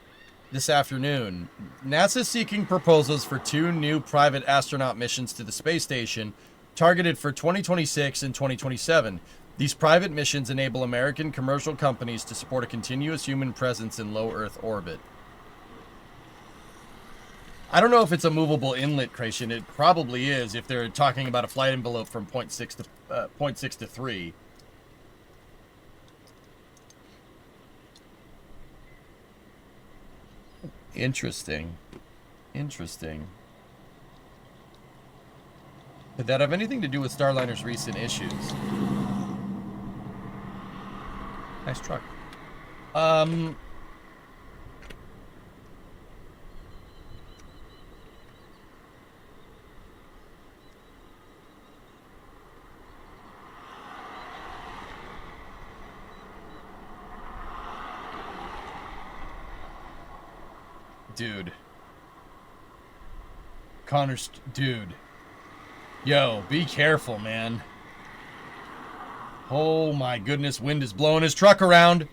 afternoon. NASA seeking proposals for 2 new private astronaut missions to the space station targeted for 2026 and 2027. These private missions enable American commercial companies to support a continuous human presence in low Earth orbit. I don't know if it's a movable inlet, Creation. It probably is if they're talking about a flight envelope from 0.6 to 3. Interesting. Interesting. Could that have anything to do with Starliner's recent issues? Nice truck. Dude. Connor's... Dude. Yo, be careful, man. Oh my goodness, wind is blowing his truck around.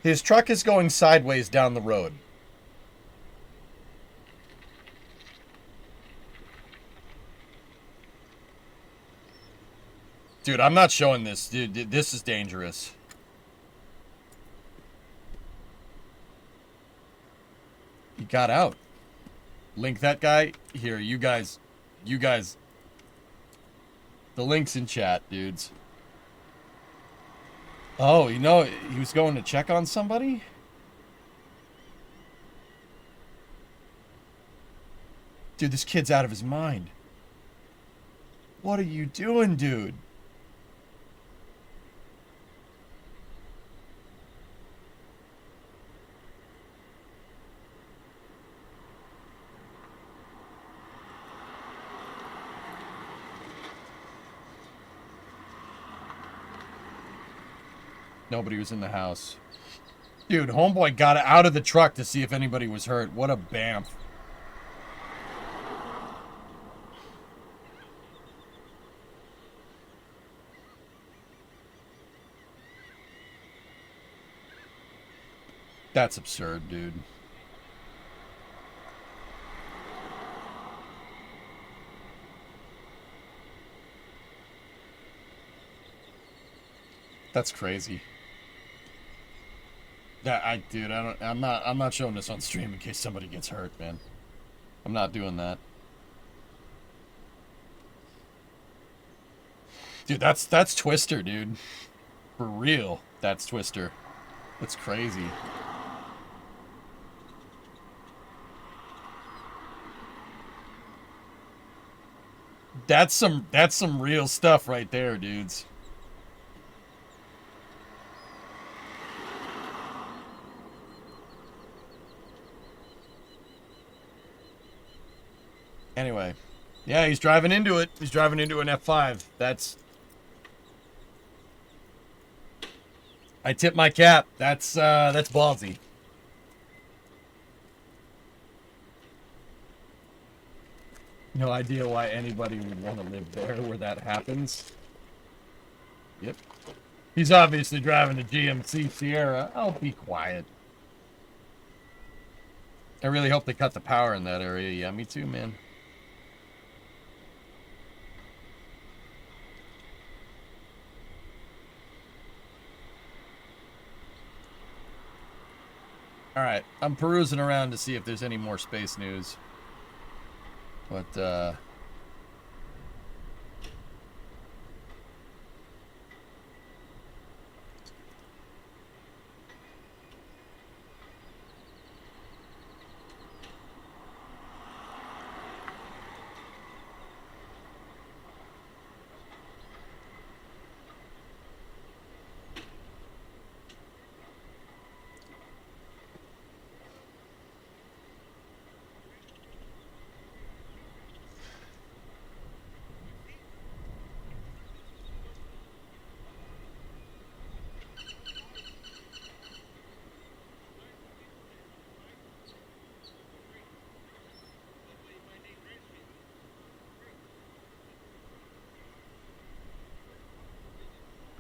His truck is going sideways down the road. Dude, I'm not showing this. Dude, this is dangerous. He got out. Link that guy. Here, you guys. The link's in chat, dudes. Oh, you know, he was going to check on somebody? Dude, this kid's out of his mind. What are you doing, dude? Nobody was in the house. Dude, homeboy got out of the truck to see if anybody was hurt. What a bamf. That's absurd, dude. That's crazy. I'm not showing this on stream in case somebody gets hurt, man. I'm not doing that. Dude, that's Twister, dude. For real, that's Twister. That's crazy. That's some real stuff right there, dudes. Anyway, yeah, he's driving into it. He's driving into an F5. That's... I tip my cap. That's ballsy. No idea why anybody would want to live there where that happens. Yep. He's obviously driving a GMC Sierra. I'll be quiet. I really hope they cut the power in that area. Yeah, me too, man. Alright, I'm perusing around to see if there's any more space news. But,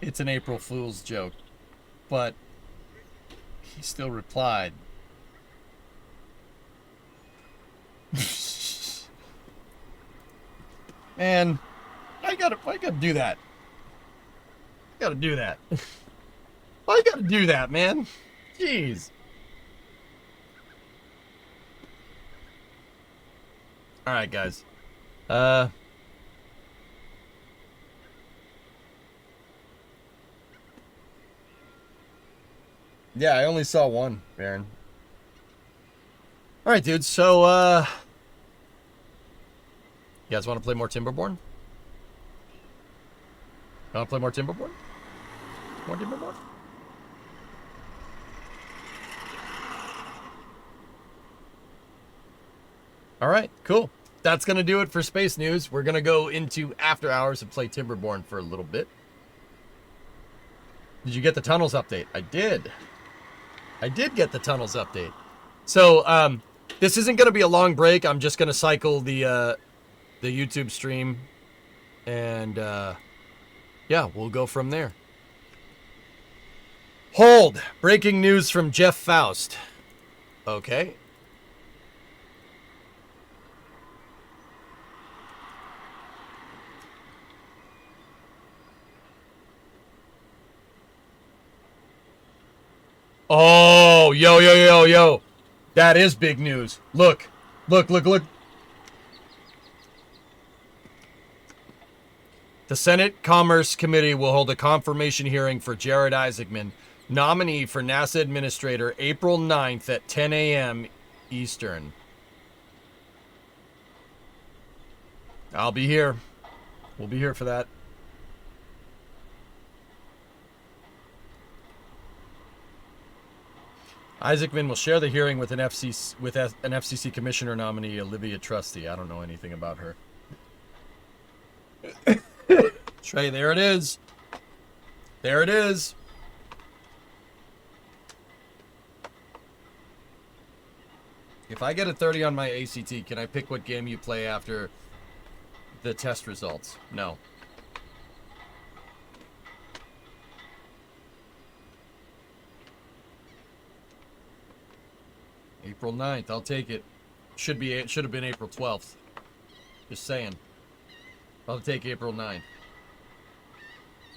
it's an April Fool's joke, but he still replied. Man, I gotta do that. I gotta do that. I gotta do that, man. Jeez. Alright, guys. Yeah, I only saw one, Baron. Alright, dude, so, you guys want to play more Timberborn? You want to play more Timberborn? More Timberborn? Alright, cool. That's going to do it for Space News. We're going to go into After Hours and play Timberborn for a little bit. Did you get the Tunnels update? I did. I did get the Tunnels update. So, this isn't going to be a long break. I'm just going to cycle the YouTube stream. And, yeah, we'll go from there. Hold! Breaking news from Jeff Faust. Okay. Oh, yo. That is big news. Look. The Senate Commerce Committee will hold a confirmation hearing for Jared Isaacman, nominee for NASA Administrator, April 9th at 10 a.m. Eastern. I'll be here. We'll be here for that. Isaacman will share the hearing with an FCC commissioner nominee, Olivia Trusty. I don't know anything about her. Trey, there it is. There it is. If I get a 30 on my ACT, can I pick what game you play after the test results? No. April 9th, I'll take it. Should have been April 12th. Just saying. I'll take April 9th.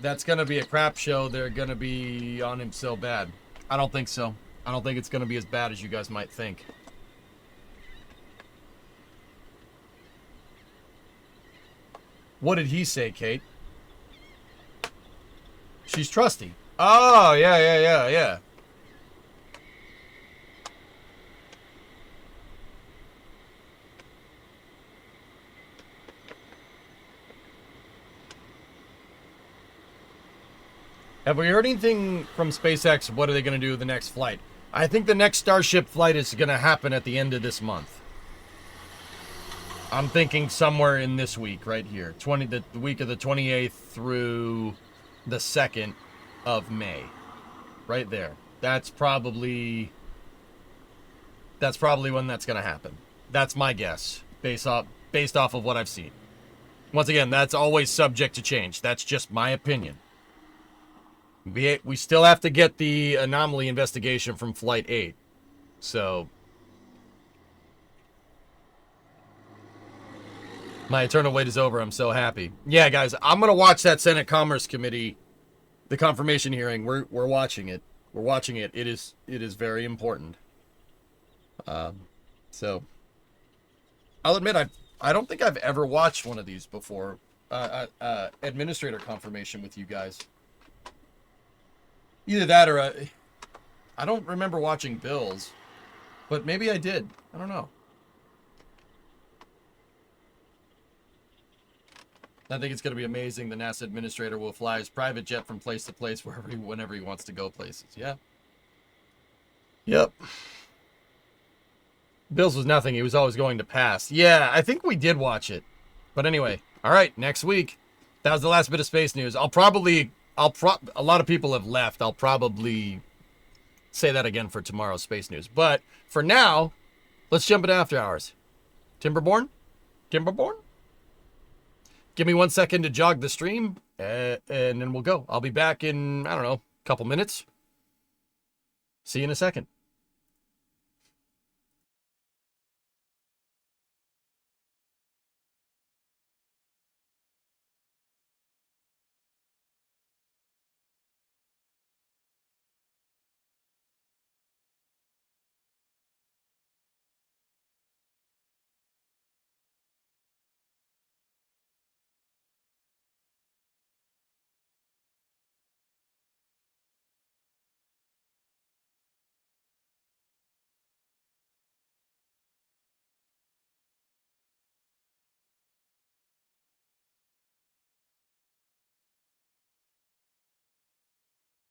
That's gonna be a crap show. They're gonna be on him so bad. I don't think so. I don't think it's gonna be as bad as you guys might think. What did he say, Kate? She's trusty. Oh, yeah. Have we heard anything from SpaceX? What are they going to do with the next flight? I think the next Starship flight is going to happen at the end of this month. I'm thinking somewhere in this week, right here. The week of the 28th through the 2nd of May. Right there. That's probably when that's going to happen. That's my guess, based off of what I've seen. Once again, that's always subject to change. That's just my opinion. We still have to get the anomaly investigation from Flight 8. So, my eternal wait is over. I'm so happy. Yeah, guys, I'm going to watch that Senate Commerce Committee, the confirmation hearing. We're watching it. We're watching it. It is very important. So, I'll admit, I don't think I've ever watched one of these before. Administrator confirmation with you guys. Either that or I don't remember watching Bill's, but maybe I did. I don't know. I think it's going to be amazing. The NASA administrator will fly his private jet from place to place whenever he wants to go places. Yeah. Yep. Bill's was nothing. He was always going to pass. Yeah, I think we did watch it. But anyway, all right, next week. That was the last bit of space news. A lot of people have left. I'll probably say that again for tomorrow's space news. But for now, let's jump into after hours. Timberborn? Give me 1 second to jog the stream, and then we'll go. I'll be back in, I don't know, a couple minutes. See you in a second.